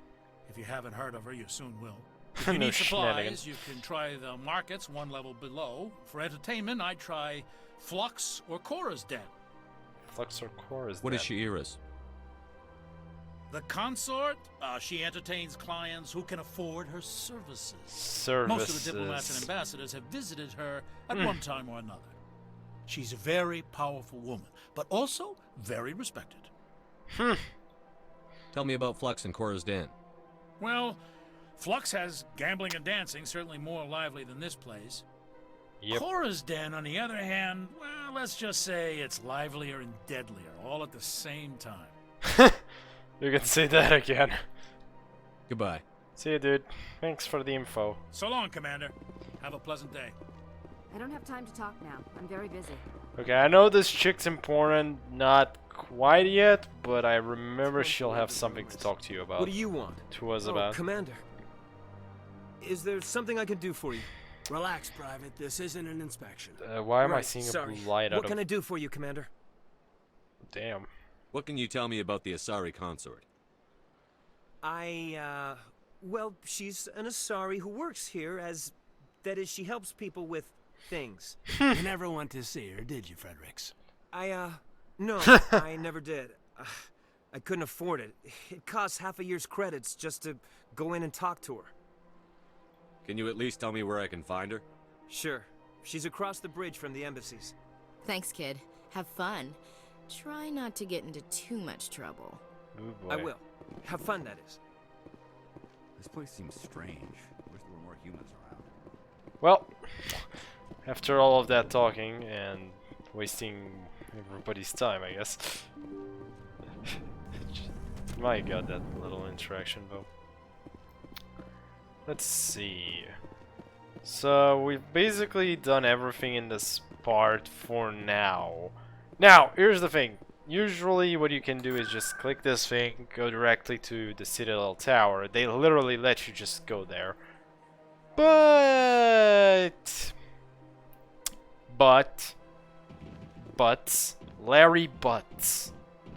If you haven't heard of her, you soon will. If you need supplies, you can try the markets one level below. For entertainment, I'd try Flux or Cora's Den. Flux or Cora's Den? What is Shayera's? The consort, she entertains clients who can afford her services. Services. Most of the diplomats and ambassadors have visited her at one time or another. She's a very powerful woman, but also very respected. Tell me about Flux and Cora's Den. Well, Flux has gambling and dancing, certainly more lively than this place. Yep. Cora's Den, on the other hand, well, let's just say it's livelier and deadlier, all at the same time. You can say that again. Goodbye. See you, dude. Thanks for the info. So long, Commander. Have a pleasant day. I don't have time to talk now. I'm very busy. Okay, I know this chick's important, not quite yet, but I remember she'll have something to talk to you about. What do you want? To us about. Commander. Is there something I can do for you? Relax, Private. This isn't an inspection. Why am I seeing a blue light out of... What can I do for you, Commander? Damn. What can you tell me about the Asari consort? Well, she's an Asari who works here as... That is, she helps people with things. You never went to see her, did you, Fredericks? No, I never did. I couldn't afford it. It costs half a year's credits just to go in and talk to her. Can you at least tell me where I can find her? Sure. She's across the bridge from the embassies. Thanks, kid. Have fun. Try not to get into too much trouble. I will. Have fun, that is. This place seems strange. Wish there were more humans around. Well, after all of that talking and wasting everybody's time, I guess. My god, that little interaction though. Let's see. So we've basically done everything in this part for now. Now, here's the thing. Usually what you can do is just click this thing, go directly to the Citadel Tower. They literally let you just go there. But Larry Butts.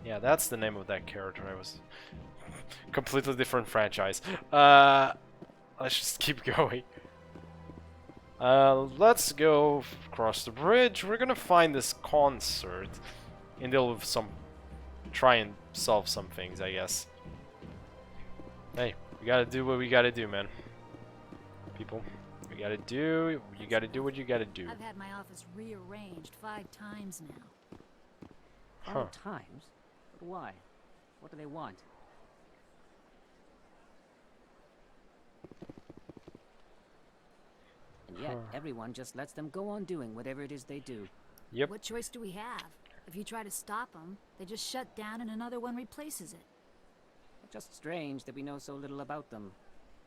Yeah, that's the name of that character. I was completely different franchise. Let's just keep going. Let's go across the bridge. We're gonna find this concert and deal with try and solve some things, I guess. Hey, we gotta do what we gotta do, man. People, you gotta do what you gotta do. I've had my office rearranged 5 times now. 5 times? But why? What do they want? And yet, everyone just lets them go on doing whatever it is they do. Yep. What choice do we have? If you try to stop them, they just shut down and another one replaces it. Just strange that we know so little about them.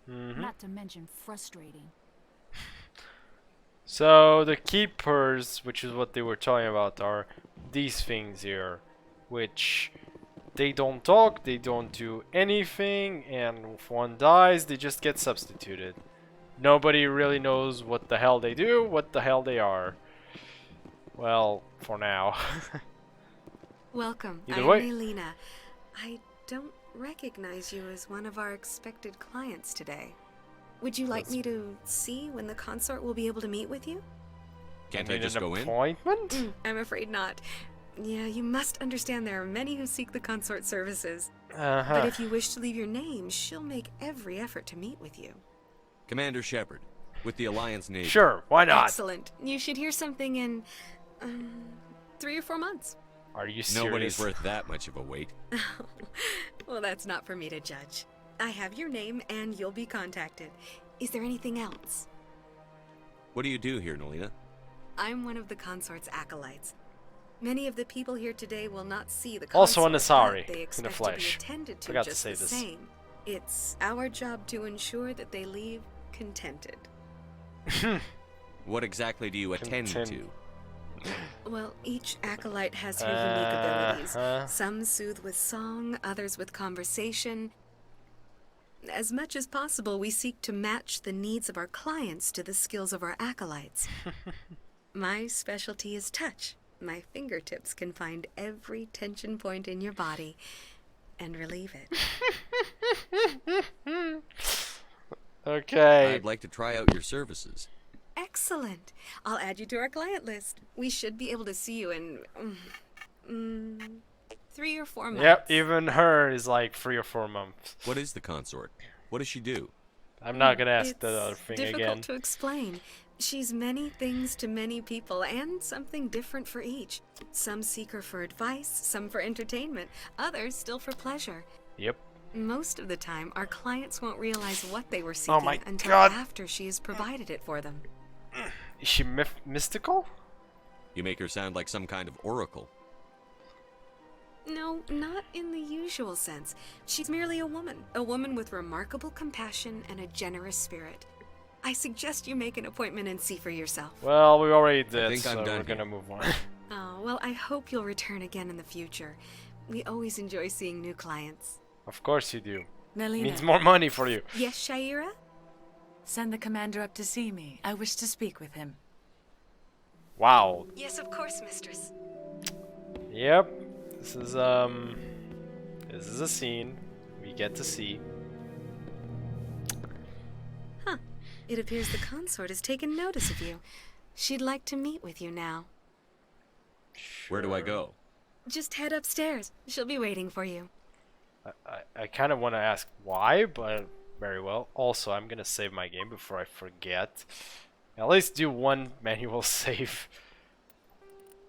Not to mention frustrating. So the keepers, which is what they were talking about, are these things here, which they don't talk, they don't do anything, and if one dies, they just get substituted. Nobody really knows what the hell they do, what the hell they are. Well, for now. Welcome. Either I'm way. Melina. I don't recognize you as one of our expected clients today. Would you like me to see when the consort will be able to meet with you? Can't I just go in? Appointment? I'm afraid not. Yeah, you must understand there are many who seek the consort services. Uh-huh. But if you wish to leave your name, she'll make every effort to meet with you. Commander Shepard, with the Alliance Navy. Sure, why not? Excellent. You should hear something in 3 or 4 months. Are you serious? Nobody's worth that much of a wait. Well, that's not for me to judge. I have your name and you'll be contacted. Is there anything else? What do you do here, Nolina? I'm one of the consort's acolytes. Many of the people here today will not see the Also consort, an Asari but they in expect the flesh. to be attended to Forgot to just say the this. same. It's our job to ensure that they leave contented. What exactly do you attend to? Well, each acolyte has her unique abilities. Some soothe with song, others with conversation. As much as possible, we seek to match the needs of our clients to the skills of our acolytes. My specialty is touch. My fingertips can find every tension point in your body and relieve it. Okay. I'd like to try out your services. Excellent. I'll add you to our client list. We should be able to see you in 3 or 4 months. Yep, even her is like 3 or 4 months. What is the consort? What does she do? I'm not gonna ask It's the other thing difficult again. to explain. She's many things to many people, and something different for each. Some seek her for advice, some for entertainment, others still for pleasure. Yep. Most of the time, our clients won't realize what they were seeking my until God. after she has provided it for them. Is she mystical? You make her sound like some kind of oracle. No, not in the usual sense. She's merely a woman with remarkable compassion and a generous spirit. I suggest you make an appointment and see for yourself. Well, we already did, think so I'm done we're gonna move on. Oh, well, I hope you'll return again in the future. We always enjoy seeing new clients. Of course you do. Melina. Means more money for you. Yes, Shaira? Send the commander up to see me. I wish to speak with him. Wow. Yes, of course, mistress. Yep. This is a scene we get to see. Huh. It appears the consort has taken notice of you. She'd like to meet with you now. Where do I go? Just head upstairs. She'll be waiting for you. I kind of want to ask why, but very well. Also, I'm gonna save my game before I forget. At least do one manual save.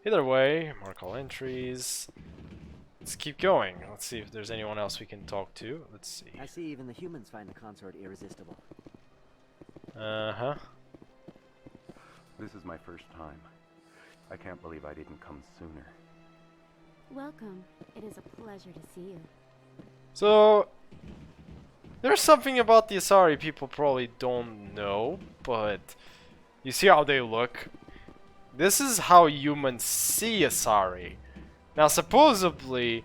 Either way, mark all entries. Let's keep going. Let's see if there's anyone else we can talk to. Let's see. I see even the humans find the consort irresistible. Uh-huh. This is my first time. I can't believe I didn't come sooner. Welcome. It is a pleasure to see you. So, there's something about the Asari people probably don't know, but you see how they look? This is how humans see Asari. Now, supposedly,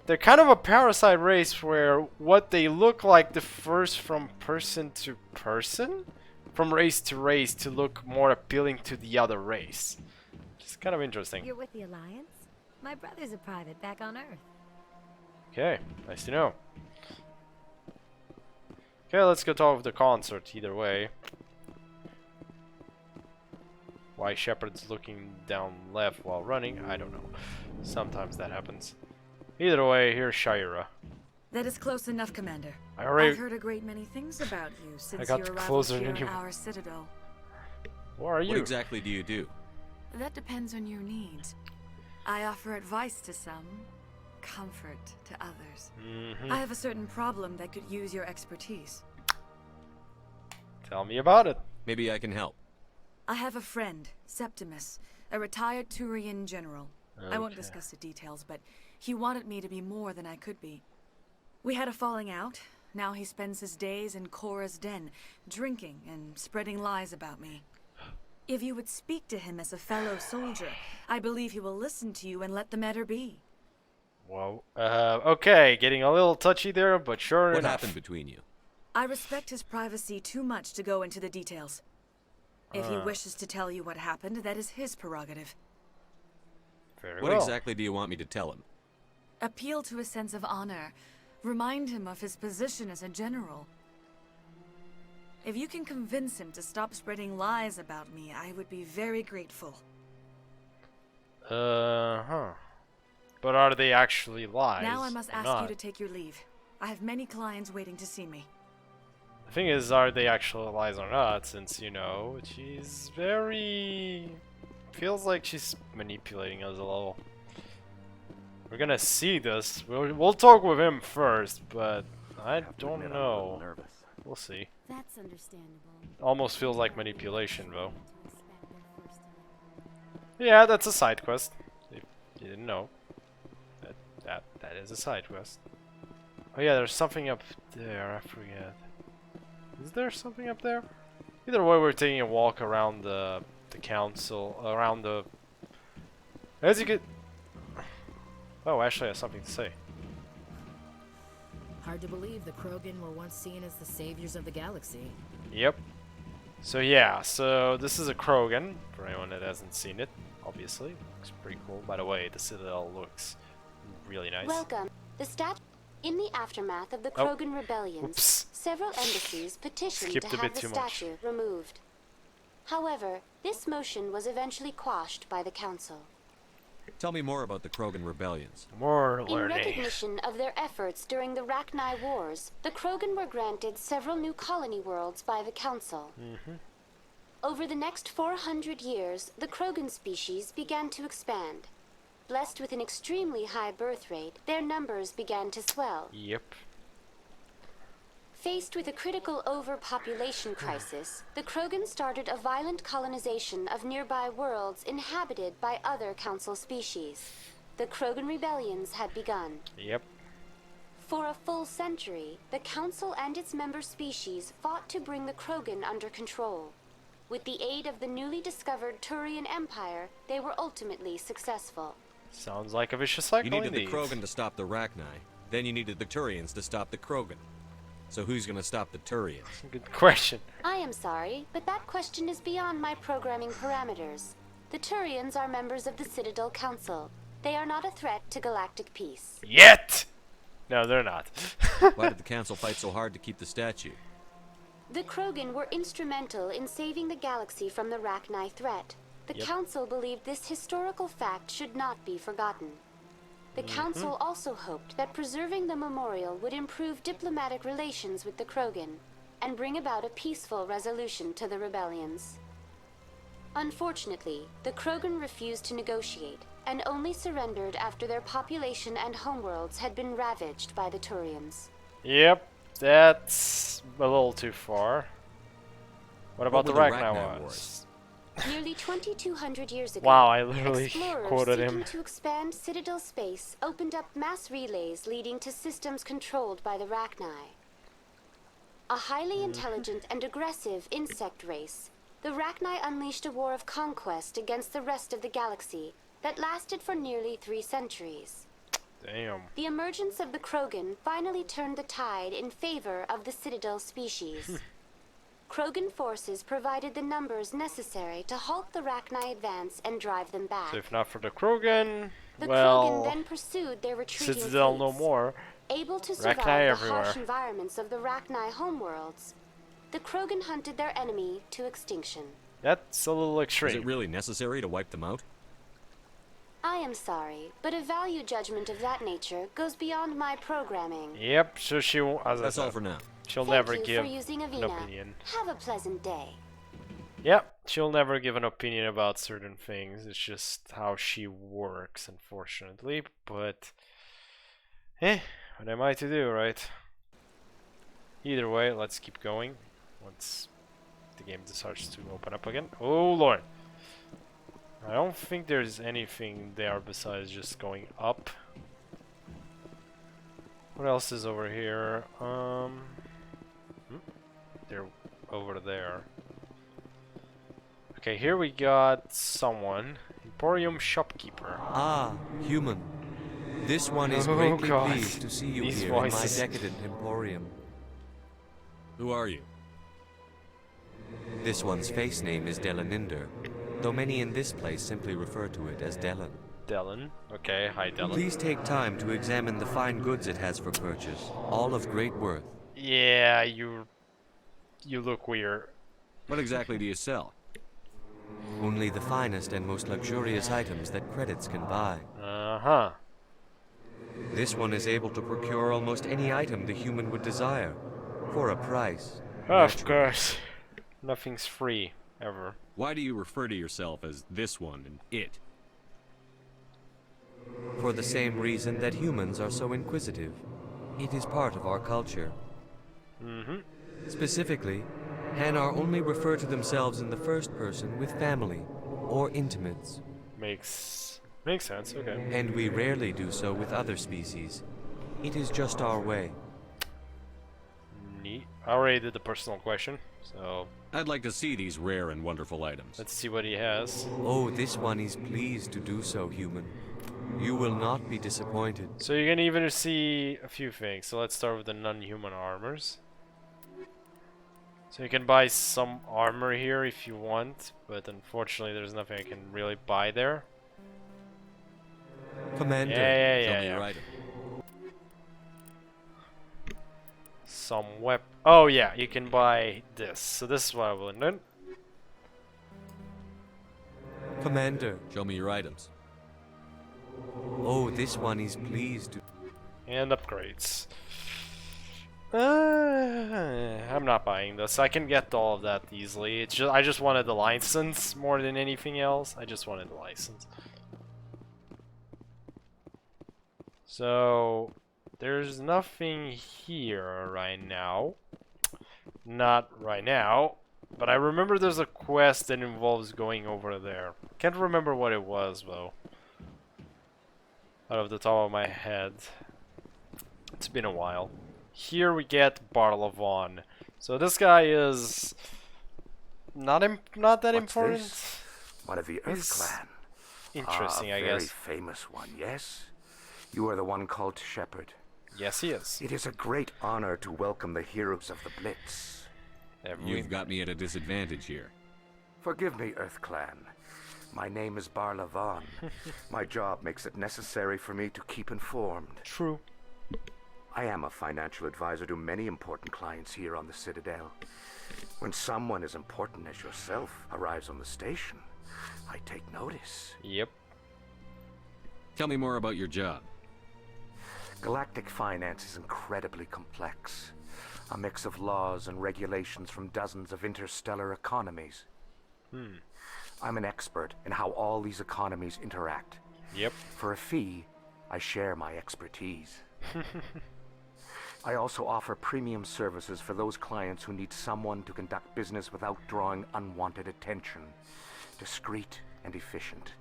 they're kind of a parasite race where what they look like differs from person to person, from race to look more appealing to the other race. It's kind of interesting. You're with the Alliance? My brother's a private back on Earth. Okay, nice to know. Okay, let's go talk with the consort either way. Why Shepard's looking down left while running, I don't know. Sometimes that happens. Either way, here's Shaira. That is close enough, Commander. I've heard a great many things about you since got your arrival closer here than in you. our citadel. Who are you? What exactly do you do? That depends on your needs. I offer advice to some, comfort to others. Mm-hmm. I have a certain problem that could use your expertise. Tell me about it. Maybe I can help. I have a friend, Septimus, a retired Turian general. I won't Okay. discuss the details, but he wanted me to be more than I could be. We had a falling out. Now he spends his days in Cora's den, drinking and spreading lies about me. If you would speak to him as a fellow soldier, I believe he will listen to you and let the matter be. Whoa. Okay, getting a little touchy there, but sure What enough. happened between you? I respect his privacy too much to go into the details. If he wishes to tell you what happened, that is his prerogative. Very What well. exactly do you want me to tell him? Appeal to his sense of honor. Remind him of his position as a general. If you can convince him to stop spreading lies about me, I would be very grateful. Huh. But are they actually lies? Now I must or ask not? you to take your leave. I have many clients waiting to see me. The thing is, are they actually lies or not? Since, you know, she's very... feels like she's manipulating us a little. We're gonna see this. We'll talk with him first, but I don't know. We'll see. That's understandable. Almost feels like manipulation, though. Yeah, that's a side quest. If you didn't know, that is a side quest. Oh yeah, there's something up there. I forget. Is there something up there? Either way, we're taking a walk around the council, around the. As you get. Oh, actually, I have something to say. Hard to believe the Krogan were once seen as the saviors of the galaxy. Yep. So yeah, so this is a Krogan, for anyone that hasn't seen it, obviously. Looks pretty cool. By the way, the Citadel looks really nice. Welcome. The In the aftermath of the Oh. Krogan rebellions, Oops. several embassies petitioned Skipped to a have bit the too much. statue removed. However, this motion was eventually quashed by the Council. Tell me more about the Krogan rebellions. More In recognition of their efforts during the Rachni Wars, the Krogan were granted several new colony worlds by the Council. Over the next 400 years, the Krogan species began to expand. Blessed with an extremely high birth rate, their numbers began to swell. Yep. Faced with a critical overpopulation crisis, the Krogan started a violent colonization of nearby worlds inhabited by other Council species. The Krogan rebellions had begun. Yep. For a full century, the Council and its member species fought to bring the Krogan under control. With the aid of the newly discovered Turian Empire, they were ultimately successful. Sounds like a vicious cycle You needed the indeed. Krogan to stop the Rachni, then you needed the Turians to stop the Krogan. So who's gonna stop the Turians? Good question. I am sorry, but that question is beyond my programming parameters. The Turians are members of the Citadel Council. They are not a threat to galactic peace. Yet! No, they're not. Why did the Council fight so hard to keep the statue? The Krogan were instrumental in saving the galaxy from the Rachni threat. The Yep. Council believed this historical fact should not be forgotten. The Council also hoped that preserving the memorial would improve diplomatic relations with the Krogan and bring about a peaceful resolution to the rebellions. Unfortunately, the Krogan refused to negotiate and only surrendered after their population and homeworlds had been ravaged by the Turians. Yep, that's a little too far. What about the were the Rachni Rachni Wars? Nearly 2,200 years ago, Wow, I literally explorers quoted seeking him. to expand Citadel space opened up mass relays leading to systems controlled by the Rachni. A highly intelligent and aggressive insect race, the Rachni unleashed a war of conquest against the rest of the galaxy that lasted for nearly 3 centuries. Damn. The emergence of the Krogan finally turned the tide in favor of the Citadel species. Krogan forces provided the numbers necessary to halt the Rachni advance and drive them back. So if not for the Krogan, The Krogan well, then pursued their retreating Citadel no fleets. more. Able to Rachni survive the everywhere. harsh environments of the Rachni homeworlds, the Krogan hunted their enemy to extinction. That's a little Is extreme. it really necessary to wipe them out? I am sorry, but a value judgment of that nature goes beyond my programming. Yep, so she won't, as I That's all said, for now. She'll Thank never you give for using an Avina. opinion. Have a pleasant day. Yep, she'll never give an opinion about certain things. It's just how she works, unfortunately. But, what am I to do, right? Either way, let's keep going. Let's the game decides to open up again. Oh lord. I don't think there's anything there besides just going up. What else is over here? They're over there. Okay, here we got someone. Emporium shopkeeper. Ah, human. This one is greatly pleased to see you here in my decadent emporium. Who are you? This one's face name is Delaninder, though many in this place simply refer to it as Delan. Delan? Okay, hi Delan. Please take time to examine the fine goods it has for purchase, all of great worth. Yeah, you look weird. What exactly do you sell? Only the finest and most luxurious items that credits can buy. Uh-huh. This one is able to procure almost any item the human would desire, for a price. Of course. Nothing's free, ever. Why do you refer to yourself as this one and it? For the same reason that humans are so inquisitive. It is part of our culture. Mm-hmm. Specifically, Hanar only refer to themselves in the first person with family or intimates. Makes sense, okay. And we rarely do so with other species. It is just our way. Neat. I already did the personal question, so... I'd like to see these rare and wonderful items. Let's see what he has. Oh, this one is pleased to do so, human. You will not be disappointed. So you can even see a few things. So let's start with the non-human armors. So you can buy some armor here if you want, but unfortunately there's nothing I can really buy there. Commander, yeah. Some weapon. Oh yeah, you can buy this. So this is what I will do. Commander, show me your items. Oh, this one is pleased to... And upgrades. I'm not buying this. I can get all of that easily. It's just I just wanted the license more than anything else. I just wanted the license. So there's nothing here right now. Not right now. But I remember there's a quest that involves going over there. Can't remember what it was though. Out of the top of my head. It's been a while. Here we get Barlavon. So this guy is not that important. This? One of the Earth Clan. Interesting, I guess. A very famous one, yes? You are the one called Shepard. Yes, he is. It is a great honor to welcome the heroes of the Blitz. You've got me at a disadvantage here. Forgive me, Earth Clan. My name is Barlavon. My job makes it necessary for me to keep informed. True. I am a financial advisor to many important clients here on the Citadel. When someone as important as yourself arrives on the station, I take notice. Yep. Tell me more about your job. Galactic finance is incredibly complex. A mix of laws and regulations from dozens of interstellar economies. I'm an expert in how all these economies interact. Yep. For a fee, I share my expertise. I also offer premium services for those clients who need someone to conduct business without drawing unwanted attention. Discreet and efficient.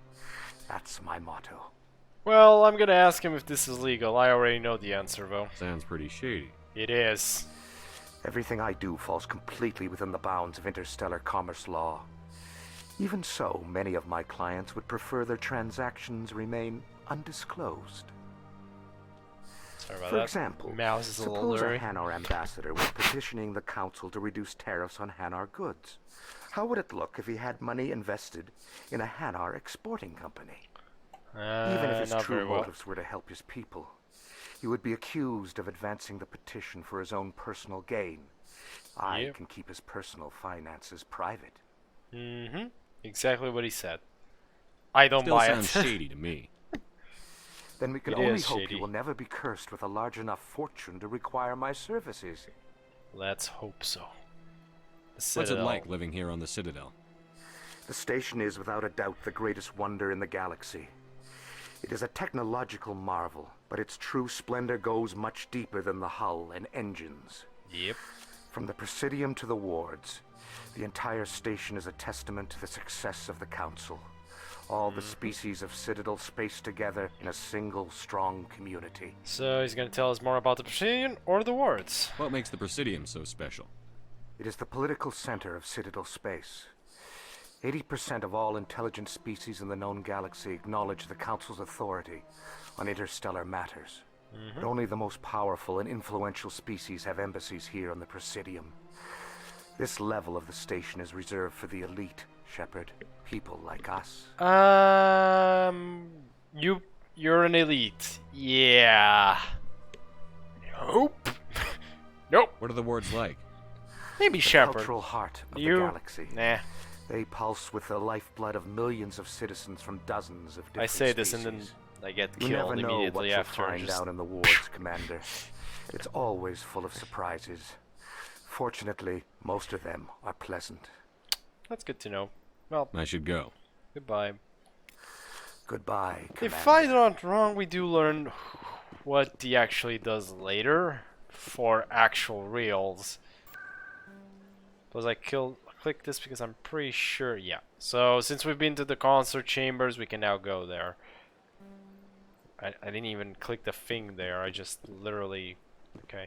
That's my motto. Well, I'm gonna ask him if this is legal. I already know the answer, though. Sounds pretty shady. It is. Everything I do falls completely within the bounds of interstellar commerce law. Even so, many of my clients would prefer their transactions remain undisclosed. Sorry about For that. example, Mouse is a little suppose a blurry. Hanar ambassador was petitioning the council to reduce tariffs on Hanar goods. How would it look if he had money invested in a Hanar exporting company? Even if his not true very well. motives were to help his people, he would be accused of advancing the petition for his own personal gain. I can keep his personal finances private. Mm-hmm. Exactly what he said. I don't Still buy sounds it. shady to me. Then we can It only is hope shady. you will never be cursed with a large enough fortune to require my services. Let's hope so. What's it like living here on the Citadel? The station is without a doubt the greatest wonder in the galaxy. It is a technological marvel, but its true splendor goes much deeper than the hull and engines. Yep. From the Presidium to the wards, the entire station is a testament to the success of the Council. All the species of Citadel spaced together in a single strong community. So he's going to tell us more about the Presidium or the wards. What makes the Presidium so special? It is the political center of Citadel space. 80% of all intelligent species in the known galaxy acknowledge the Council's authority on interstellar matters. But only the most powerful and influential species have embassies here on the Presidium. This level of the station is reserved for the elite, Shepard. People like us. You're an elite. Yeah. Nope. Nope. What are the wards like? Maybe the Shepard. Cultural heart of the galaxy. Nah. They pulse with the lifeblood of millions of citizens from dozens of different I say species. this and then I get You killed never know immediately what after. you'll find out in the wards, Commander. It's always full of surprises. Fortunately, most of them are pleasant. That's good to know. Well, I should go. Goodbye. Goodbye, Commander. If I'm not wrong, we do learn what he actually does later for actual reals. Was I click this because I'm pretty sure, yeah. So since we've been to the concert chambers, we can now go there. I didn't even click the thing there. I just literally, okay.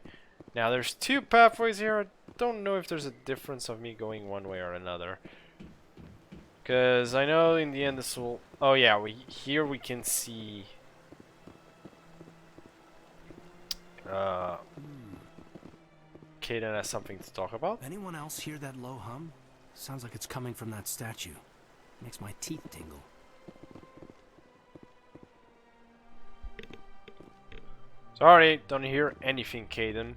Now there's two pathways here. I don't know if there's a difference of me going one way or another. Because I know in the end this will... Oh yeah, here we can see... Kaidan has something to talk about. Anyone else hear that low hum? Sounds like it's coming from that statue. Makes my teeth tingle. Sorry, don't hear anything, Kaidan.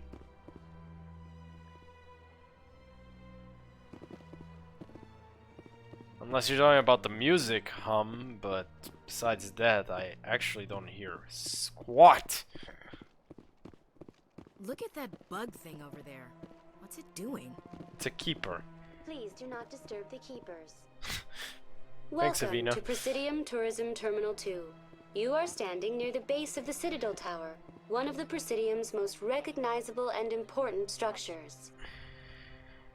Unless you're talking about the music hum, but besides that, I actually don't hear squat. Look at that bug thing over there. What's it doing? It's a keeper. Please do not disturb the keepers. Thanks, Welcome Avina. to Presidium Tourism Terminal 2. You are standing near the base of the Citadel Tower, one of the Presidium's most recognizable and important structures.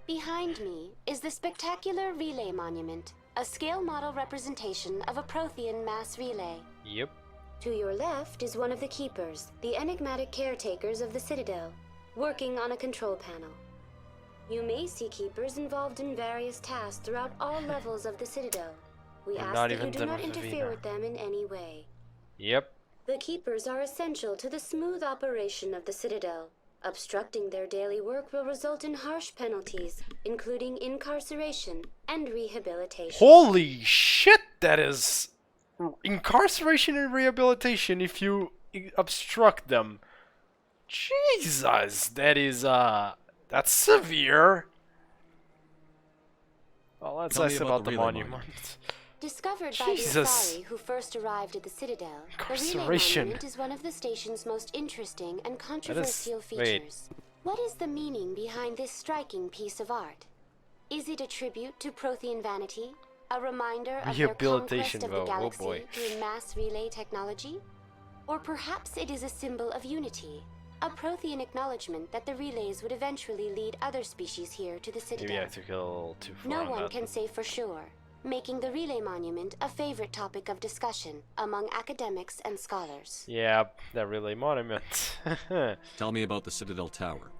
Behind me is the spectacular Relay Monument, a scale model representation of a Prothean mass relay. Yep. To your left is one of the Keepers, the enigmatic caretakers of the Citadel, working on a control panel. You may see Keepers involved in various tasks throughout all levels of the Citadel. We ask that you do not interfere with them in any way. Yep. The Keepers are essential to the smooth operation of the Citadel. Obstructing their daily work will result in harsh penalties, including incarceration and rehabilitation. Holy shit, that is incarceration and rehabilitation if you obstruct them. Jesus, that is that's severe. Well, that's nice about the monument. Discovered by the Asari who first arrived at the Citadel, the Relay Monument is one of the station's most interesting and controversial features. What is the meaning behind this striking piece of art? Is it a tribute to Prothean vanity? A reminder of their conquest of the galaxy through mass relay technology? Or perhaps it is a symbol of unity, a Prothean acknowledgement that the relays would eventually lead other species here to the Citadel. Maybe I took it a little too far. No one can say for sure, making the Relay Monument a favorite topic of discussion among academics and scholars. Yeah, that Relay Monument. Tell me about the Citadel Tower.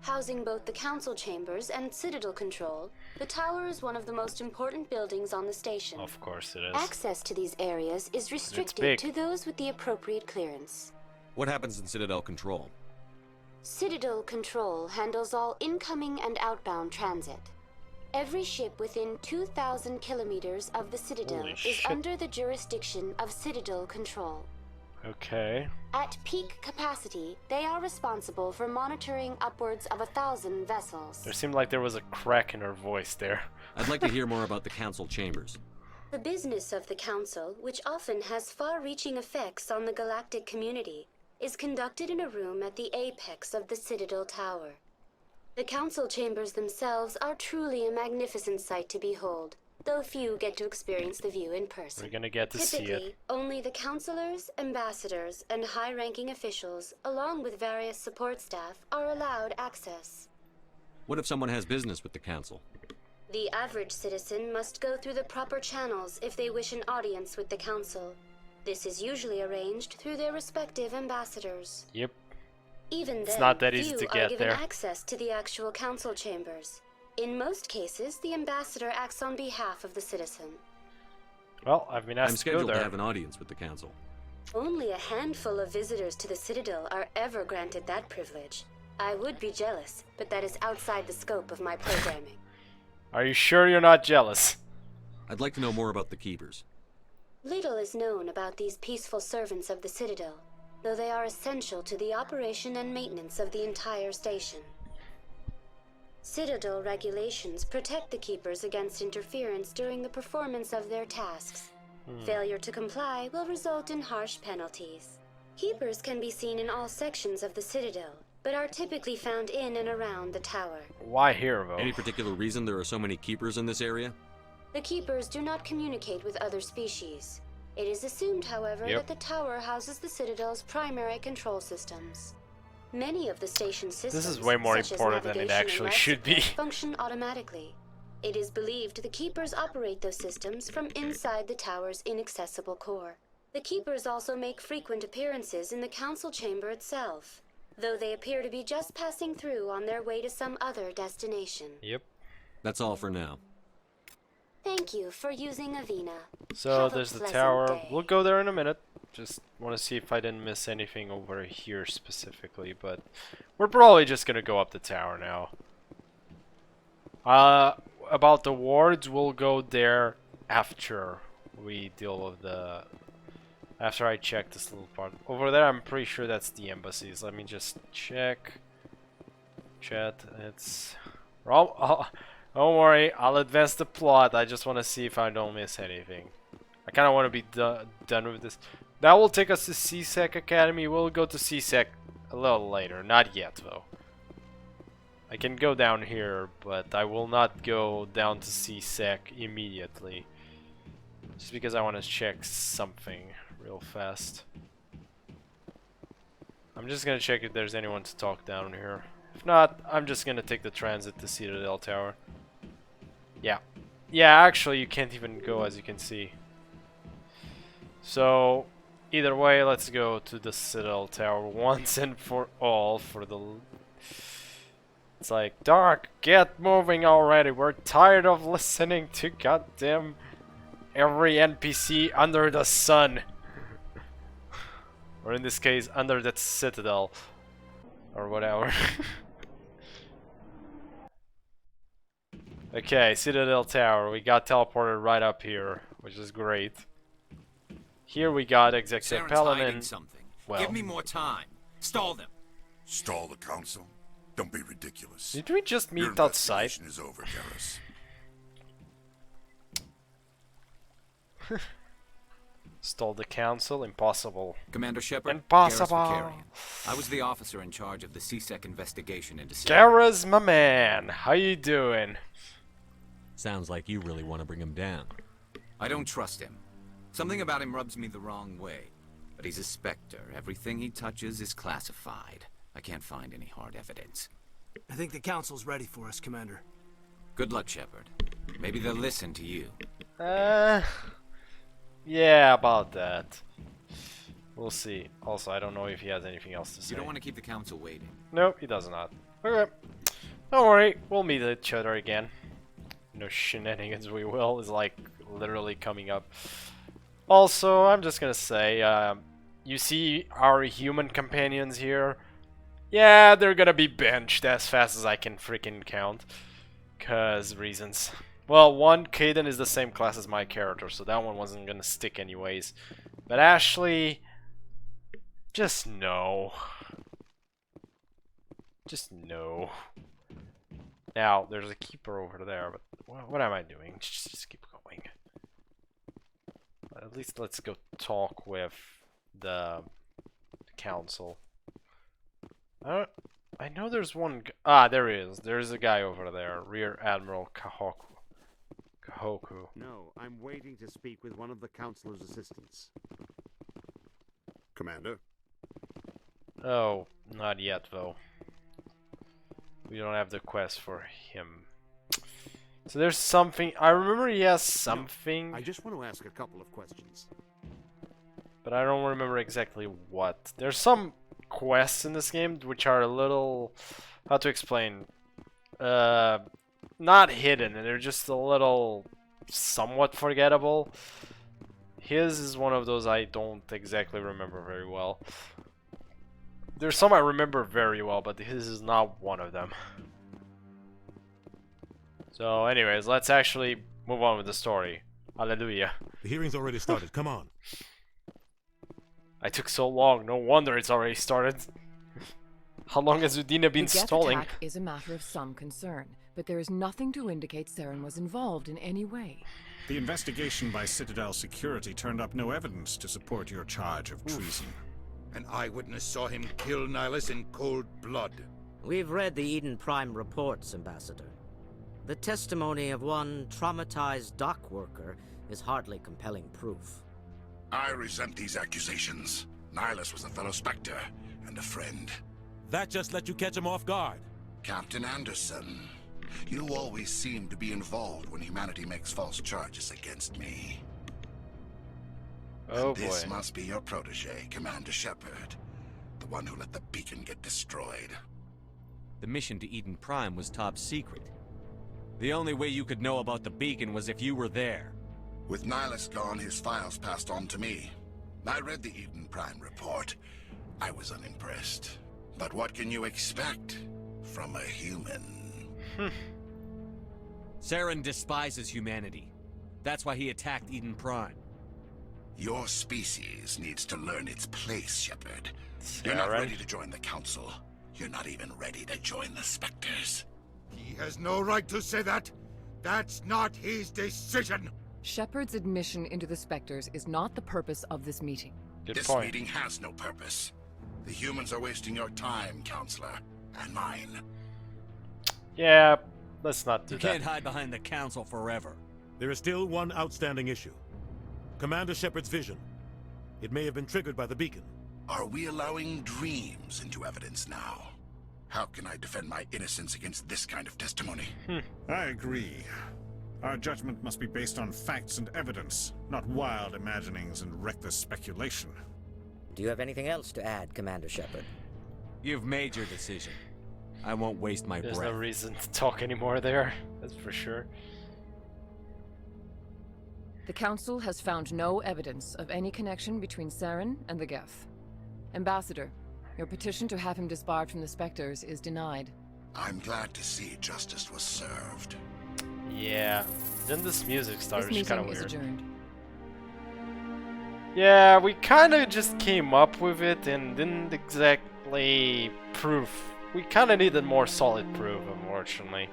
Housing both the council chambers and Citadel control, the tower is one of the most important buildings on the station. Of course it is. Access to these areas is restricted to those with the appropriate clearance. What happens in Citadel control? Citadel control handles all incoming and outbound transit. Every ship within 2,000 kilometers of the Citadel is under the jurisdiction of Citadel control. Okay. At peak capacity, they are responsible for monitoring upwards of 1,000 vessels. There seemed like there was a crack in her voice there. I'd like to hear more about the council chambers. The business of the Council, which often has far-reaching effects on the galactic community, is conducted in a room at the apex of the Citadel Tower. The Council chambers themselves are truly a magnificent sight to behold, though few get to experience the view in person. We're gonna get to see it. Only the councilors, ambassadors, and high-ranking officials, along with various support staff, are allowed access. What if someone has business with the council? The average citizen must go through the proper channels if they wish an audience with the council. This is usually arranged through their respective ambassadors. Yep. Even then, it's not that easy few to are get given there. access to the actual council chambers. In most cases, the ambassador acts on behalf of the citizen. Well, I've been asked I'm to go scheduled there. to have an audience with the council. Only a handful of visitors to the Citadel are ever granted that privilege. I would be jealous, but that is outside the scope of my programming. Are you sure you're not jealous? I'd like to know more about the Keepers. Little is known about these peaceful servants of the Citadel, though they are essential to the operation and maintenance of the entire station. Citadel regulations protect the Keepers against interference during the performance of their tasks. Failure to comply will result in harsh penalties. Keepers can be seen in all sections of the Citadel, but are typically found in and around the tower. Why here, though? Any particular reason there are so many Keepers in this area? The Keepers do not communicate with other species. It is assumed, however, that the tower houses the Citadel's primary control systems. Many of the station systems, This is way more such as important than it navigation and actually life should be. support, function automatically. It is believed the Keepers operate those systems from inside the tower's inaccessible core. The Keepers also make frequent appearances in the council chamber itself, though they appear to be just passing through on their way to some other destination. Yep. That's all for now. Thank you for using Avina. So Have a there's the pleasant tower. day. We'll go there in a minute. Just want to see if I didn't miss anything over here specifically, but we're probably just gonna go up the tower now. About the wards, we'll go there after we deal with the... After I check this little part. Over there, I'm pretty sure that's the embassies. Let me just check. Chat, it's... don't worry, I'll advance the plot. I just want to see if I don't miss anything. I kind of want to be done with this. That will take us to CSEC Academy. We'll go to CSEC a little later. Not yet, though. I can go down here, but I will not go down to CSEC immediately. Just because I want to check something real fast. I'm just going to check if there's anyone to talk down here. If not, I'm just going to take the transit to Citadel Tower. Yeah. Yeah, actually, you can't even go, as you can see. So, either way, let's go to the Citadel Tower once and for all for the... It's like, Dark, get moving already. We're tired of listening to goddamn every NPC under the sun. Or in this case, under that Citadel. Or whatever. Okay, Citadel Tower. We got teleported right up here, which is great. Here we got Executive Saren's Paladin. hiding something. Well, Give me more time. Stall them. Stall the council? Don't be ridiculous. did we just Your meet outside? investigation is over, Garrus. Stole the council? Impossible. Commander Shepard. Impossible. Garrus Vakarian. I was the officer in charge of the CSEC investigation into... Garrus, my man. How you doing? Sounds like you really want to bring him down. I don't trust him. Something about him rubs me the wrong way. But he's a Spectre. Everything he touches is classified. I can't find any hard evidence. I think the council's ready for us, Commander. Good luck, Shepard. Maybe they'll listen to you. Yeah, about that. We'll see. Also, I don't know if he has anything else to say. You don't want to keep the council waiting. No, he does not. Okay. Don't worry, we'll meet each other again. No shenanigans, we will. Is like literally coming up. Also, I'm just gonna say, you see our human companions here? Yeah, they're gonna be benched as fast as I can freaking count. 'Cause reasons. Well, one, Kaidan is the same class as my character, so that one wasn't gonna stick anyways. But Ashley, just no. Just no. Now, there's a keeper over there, but what am I doing? Just keep going. At least let's go talk with the council. I know there's one. There is. There's a guy over there. Rear Admiral Kahoku. No, I'm waiting to speak with one of the councilor's assistants. Commander? Oh, not yet though. We don't have the quest for him. So there's something. I remember he has something. I just want to ask a couple of questions. But I don't remember exactly what. There's some quests in this game which are a little, how to explain, not hidden, and they're just a little somewhat forgettable. His is one of those I don't exactly remember very well. There's some I remember very well, but his is not one of them. So anyways, let's actually move on with the story. Hallelujah. The hearing's already started. Come on. I took so long. No wonder it's already started. How long has Udina been the Geth stalling? attack is a matter of some concern, but there is nothing to indicate Saren was involved in any way. The investigation by Citadel Security turned up no evidence to support your charge of treason. An eyewitness saw him kill Nihilus in cold blood. We've read the Eden Prime reports, Ambassador. The testimony of one traumatized dock worker is hardly compelling proof. I resent these accusations. Nihilus was a fellow Spectre and a friend. That just let you catch him off guard. Captain Anderson, you always seem to be involved when humanity makes false charges against me. Oh and this boy. must be your protege, Commander Shepard. The one who let the beacon get destroyed. The mission to Eden Prime was top secret. The only way you could know about the beacon was if you were there. With Nihilus gone, his files passed on to me. I read the Eden Prime report. I was unimpressed. But what can you expect from a human? Saren despises humanity. That's why he attacked Eden Prime. Your species needs to learn its place, Shepard. You're not ready to join the Council. You're not even ready to join the Spectres. He has no right to say that. That's not his decision. Shepard's admission into the Spectres is not the purpose of this meeting. This meeting has no purpose. The humans are wasting your time, Counselor, and mine. Yeah, let's not do You that. can't hide behind the Council forever. There is still one outstanding issue. Commander Shepard's vision. It may have been triggered by the beacon. Are we allowing dreams into evidence now? How can I defend my innocence against this kind of testimony? I agree. Our judgment must be based on facts and evidence, not wild imaginings and reckless speculation. Do you have anything else to add, Commander Shepard? You've made your decision. I won't waste my There's breath. no reason to talk anymore there, that's for sure. The Council has found no evidence of any connection between Saren and the Geth. Ambassador, your petition to have him disbarred from the Spectres is denied. I'm glad to see justice was served. Yeah, then this music started, This which is kind of meeting is weird. adjourned. Yeah, we kind of just came up with it and didn't exactly prove. We kind of needed more solid proof, unfortunately.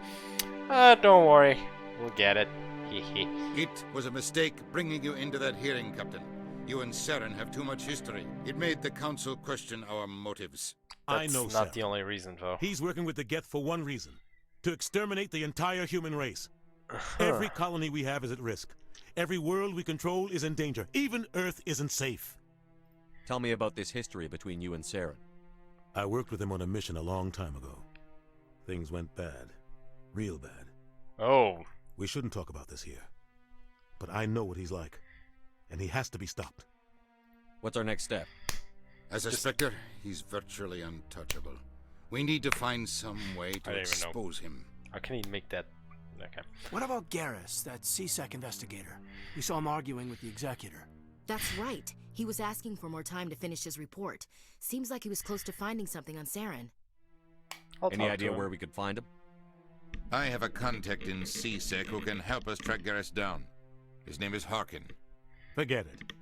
Don't worry, we'll get it. Hehe. It was a mistake bringing you into that hearing, Captain. You and Saren have too much history. It made the Council question our motives. I know, That's not Saren. the only reason, though. He's working with the Geth for one reason. To exterminate the entire human race. Every colony we have is at risk. Every world we control is in danger. Even Earth isn't safe. Tell me about this history between you and Saren. I worked with him on a mission a long time ago. Things went bad. Real bad. Oh. We shouldn't talk about this here. But I know what he's like. And he has to be stopped. What's our next step? As a Spectre, he's virtually untouchable. We need to find some way to expose him. How can he make that? Okay. What about Garrus, that CSEC investigator? We saw him arguing with the Executor. That's right. He was asking for more time to finish his report. Seems like he was close to finding something on Saren. Any idea where we could find him? I have a contact in CSEC who can help us track Garrus down. His name is Harkin. Forget it.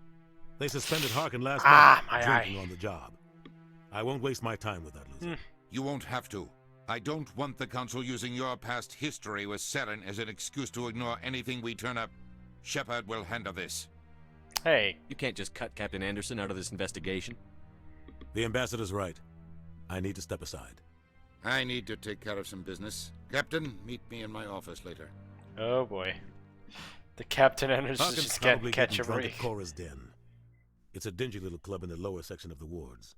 They suspended Harkin last Ah, night, my drinking on the job. I won't waste my time with that loser. You won't have to. I don't want the Council using your past history with Saren as an excuse to ignore anything we turn up. Shepard will handle this. Hey. You can't just cut Captain Anderson out of this investigation. The ambassador's right. I need to step aside. I need to take care of some business. Captain, meet me in my office later. Oh boy. The Captain Anderson Harkin's just can't probably catch getting a drunk break. at Cora's Den. It's a dingy little club in the lower section of the wards.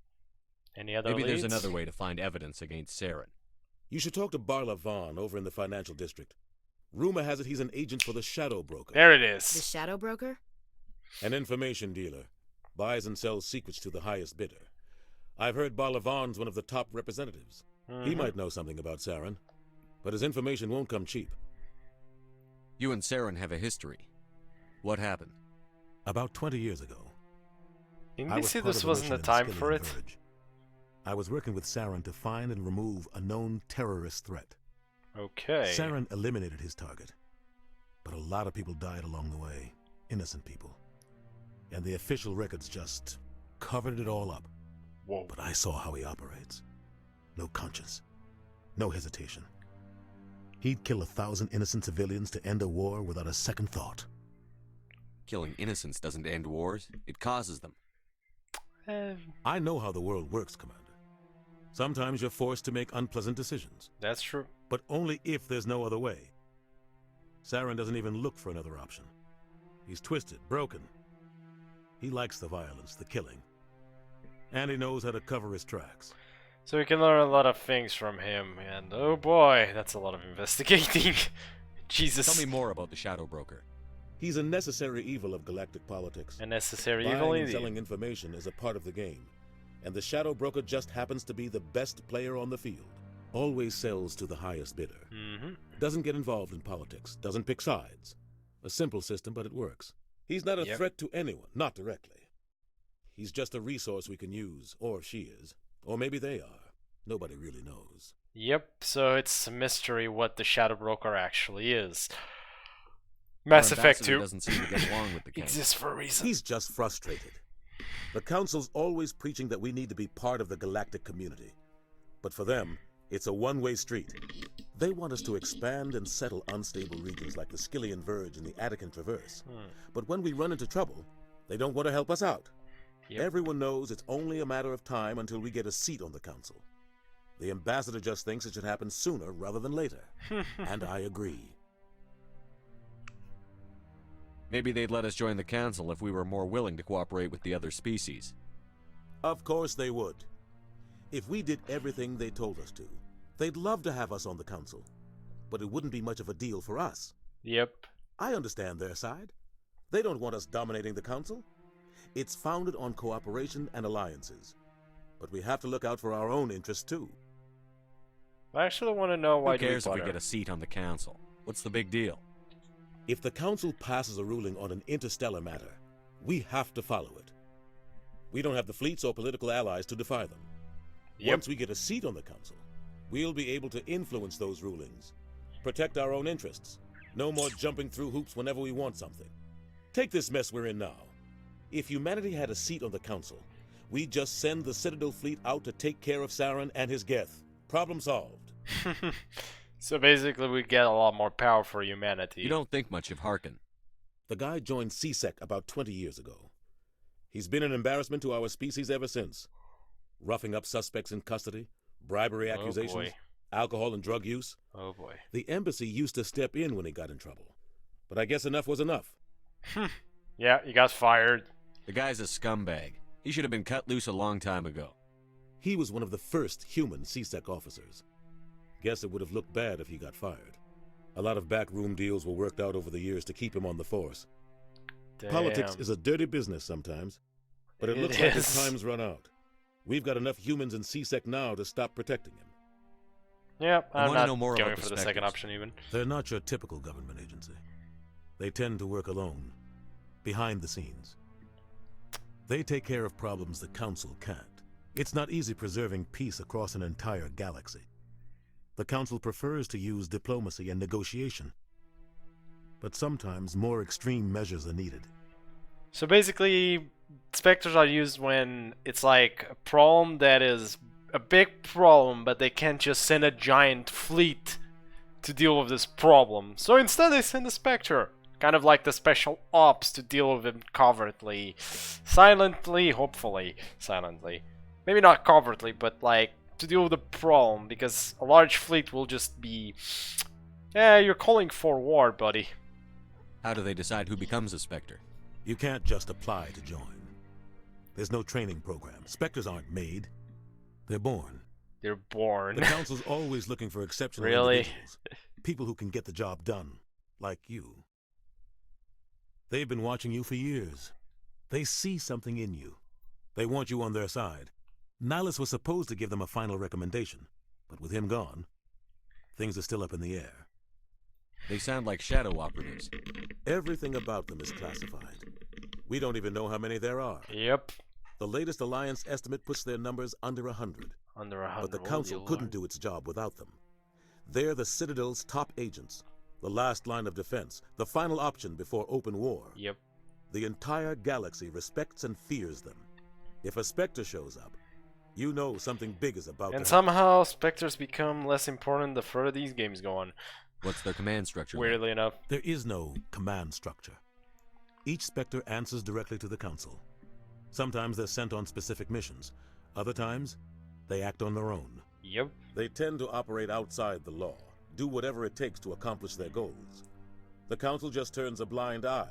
Any other Maybe leads? there's another way to find evidence against Saren. You should talk to Barla Vaughn over in the financial district. Rumor has it he's an agent for the Shadow Broker. There it is. The Shadow Broker? An information dealer. Buys and sells secrets to the highest bidder. I've heard Barla Vaughn's one of the top representatives. He might know something about Saren, but his information won't come cheap. You and Saren have a history. What happened? About 20 years ago. Didn't I we was see part this of a wasn't the mission in time for Skillian it? Verge. I was working with Saren to find and remove a known terrorist threat. Okay. Saren eliminated his target, but a lot of people died along the way. Innocent people. And the official records just covered it all up. Whoa. But I saw how he operates. No conscience. No hesitation. He'd kill 1,000 innocent civilians to end a war without a second thought. Killing innocents doesn't end wars, it causes them. I know how the world works, Commander. Sometimes you're forced to make unpleasant decisions. That's true. But only if there's no other way. Saren doesn't even look for another option. He's twisted, broken. He likes the violence, the killing. And he knows how to cover his tracks. So we can learn a lot of things from him, and oh boy, that's a lot of investigating. Jesus. Tell me more about the Shadow Broker. He's a necessary evil of galactic politics. A necessary Buying evil and indeed. selling information is a part of the game. And the Shadow Broker just happens to be the best player on the field. Always sells to the highest bidder. Doesn't get involved in politics. Doesn't pick sides. A simple system, but it works. He's not a threat to anyone, not directly. He's just a resource we can use, or she is. Or maybe they are. Nobody really knows. Yep, so it's a mystery what the Shadow Broker actually is. Mass Effect 2 doesn't seem to get along with the Council. exists for a reason. He's just frustrated. The Council's always preaching that we need to be part of the galactic community. But for them, it's a one-way street. They want us to expand and settle unstable regions like the Skillian Verge and the Attican Traverse. But when we run into trouble, they don't want to help us out. Everyone knows it's only a matter of time until we get a seat on the Council. The Ambassador just thinks it should happen sooner rather than later. And I agree. Maybe they'd let us join the Council if we were more willing to cooperate with the other species. Of course they would. If we did everything they told us to, they'd love to have us on the Council. But it wouldn't be much of a deal for us. Yep. I understand their side. They don't want us dominating the Council. It's founded on cooperation and alliances. But we have to look out for our own interests too. I actually want to know why Who cares if we get a seat on the Council? What's the big deal? If the Council passes a ruling on an interstellar matter, we have to follow it. We don't have the fleets or political allies to defy them. Once we get a seat on the Council, we'll be able to influence those rulings, protect our own interests. No more jumping through hoops whenever we want something. Take this mess we're in now. If humanity had a seat on the Council, we'd just send the Citadel fleet out to take care of Saren and his Geth. Problem solved. So basically we get a lot more power for humanity. You don't think much of Harkin. The guy joined CSEC about 20 years ago. He's been an embarrassment to our species ever since. Roughing up suspects in custody, bribery accusations, alcohol and drug use. Oh boy. The embassy used to step in when he got in trouble. But I guess enough was enough. Yeah, he got fired. The guy's a scumbag. He should have been cut loose a long time ago. He was one of the first human CSEC officers. Guess it would have looked bad if he got fired. A lot of backroom deals were worked out over the years to keep him on the force. Damn. Politics is a dirty business sometimes, but it looks like his time's run out. We've got enough humans in CSEC now to stop protecting him. Yeah, I'm not know more going about for the the second Spectres. option even. They're not your typical government agency. They tend to work alone, behind the scenes. They take care of problems the Council can't. It's not easy preserving peace across an entire galaxy. The Council prefers to use diplomacy and negotiation. But sometimes more extreme measures are needed. So basically, Spectres are used when it's like a problem that is a big problem, but they can't just send a giant fleet to deal with this problem. So instead they send a Spectre. Kind of like the special ops to deal with it covertly. Silently, hopefully. Silently. Maybe not covertly, but like to deal with the problem, because a large fleet will just be... Yeah, you're calling for war, buddy. How do they decide who becomes a Spectre? You can't just apply to join. There's no training program. Spectres aren't made. They're born. They're born. The Council's always looking for exceptional Really? individuals. People who can get the job done. Like you. They've been watching you for years. They see something in you. They want you on their side. Nihilus was supposed to give them a final recommendation, but with him gone, things are still up in the air. They sound like shadow operatives. Everything about them is classified. We don't even know how many there are. Yep. The latest Alliance estimate puts their numbers under 100. Under 100. But the Council couldn't do its job without them. They're the Citadel's top agents. The last line of defense. The final option before open war. Yep. The entire galaxy respects and fears them. If a Spectre shows up, you know something big is about to And happen. somehow Spectres become less important the further these games go on. What's their command structure? Weirdly enough. There is no command structure. Each Spectre answers directly to the Council. Sometimes they're sent on specific missions. Other times, they act on their own. Yep. They tend to operate outside the law, do whatever it takes to accomplish their goals. The Council just turns a blind eye.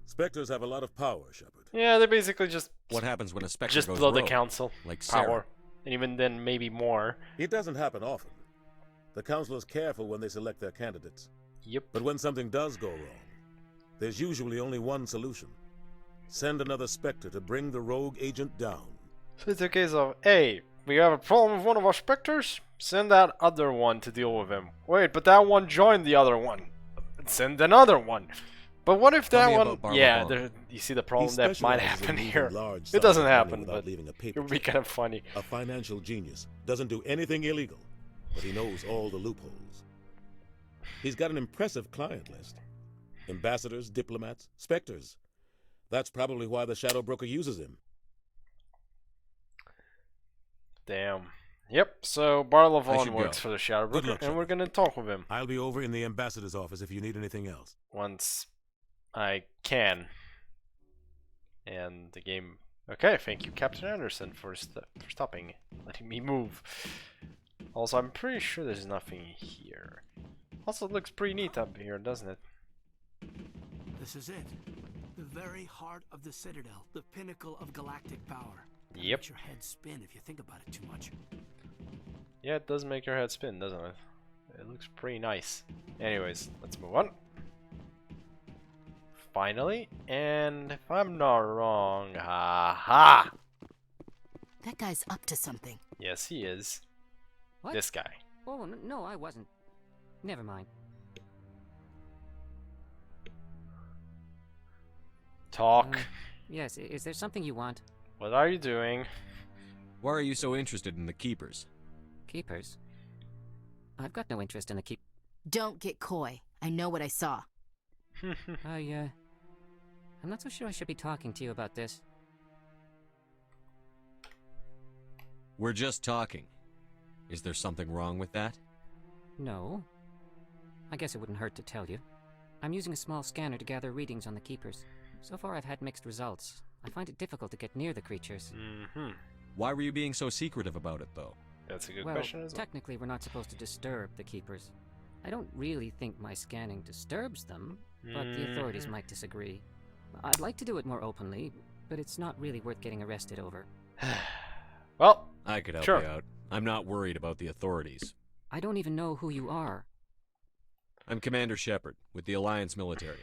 Spectres have a lot of power, Shepard. Yeah, they basically just... What happens when a Spectre just goes blow the rogue? Council. Like power. Sarah. And even then, maybe more. It doesn't happen often. The Council is careful when they select their candidates. Yep. But when something does go wrong, there's usually only one solution. Send another Spectre to bring the rogue agent down. So it's a case of, hey, we have a problem with one of our Spectres? Send that other one to deal with him. Wait, but that one joined the other one. Send another one. But what if that one... Yeah, you see the problem that might happen here. It doesn't happen, but it would be kind of funny. A financial genius. Doesn't do anything illegal, but he knows all the loopholes. He's got an impressive client list. Ambassadors, diplomats, Spectres. That's probably why the Shadow Broker uses him. Damn. Yep, so Barlow I Vaughn should works go. for the Shadow Good Broker, luck, and we're gonna talk with him. I'll be over in the Ambassador's office if you need anything else. Once I can. And the game... Okay, thank you, Captain Anderson, for stopping, letting me move. Also, I'm pretty sure there's nothing here. Also, it looks pretty neat up here, doesn't it? This is it. The very heart of the Citadel, the pinnacle of galactic power. Yep. Makes your head spin if you think about it too much. Yeah, it does make your head spin, doesn't it? It looks pretty nice. Anyways, let's move on. Finally, and if I'm not wrong, ha! That guy's up to something. Yes, he is. What? This guy. Oh, no, I wasn't. Never mind. Talk. Yes, is there something you want? What are you doing? Why are you so interested in the Keepers? Keepers? I've got no interest in the keep... Don't get coy. I know what I saw. I'm not so sure I should be talking to you about this. We're just talking. Is there something wrong with that? No. I guess it wouldn't hurt to tell you. I'm using a small scanner to gather readings on the Keepers. So far I've had mixed results. I find it difficult to get near the creatures. Mm-hmm. Why were you being so secretive about it, though? That's a good Well, question as well. technically we're not supposed to disturb the Keepers. I don't really think my scanning disturbs them, but the authorities Mhm. might disagree. I'd like to do it more openly, but it's not really worth getting arrested over. Well, I could help sure. you out. I'm not worried about the authorities. I don't even know who you are. I'm Commander Shepard, with the Alliance military.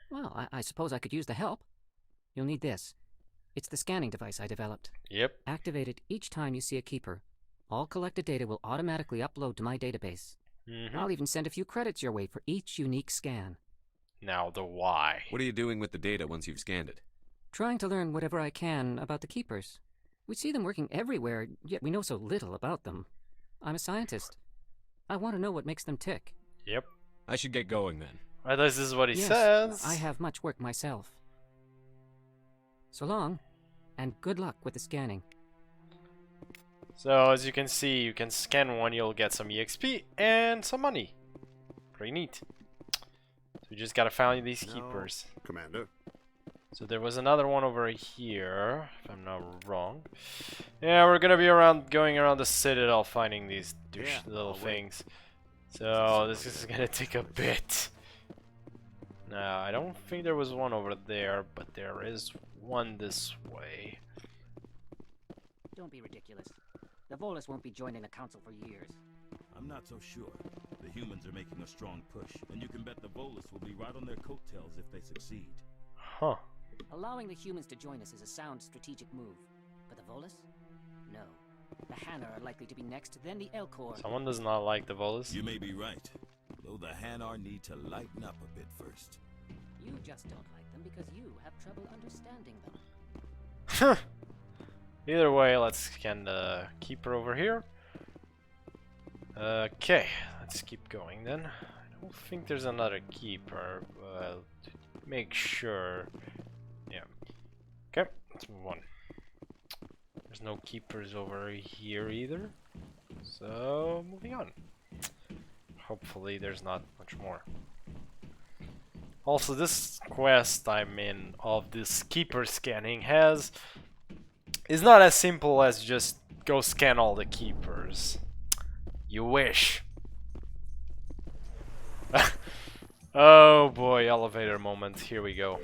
Well, I suppose I could use the help. You'll need this. It's the scanning device I developed. Yep. Activate it each time you see a Keeper. All collected data will automatically upload to my database. Mhm. I'll even send a few credits your way for each unique scan. Now the why. What are you doing with the data once you've scanned it? Trying to learn whatever I can about the Keepers. We see them working everywhere, yet we know so little about them. I'm a scientist. I want to know what makes them tick. Yep. I should get going then. Well, this is what he Yes, says. I have much work myself. So long, and good luck with the scanning. So as you can see, you can scan one, you'll get some EXP and some money. Pretty neat. So we just gotta find these Keepers. Commander. So there was another one over here, if I'm not wrong. Yeah, we're gonna be going around the Citadel finding these little things. So this is gonna take a bit. Now, I don't think there was one over there, but there is one this way. Don't be ridiculous. The Volus won't be joining the council for years. I'm not so sure. The humans are making a strong push, and you can bet the Volus will be right on their coattails if they succeed. Huh. Allowing the humans to join us is a sound strategic move. But the Volus? No. The Hanar are likely to be next, then the Elcor. Someone does not like the Volus. You may be right, though the Hanar need to lighten up a bit first. You just don't like them because you have trouble understanding them. Either way, let's scan the keeper over here. Okay, let's keep going then. I don't think there's another keeper, but make sure. Yeah. Okay, let's move on. There's no keepers over here either. So, moving on. Hopefully there's not much more. Also, this quest I'm in of this keeper scanning is not as simple as just go scan all the keepers. You wish. Oh boy, elevator moment. Here we go.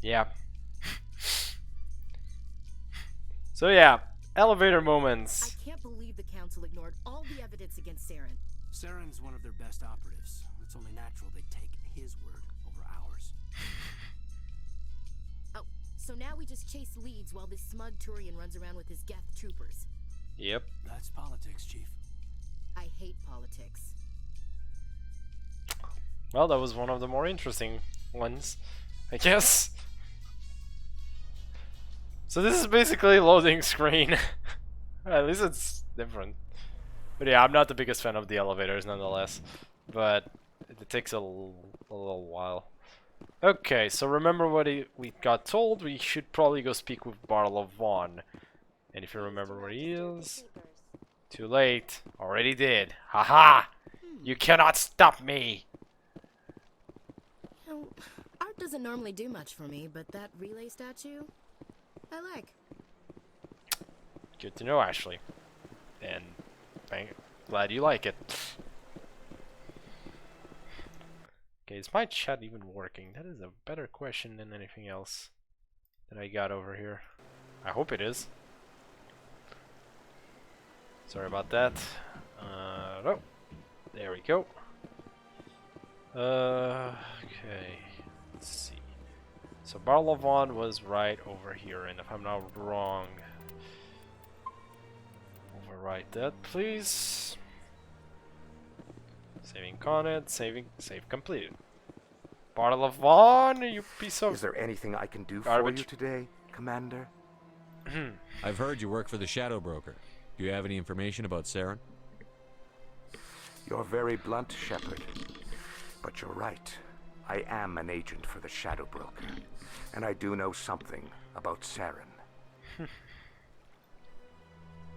Yeah. So yeah, elevator moments. I can't believe the council ignored all the evidence against Saren. Saren's one of their best operatives. It's only natural they take his word over ours. Oh, so now we just chase leads while this smug Turian runs around with his Geth troopers. Yep. That's politics, Chief. I hate politics. Well, that was one of the more interesting ones, I guess. So this is basically a loading screen. At least it's different. But yeah, I'm not the biggest fan of the elevators nonetheless. But it takes a little while. Okay, so remember what we got told? We should probably go speak with Barla Vaughn. And if you remember where he is... Too late. Already did. Haha! You cannot stop me! You know, art doesn't normally do much for me, but that relay statue... I like. Good to know, Ashley. And glad you like it. Okay, is my chat even working? That is a better question than anything else that I got over here. I hope it is. Sorry about that. Oh, there we go. Okay, let's see. So Barla Vaughn was right over here, and if I'm not wrong, overwrite that, please. Saving Connet, save completed. Barla Vaughn, you piece of... Is there anything I can do garbage for you today, Commander? I've heard you work for the Shadow Broker. Do you have any information about Saren? You're very blunt, Shepard. But you're right. I am an agent for the Shadow Broker. And I do know something about Saren.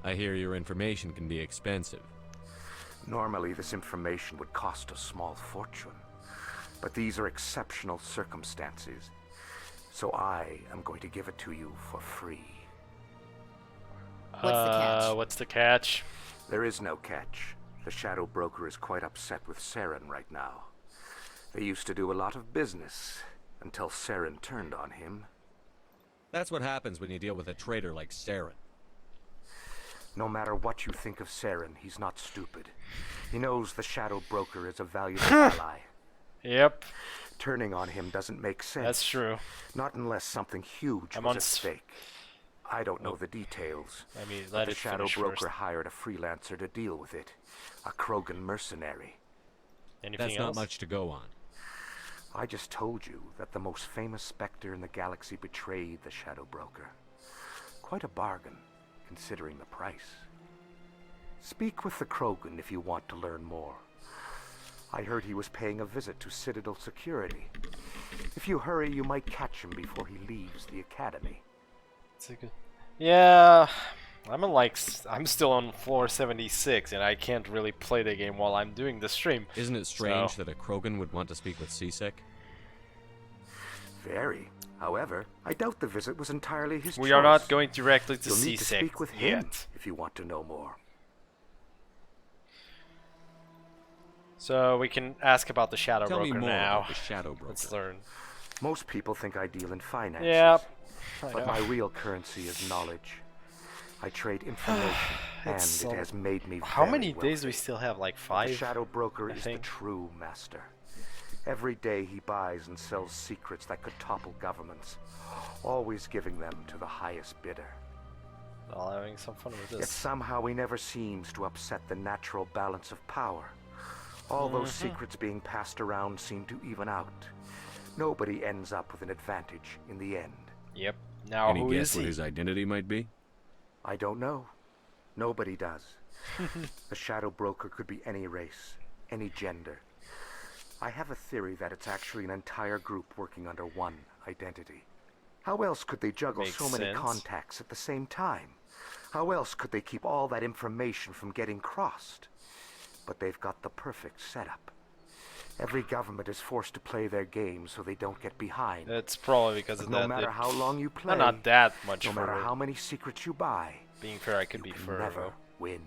I hear your information can be expensive. Normally, this information would cost a small fortune. But these are exceptional circumstances. So I am going to give it to you for free. What's the catch? What's the catch? There is no catch. The Shadow Broker is quite upset with Saren right now. They used to do a lot of business until Saren turned on him. That's what happens when you deal with a traitor like Saren. No matter what you think of Saren, he's not stupid. He knows the Shadow Broker is a valuable ally. Yep. Turning on him doesn't make sense. That's true. Not unless something huge was at stake. I don't know the details. I mean, but the Shadow Broker hired a freelancer to deal with it. A Krogan mercenary. Anything That's else? not much to go on. I just told you that the most famous Spectre in the galaxy betrayed the Shadow Broker. Quite a bargain, considering the price. Speak with the Krogan if you want to learn more. I heard he was paying a visit to Citadel security. If you hurry, you might catch him before he leaves the academy. Yeah, I'm still on floor 76, and I can't really play the game while I'm doing the stream. Isn't it strange that a Krogan would want to speak with C-Sec? Very. However, I doubt the visit was entirely his choice. We are not going directly to You'll need to C-Sec speak with him yet. if you want to know more. So we can ask about the Shadow Tell me Broker more now. about the Shadow Broker. Let's learn. Most people think I deal in finances. Yeah, I but know. my real currency is knowledge. I trade information, and It's it has made me How very many days wealthy. do we still have? Like The 5? Shadow Broker I is think. the true master. Every day he buys and sells secrets that could topple governments, always giving them to the highest bidder. All having some fun with Yet this. somehow he never seems to upset the natural balance of power. All those secrets being passed around seem to even out. Nobody ends up with an advantage in the end. Yep. Now Any who guess is what he? his identity might be? I don't know. Nobody does. The Shadow Broker could be any race, any gender. I have a theory that it's actually an entire group working under one identity. How else could they juggle Makes so many sense. contacts at the same time? How else could they keep all that information from getting crossed? But they've got the perfect setup. Every government is forced to play their game so they don't get behind. It's probably because But of no that. matter how long you play, not that much no matter for how many secrets you buy, being fair, I could be you can further. never win.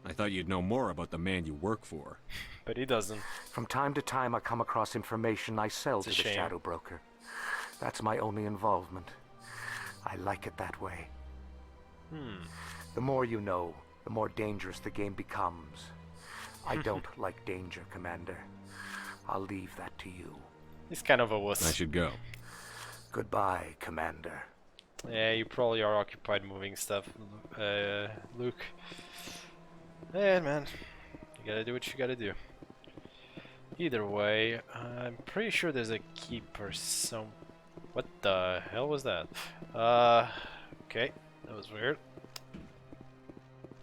I thought you'd know more about the man you work for. But he doesn't. From time to time, I come across information I sell It's to a the shame. Shadow Broker. That's my only involvement. I like it that way. The more you know, the more dangerous the game becomes. I don't like danger, Commander. I'll leave that to you. He's kind of a wuss. I should go. Goodbye, Commander. Yeah, you probably are occupied moving stuff, Luke. Yeah, man. You gotta do what you gotta do. Either way, I'm pretty sure there's a keeper some... What the hell was that? Okay. That was weird.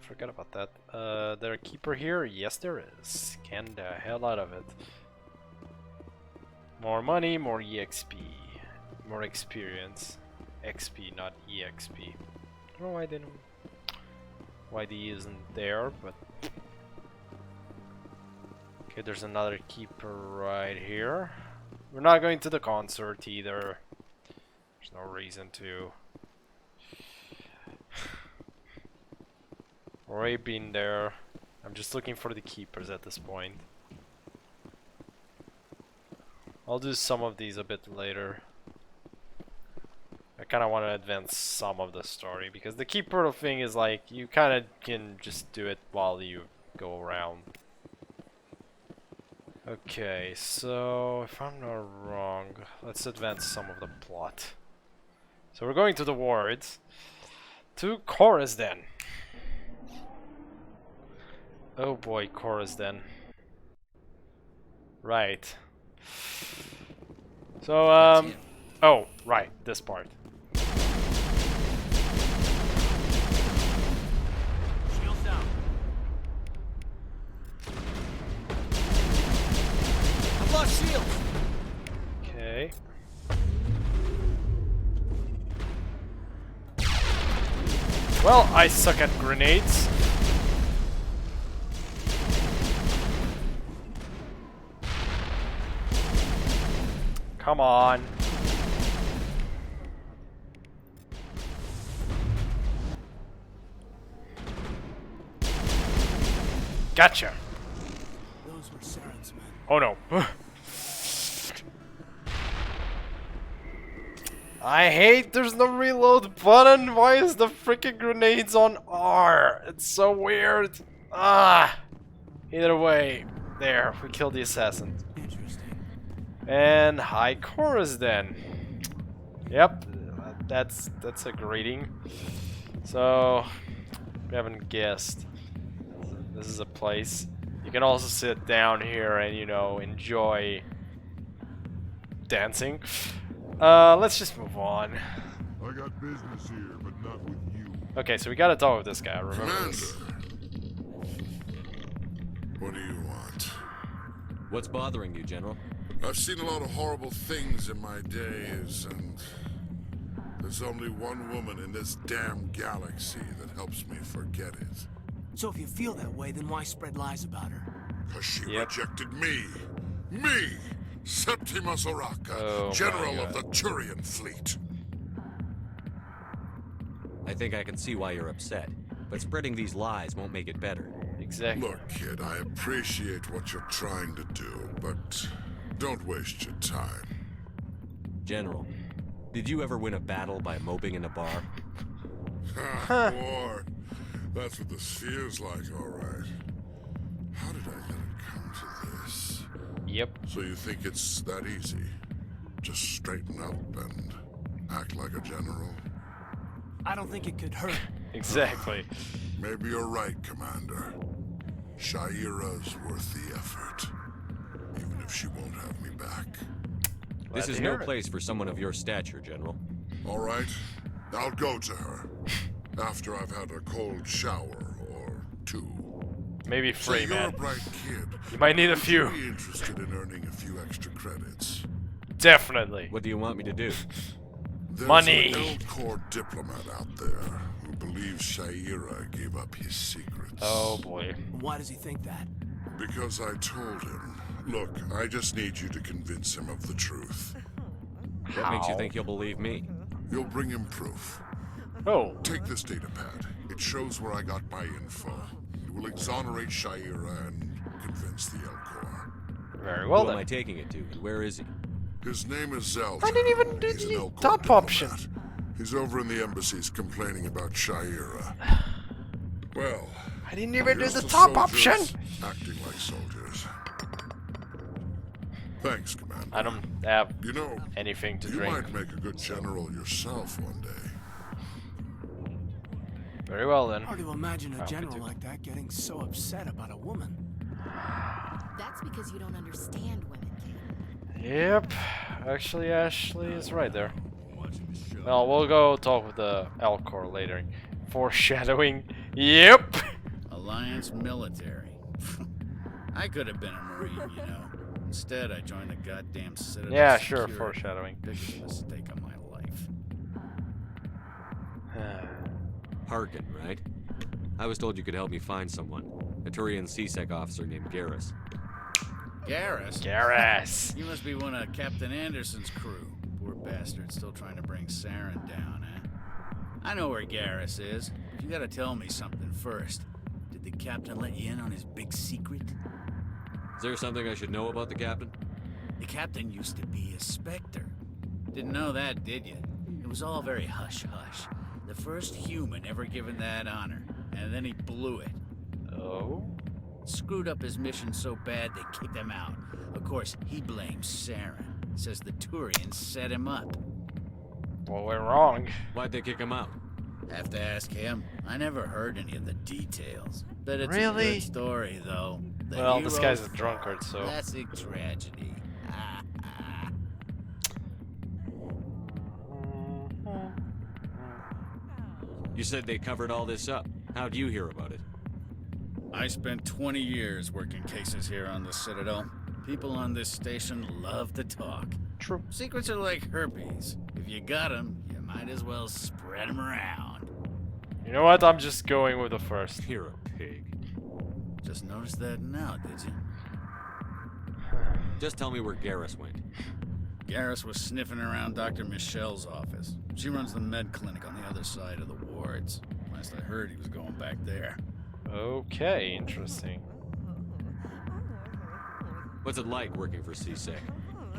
Forgot about that. There a keeper here? Yes, there is. Can the hell out of it. More money, more EXP. More experience. XP, not EXP. I don't know why they don't... Why the isn't there, but... Okay, there's another keeper right here. We're not going to the concert either. There's no reason to. Already been there. I'm just looking for the keepers at this point. I'll do some of these a bit later. I kind of want to advance some of the story because the keeper thing is like you kind of can just do it while you go around. Okay, so if I'm not wrong, let's advance some of the plot. So we're going to the wards. To Coruscant. Oh boy, Coruscant. Right. So, oh, right, this part. Shields down. I've lost shields. Okay. Well, I suck at grenades. Come on. Gotcha. Those were Saren's men. Oh no. I hate there's no reload button. Why is the freaking grenades on R? It's so weird. Ah. Either way, there, we killed the assassin. Interesting. And high chorus then. Yep, that's a greeting. So, we haven't guessed. This is a place. You can also sit down here and, you know, enjoy dancing. Let's just move on. I got business here, but not with you. Okay, so we gotta talk with this guy, remember this. What do you want? What's bothering you, General? I've seen a lot of horrible things in my days, and there's only one woman in this damn galaxy that helps me forget it. So if you feel that way, then why spread lies about her? Because she rejected me. Me! Septimus Oraka, Oh, General my of the God. Turian Fleet. I think I can see why you're upset, but spreading these lies won't make it better. Exactly. Look, kid, I appreciate what you're trying to do, but don't waste your time. General, did you ever win a battle by moping in a bar? War. That's what this feels like, all right. How did I let it come to this? Yep. So you think it's that easy? Just straighten up and act like a general? I don't think it could hurt. Exactly. Maybe you're right, Commander. Shaira's worth the effort. Even if she won't have me back. This is no place for someone of your stature, General. All right. I'll go to her. After I've had a cold shower or two. Maybe free, you're man. a bright kid. You might need a Would few. you be interested in earning a few extra credits? Definitely. What do you want me to do? There's Money. an Elcor diplomat out there who believes Shaira gave up his secrets. Oh boy. Why does he think that? Because I told him. Look, I just need you to convince him of the truth. What makes you think he'll believe me? You'll bring him proof. Oh. Take this data pad. It shows where I got my info. It will exonerate Shaira and convince the Elcor. Very well Who then. am I taking it to? And where is he? His name is Zelda. I didn't even do He's an the Elcor top diplomat. option. He's over in the embassies complaining about Shaira. Well, I didn't even do here's the to top soldiers option. Acting like soldiers. Thanks, Commander. I don't have You know, anything to you drink. might make a good general yourself one day. Very well then. Hard to imagine a Oh, we general do. like that getting so upset about a woman. That's because you don't understand women, kid. Yep. Actually, Ashley is right there. Well, we'll go talk with the Elcor later. Foreshadowing. Yep. Alliance military. I could have been a Marine, you know. Instead, I joined the goddamn Citadel. Yeah, sure. Security. Foreshadowing. Biggest mistake of my life. Harkin, right? I was told you could help me find someone. A Turian CSEC officer named Garrus. Garrus? Garrus. You must be one of Captain Anderson's crew. Poor bastard, still trying to bring Saren down, eh? I know where Garrus is, but you gotta tell me something first. Did the captain let you in on his big secret? Is there something I should know about the captain? The captain used to be a Spectre. Didn't know that, did you? It was all very hush-hush. The first human ever given that honor, and then he blew it. Oh? Screwed up his mission so bad they kicked him out. Of course, he blames Saren. Says the Turians set him up. Well, we're wrong. Why'd they kick him out? Have to ask him. I never heard any of the details. But it's a Really? good story, though. The Well, this guy's a hero drunkard, so. Classic tragedy. You said they covered all this up. How'd you hear about it? I spent 20 years working cases here on the Citadel. People on this station love to talk. True. Secrets are like herpes. If you got them, you might as well spread them around. You know what? I'm just going with the first. You're a pig. Just noticed that now, did you? Just tell me where Garrus went. Garrus was sniffing around Dr. Michelle's office. She runs the med clinic on the other side of the wards. Last I heard, he was going back there. Okay, interesting. What's it like working for CSEC?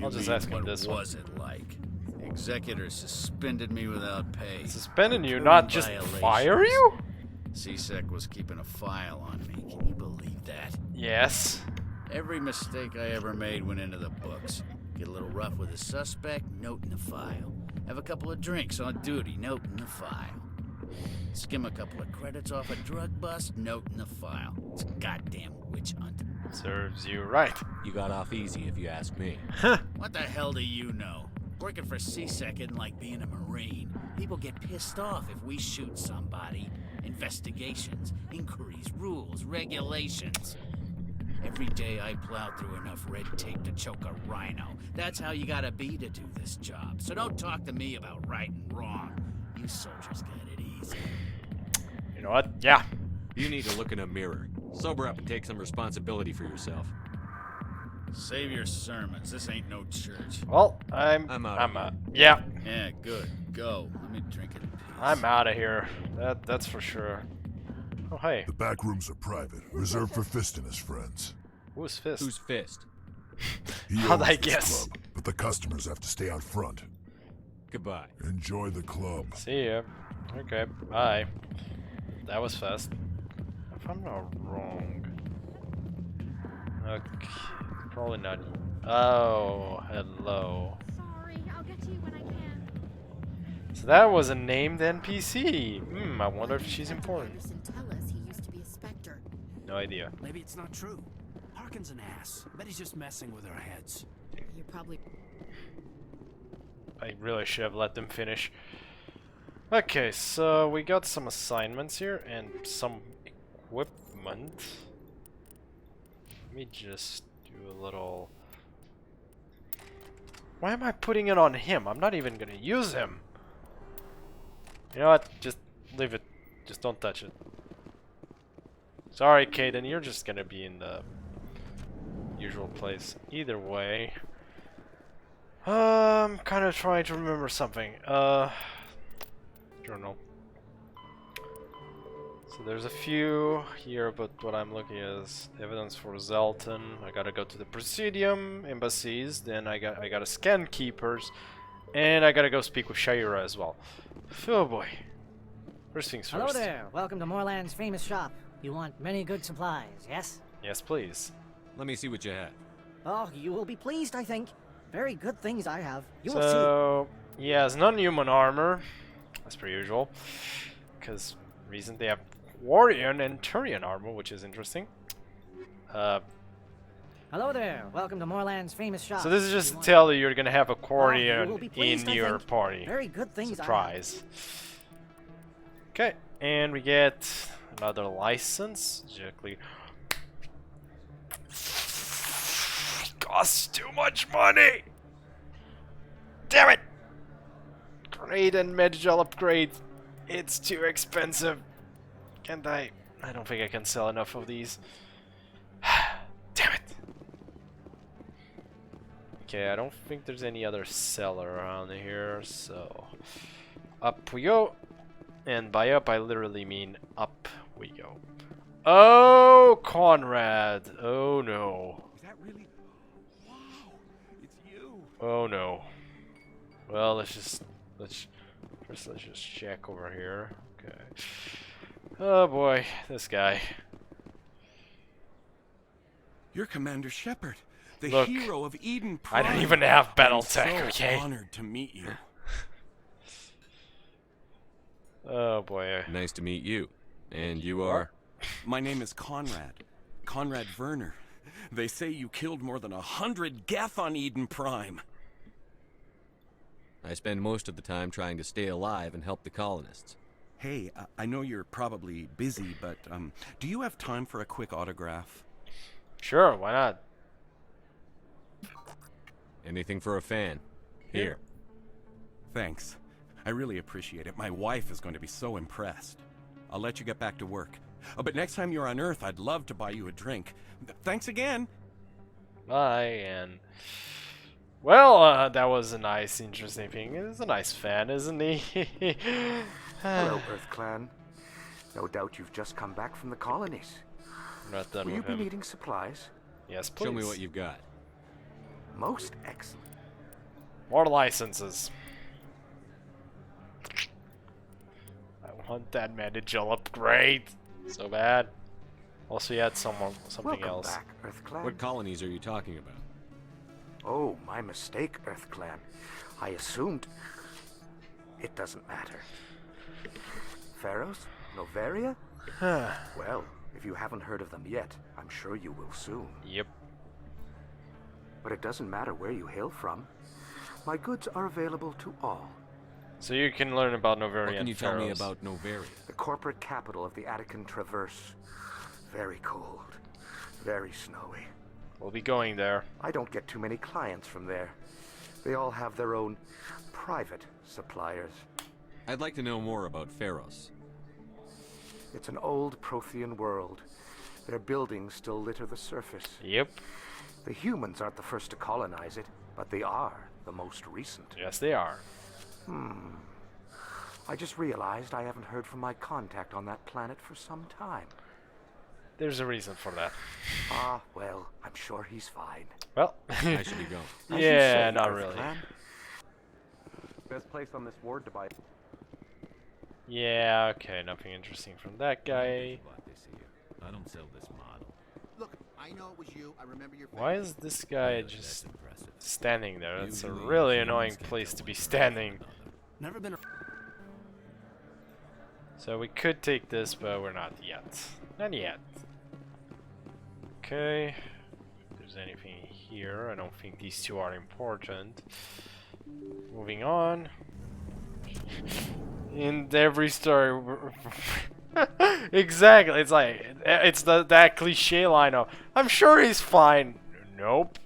I'll just ask him What this one. was it like? The executors suspended me without pay. Suspended you, Including not just violations. fire you? CSEC was keeping a file on me. Can you believe that? Yes. Every mistake I ever made went into the books. Get a little rough with a suspect, note in the file. Have a couple of drinks on duty, note in the file. Skim a couple of credits off a drug bust, note in the file. It's a goddamn witch hunt. Serves you right. You got off easy, if you ask me. What the hell do you know? Working for CSEC isn't like being a Marine. People get pissed off if we shoot somebody. Investigations, inquiries, rules, regulations. Every day I plow through enough red tape to choke a rhino. That's how you gotta be to do this job. So don't talk to me about right and wrong. You soldiers got it easy. You know what? Yeah. You need to look in a mirror. Sober up and take some responsibility for yourself. Save your sermons. This ain't no church. Well, I'm out. Yeah. Yeah, good. Go. Let me drink it in peace. I'm out of here. That's for sure. Oh, hey. The back rooms are private, reserved for Fist and his friends. Who's Fist? Who's Fist? He How'd owns I this guess? club, but the customers have to stay out front. Goodbye. Enjoy the club. See ya. Okay, bye. That was fast. If I'm not wrong. Okay, probably not. Oh, hello. Sorry, I'll get to you when I can. So that was a named NPC. I wonder if she's important. Anderson tell us he used to be a Spectre. No idea. Maybe it's not true. Harkin's an ass. I bet he's just messing with our heads. You're probably... I really should have let them finish. Okay, so we got some assignments here and some equipment. Let me just do a little... Why am I putting it on him? I'm not even gonna use him. You know what? Just leave it. Just don't touch it. Sorry, Caden, you're just gonna be in the usual place. Either way. I'm kind of trying to remember something. Journal. So there's a few here, but what I'm looking at is evidence for Zalton. I gotta go to the Presidium, embassies, then I gotta scan keepers, and I gotta go speak with Shaira as well. Oh boy. First things first. Hello there. Welcome to Moorland's famous shop. You want many good supplies, yes? Yes, please. Let me see what you have. Oh, you will be pleased, I think. Very good things I have. You will So, yeah, it's non-human armor, as per usual, because reason they have Quarian and Turian armor, which is interesting. see. Hello there. Welcome to Moorland's famous shop. So this is just to tell you you're gonna have a you will Quarian be pleased, in I your think. party. Very good things Surprise. Okay, and we get another license. Exactly. Costs too much money. Damn it! Grenade and Medgel upgrade. It's too expensive. Can't I? I don't think I can sell enough of these. Damn it. Okay, I don't think there's any other seller around here, so up we go. And by up, I literally mean up we go. Oh, Conrad. Oh no. Is that really? Wow, it's you. Oh no. Well, let's just check over here. Okay. Oh boy, this guy. You're Commander Shepard, the Look, hero of Eden I Prime. don't even have battle I'm tech, so okay? honored to meet you. Oh boy. Nice to meet you. And you are? My name is Conrad. Conrad Werner. They say you killed more than 100 Geth on Eden Prime. I spend most of the time trying to stay alive and help the colonists. Hey, I know you're probably busy, but do you have time for a quick autograph? Sure, why not? Anything for a fan. Here. Thanks. I really appreciate it. My wife is going to be so impressed. I'll let you get back to work. But next time you're on Earth, I'd love to buy you a drink. Thanks again. Bye, and... Well, that was a nice, interesting thing. He's a nice fan, isn't he? Hello, Earth Clan. No doubt you've just come back from the colonies. I'm not done Will you with be him. needing supplies? Yes, please. Show me what you've got. Most excellent. More licenses. I want that Medgel upgrade so bad. Also, you had something Welcome else. back, Earth Clan. What colonies are you talking about? Oh, my mistake, Earth Clan. I assumed... It doesn't matter. Pharaohs? Noveria? Well, if you haven't heard of them yet, I'm sure you will soon. Yep. But it doesn't matter where you hail from. My goods are available to all. So you can learn about Noveria. What can you tell me about Noveria? The corporate capital of the Attican Traverse. Very cold. Very snowy. We'll be going there. I don't get too many clients from there. They all have their own private suppliers. I'd like to know more about Pharos. It's an old Prothean world. Their buildings still litter the surface. Yep. The humans aren't the first to colonize it, but they are the most recent. Yes, they are. I just realized I haven't heard from my contact on that planet for some time. There's a reason for that. Ah, well, I'm sure he's fine. Well, I should be going. yeah, not really. Best place on this ward to buy. Yeah, okay, nothing interesting from that guy. I don't sell this model. Look, I know it was you. I remember your face. Why is this guy just standing there? That's a really annoying place to be standing. Never been. So we could take this, but we're not yet. Not yet. Okay. If there's anything here, I don't think these two are important. Moving on. In every story, exactly. It's like that cliche line of "I'm sure he's fine." Nope.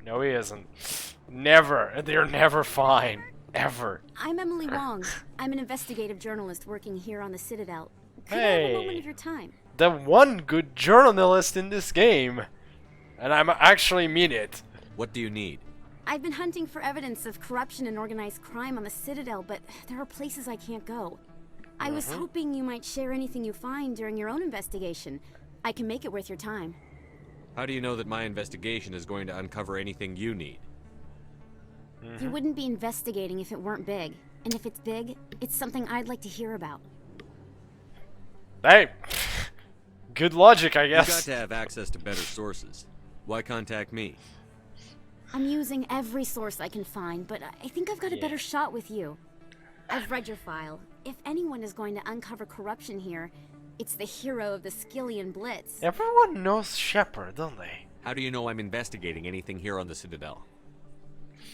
No, he isn't. Never. They're never fine. Ever. I'm Emily Wong. I'm an investigative journalist working here on the Citadel. Could I have a moment of your time? The one good journalist in this game, and I actually mean it. What do you need? I've been hunting for evidence of corruption and organized crime on the Citadel, but there are places I can't go. I was hoping you might share anything you find during your own investigation. I can make it worth your time. How do you know that my investigation is going to uncover anything you need? You wouldn't be investigating if it weren't big. And if it's big, it's something I'd like to hear about. Hey! Good logic, I guess. You got to have access to better sources. Why contact me? I'm using every source I can find, but I think I've got a better shot with you. I've read your file. If anyone is going to uncover corruption here, it's the hero of the Skillian Blitz. Everyone knows Shepard, don't they? How do you know I'm investigating anything here on the Citadel?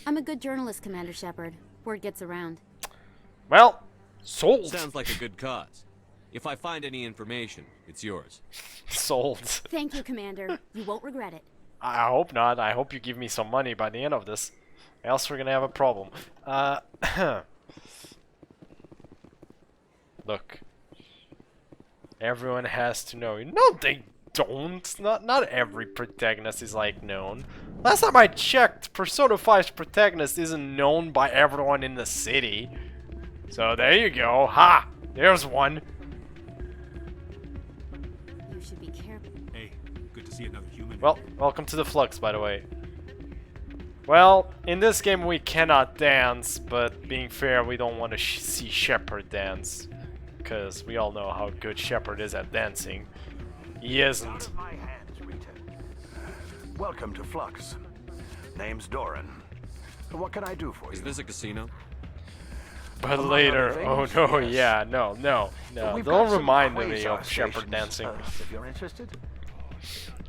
I'm a good journalist, Commander Shepard. Word gets around. Well, sold. Sounds like a good cause. If I find any information, it's yours. Sold. Thank you, Commander. You won't regret it. I hope not. I hope you give me some money by the end of this. Else we're gonna have a problem. Look. Everyone has to know. No, they don't. Not every protagonist is like known. Last time I checked, Persona 5's protagonist isn't known by everyone in the city. So there you go. Ha! There's one. You should be careful. Hey, good to see another human. Well, welcome to the Flux, by the way. Well, in this game we cannot dance, but being fair, we don't want to see Shepard dance. Because we all know how good Shepard is at dancing. He isn't. Welcome to Flux. Name's Doran. What can I do for you? Is this a casino? But later, oh no, yeah, no. Don't remind me of Shepard dancing. If you're interested.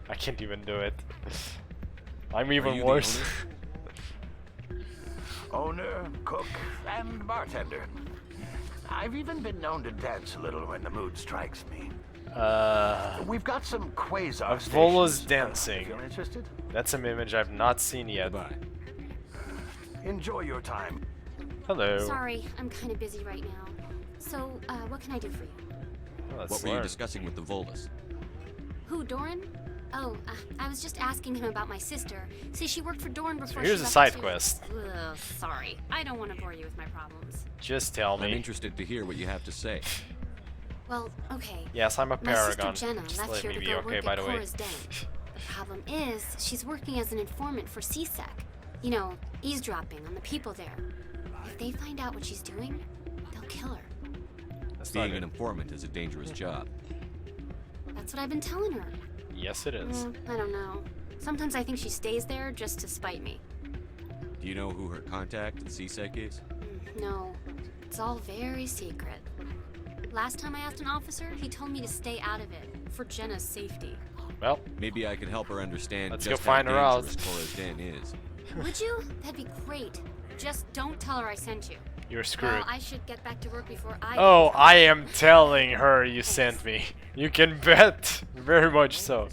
I can't even do it. I'm even worse. Owner, cook, and bartender. I've even been known to dance a little when the mood strikes me. We've got some quasar Volo's stations, dancing. if you're interested. That's an image I've not seen yet. Bye. Enjoy your time. Hello. Sorry, I'm kind of busy right now. So, what can I do for you? Well, what were you discussing with the Volus? Who, Doran? Oh, I was just asking him about my sister. See, she worked for Doran before. Here's a side quest. Ugh, sorry, I don't want to bore you with my problems. Just tell me. I'm interested to hear what you have to say. Well, okay. Yes, I'm a paragon. My sister Jenna Just left let here me to be go okay, work by at the way. Cora's Den. The problem is, she's working as an informant for CSEC. You know, eavesdropping on the people there. If they find out what she's doing, they'll kill her. Being an informant is a dangerous job. That's what I've been telling her. Yes, it is. I don't know. Sometimes I think she stays there just to spite me. Do you know who her contact at CSEC is? No, it's all very secret. Last time I asked an officer, he told me to stay out of it, for Jenna's safety. Well, maybe I can help her understand let's just go find how her out. dangerous Cora's Den is. Would you? That'd be great. Just don't tell her I sent you. You're screwed. Well, I should get back to work before I... Oh, I am telling her you sent me. You can bet. Very much so.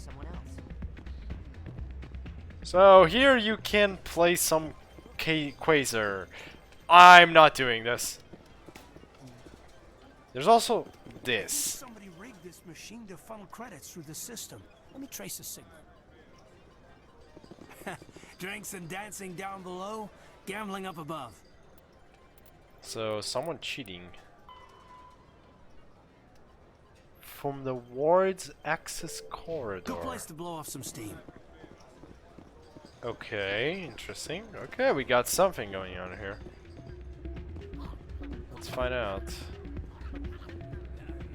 So here you can play some Quasar. I'm not doing this. There's also this. Somebody rigged this machine to funnel credits through the system. Let me trace the signal. Drinks and dancing down below, gambling up above. So someone cheating. from the ward's access corridor. Good place to blow off some steam. Okay, interesting. Okay, we got something going on here. Let's find out.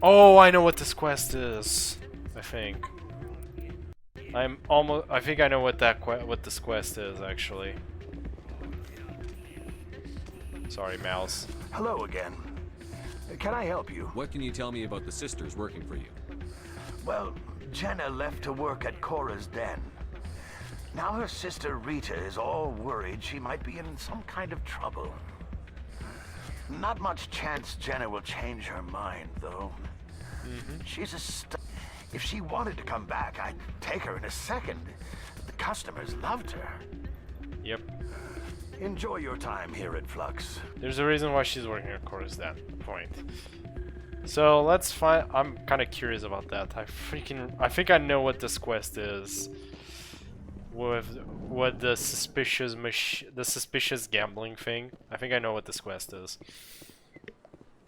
Oh, I know what this quest is. I think. I think I know what this quest is actually. Sorry, mouse. Hello again. Can I help you? What can you tell me about the sisters working for you? Well, Jenna left to work at Cora's den. Now her sister Rita is all worried she might be in some kind of trouble. Not much chance Jenna will change her mind, though. She's a if she wanted to come back, I'd take her in a second. The customers loved her. Yep. Enjoy your time here at Flux. There's a reason why she's working at Cora's den. Point. So let's find. I'm kind of curious about that. I think I know what this quest is. With the suspicious gambling thing. I think I know what this quest is.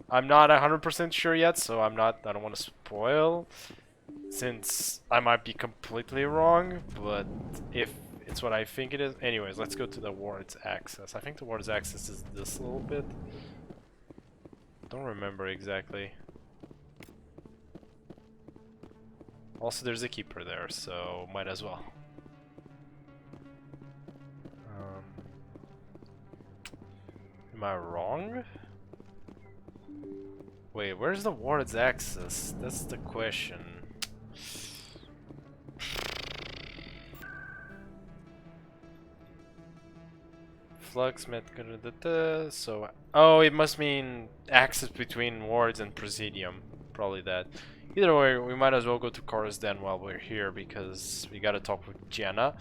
I'm not 100% sure yet, so I don't want to spoil, since I might be completely wrong, but if it's what I think it is. Anyways, let's go to the ward's access. I think the ward's access is this little bit. Don't remember exactly. Also, there's a keeper there, so might as well. Am I wrong? Wait, where's the ward's access? That's the question. Flux met. So, oh, it must mean access between wards and Presidium. Probably that. Either way, we might as well go to Cora's den while we're here because we gotta talk with Jenna.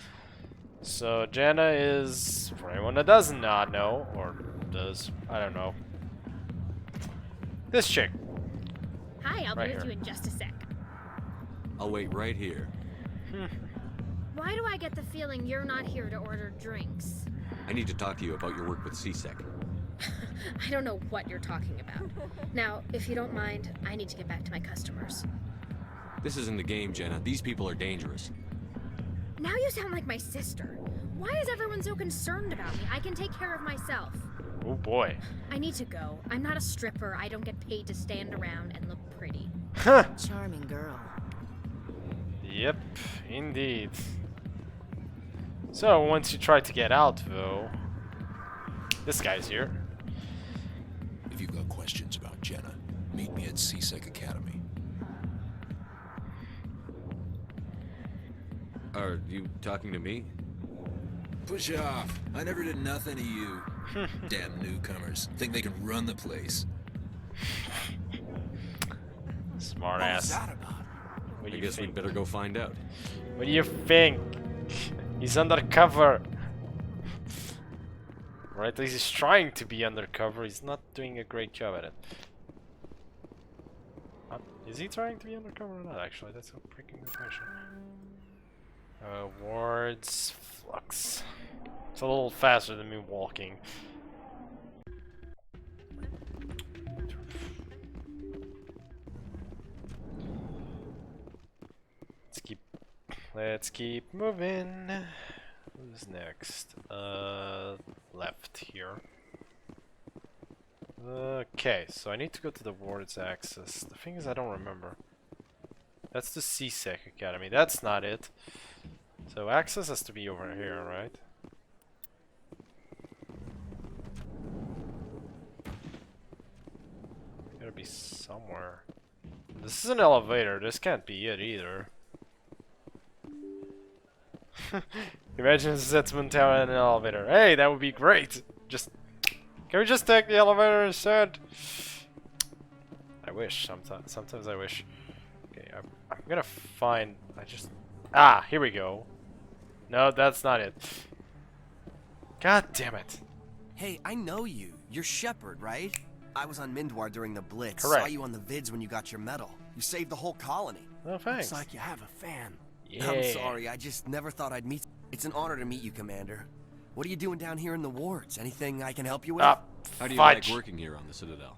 So Jenna is, for anyone that does not know, or does, I don't know, this chick. Hi, I'll Right be with here. you in just a sec. I'll wait right here. Why do I get the feeling you're not here to order drinks? I need to talk to you about your work with CSEC. I don't know what you're talking about. Now, if you don't mind, I need to get back to my customers. This isn't a game, Jenna. These people are dangerous. Now you sound like my sister. Why is everyone so concerned about me? I can take care of myself. Oh boy. I need to go. I'm not a stripper. I don't get paid to stand around and look pretty. Charming girl. Yep, indeed. So once you try to get out, though, this guy's here. If you've got questions about Jenna, meet me at CSEC Academy. Are you talking to me? Push off. I never did nothing to you. Damn newcomers. Think they can run the place. Smart What ass. was that about? What do I you guess think? we'd better go find out. What do you think? He's undercover. Or at least he's trying to be undercover. He's not doing a great job at it. Is he trying to be undercover or not? Actually, that's a freaking good question. Wards Flux. It's a little faster than me walking. Let's keep moving. Who's next? Left here. Okay, so I need to go to the ward's access. The thing is, I don't remember. That's the CSEC Academy. That's not it. So access has to be over here, right? Gotta be somewhere. This is an elevator. This can't be it either. Imagine Zetzman Tower in an elevator. Hey, that would be great. Can we just take the elevator instead? I wish sometimes. Sometimes I wish. Okay, I'm gonna find. Here we go. No, that's not it. God damn it. Hey, I know you. You're Shepard, right? I was on Mindwar during the Blitz. Correct. Saw you on the vids when you got your medal. You saved the whole colony. Oh, thanks. Looks like you have a fan. Yeah. I'm sorry, I just never thought I'd meet. It's an honor to meet you, Commander. What are you doing down here in the wards? Anything I can help you with? How do you like working here on the Citadel?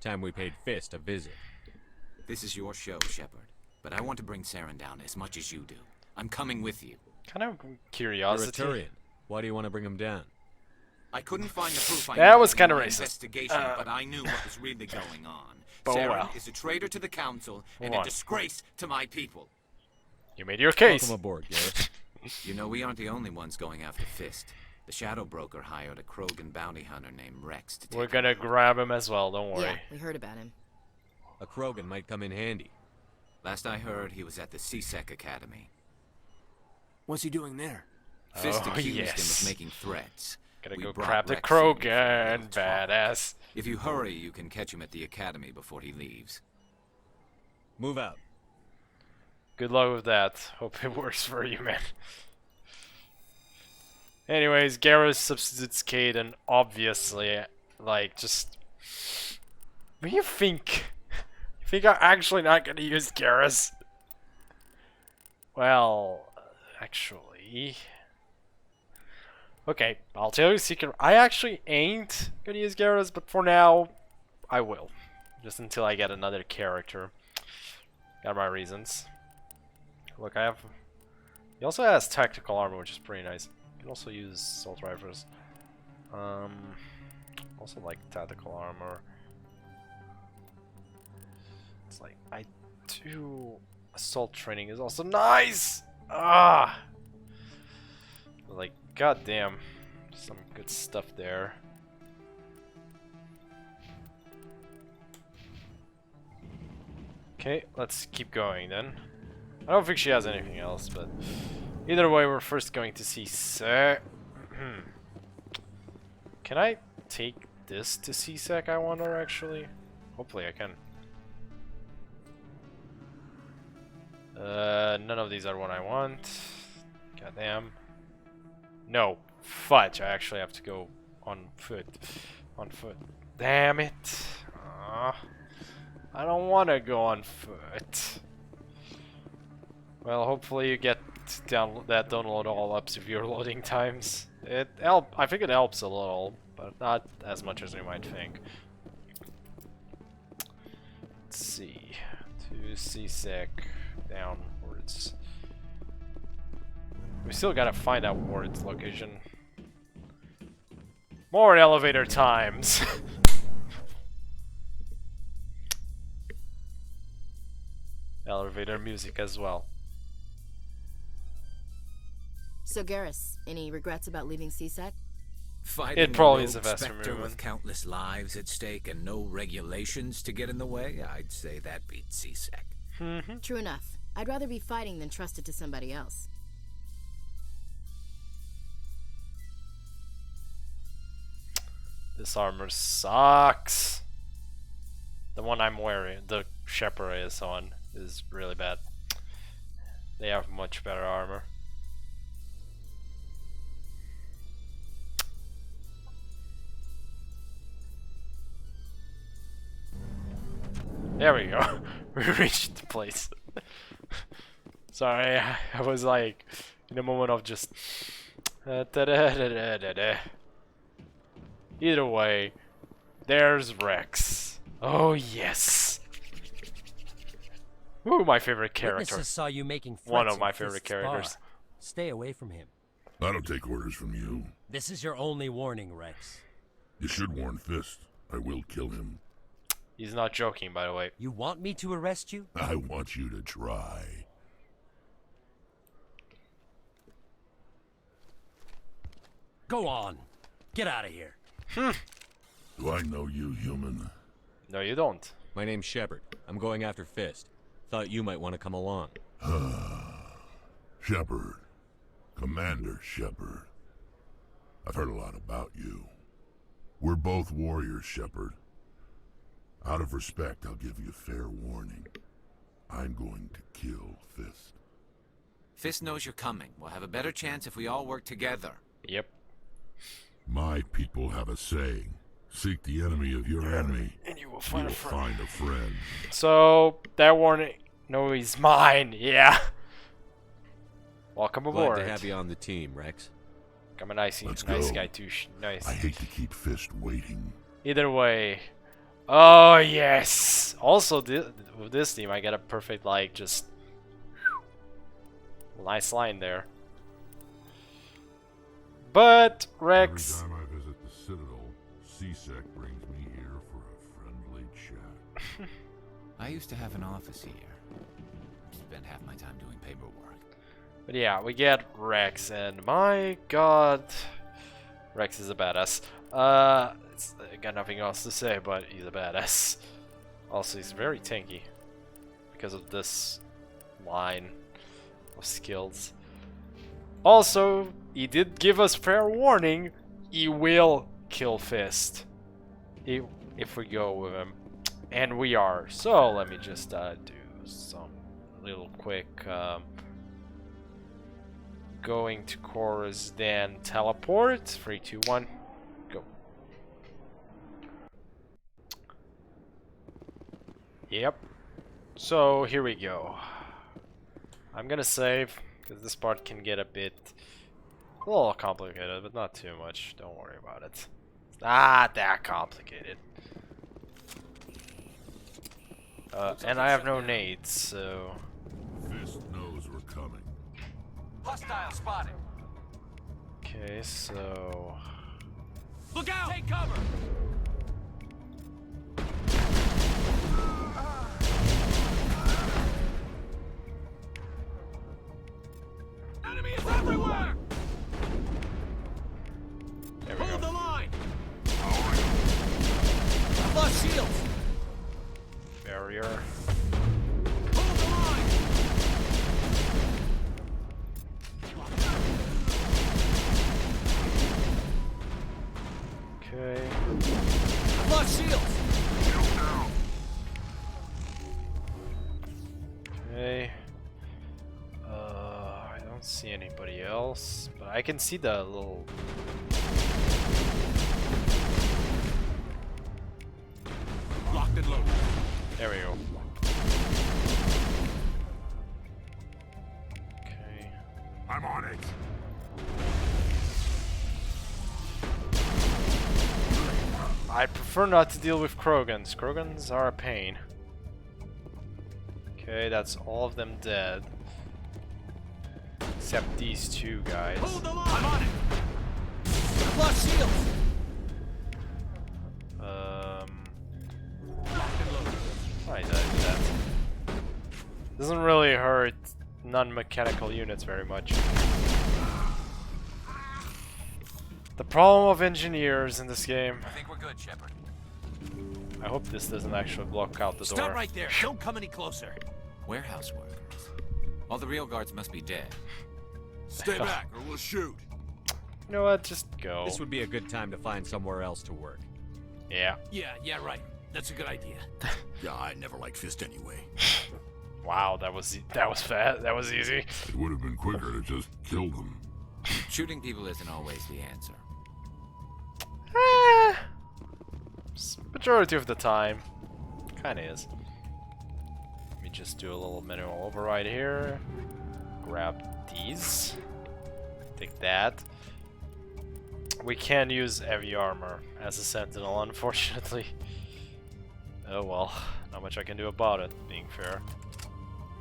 Time we paid Fist a visit. This is your show, Shepard. But I want to bring Saren down as much as you do. I'm coming with you. Kind of You're a curiosity. Turian. Why do you want to bring him down? I couldn't find the proof I That needed was in kinda my racist. investigation, but I knew what was really going on. Oh, Saren well. is a traitor to the Council and Hold a on. disgrace to my people. You made your case. Welcome aboard, Garrus. You know, we aren't the only ones going after Fist. The Shadow Broker hired a Krogan bounty hunter named Rex to take We're him gonna down. grab him as well, don't worry. Yeah, we heard about him. A Krogan might come in handy. Last I heard, he was at the CSEC Academy. What's he doing there? Fist Oh, accused him yes. of making threats. Gotta We go brought grab the Rex in for a little Krogan, talk. badass. If you hurry, you can catch him at the Academy before he leaves. Move out. Good luck with that. Hope it works for you, man. Anyways, Garrus substitutes Cade, and obviously, like, just... What do you think? You think I'm actually not gonna use Garrus? Well, actually... Okay, I'll tell you a secret. I actually ain't gonna use Garrus, but for now, I will. Just until I get another character. Got my reasons. Look, I have... He also has tactical armor, which is pretty nice. You can also use assault rifles. Also like tactical armor. It's like, I do... Assault training is also nice! Ah! Like, goddamn. Some good stuff there. Okay, let's keep going then. I don't think she has anything else, but either way, we're first going to see Sec. Can I take this to CSEC, I wonder, actually? Hopefully I can. None of these are what I want. Goddamn. No. Fudge, I actually have to go on foot. On foot. Damn it. I don't want to go on foot. Well, hopefully you get that download all up severe loading times. I think it helps a little, but not as much as you might think. Let's see. To CSEC downwards. We still gotta find out Ward's location. More elevator times. Elevator music as well. So, Garrus, any regrets about leaving CSEC? Fighting It probably a is the rogue best specter movement. with countless lives at stake and no regulations to get in the way, I'd say that beats CSEC. True enough. I'd rather be fighting than trusted to somebody else. This armor sucks. The one I'm wearing, the Shepard is on, is really bad. They have much better armor. There we go. We reached the place. Sorry, I was like in a moment of just. Either way, there's Rex. Oh yes. Ooh, my favorite character. Witnesses saw you making One threats of my in favorite Fist's characters. bar. Stay away from him. I don't take orders from you. This is your only warning, Rex. You should warn Fist. I will kill him. He's not joking, by the way. You want me to arrest you? I want you to try. Go on. Get out of here. Do I know you, human? No, you don't. My name's Shepard. I'm going after Fist. Thought you might want to come along. Shepard. Commander Shepard. I've heard a lot about you. We're both warriors, Shepard. Out of respect, I'll give you fair warning. I'm going to kill Fist. Fist knows you're coming. We'll have a better chance if we all work together. Yep. My people have a saying. Seek the enemy of your enemy, and you will find a friend. So, that warning... No, he's mine. Yeah. Welcome aboard. Glad to have you on the team, Rex. I'm a nice Let's nice go. guy too. Nice. I hate to keep Fist waiting. Either way, Oh yes. Also, with this team, I get a perfect like just nice line there. But Rex. Every time I visit the Citadel, C-Sec brings me here for a friendly chat. I used to have an office here. Spent half my time doing paperwork. But yeah, we get Rex, and my god, Rex is a badass. I got nothing else to say, but he's a badass. Also, he's very tanky because of this line of skills. Also, he did give us fair warning. He will kill Fist if we go with him, and we are. So let me just do some little quick going to chorus, then teleport. 3, 2, 1, go. Yep. So here we go. I'm gonna save because this part can get a little complicated, but not too much. Don't worry about it. It's not that complicated. And I have no nades, so. Fist knows we're coming. Hostile spotted. Okay, so. Look out! Take cover! Enemy is everywhere! There we Hold go. the line! I've lost shields! Barrier. Hold the line! Okay. I've lost shields! Okay. I don't see anybody else, but I can see the little. Locked and loaded. There we go. Okay. I'm on it. I prefer not to deal with Krogans. Krogans are a pain. Okay, that's all of them dead. Except these two guys. Hold the line! I'm on it! I've lost shields! Why did I do that? Doesn't really hurt non-mechanical units very much. The problem of engineers in this game. I think we're good, Shepard. I hope this doesn't actually block out the door. Stop right there. Don't come any closer. Warehouse workers. All the real guards must be dead. Stay back or we'll shoot. You know what? Just go. This would be a good time to find somewhere else to work. Yeah. Yeah, right. That's a good idea. Yeah, I never liked Fist anyway. Wow, that was fast. That was easy. It would have been quicker to just kill them. Shooting people isn't always the answer. Majority of the time, kinda is. Let me just do a little manual override here. Grab these. Take that. We can't use heavy armor as a sentinel, unfortunately. Oh well, not much I can do about it, being fair.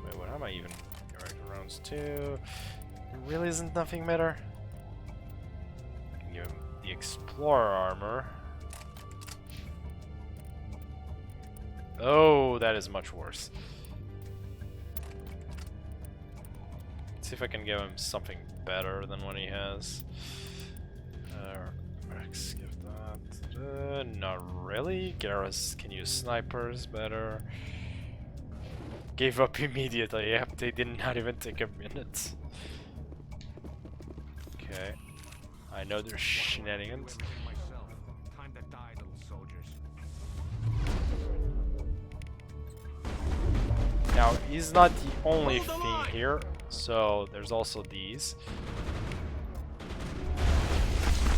Wait, what am I even? Direct rounds 2. There really isn't nothing better. I can give him the explorer armor. Oh, that is much worse. Let's see if I can give him something better than what he has. Rex, give that. Not really. Garrus can use snipers better. Gave up immediately. Yep, they did not even take a minute. Okay. I know there's shenanigans. Now, he's not the only thing here, so there's also these.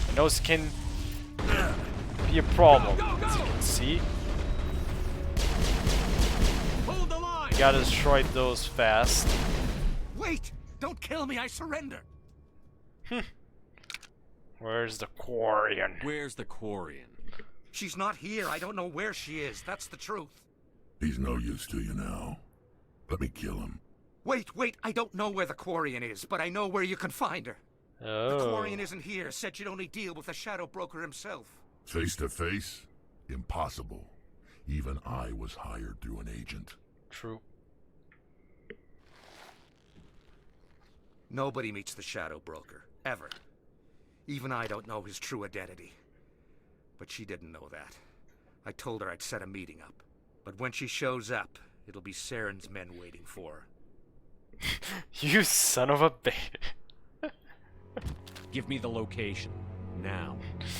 And those can be a problem, as you can see. You gotta destroy those fast. Wait! Don't kill me, I surrender! Where's the Quarian? Where's the Quarian? She's not here. I don't know where she is. That's the truth. He's no use to you now. Let me kill him. Wait. I don't know where the Quarian is, but I know where you can find her. Oh. The Quarian isn't here. Said she'd only deal with the Shadow Broker himself. Face to face? Impossible. Even I was hired through an agent. True. Nobody meets the Shadow Broker, ever. Even I don't know his true identity. But she didn't know that. I told her I'd set a meeting up. But when she shows up, it'll be Saren's men waiting for her. You son of a bitch. Give me the location. Now.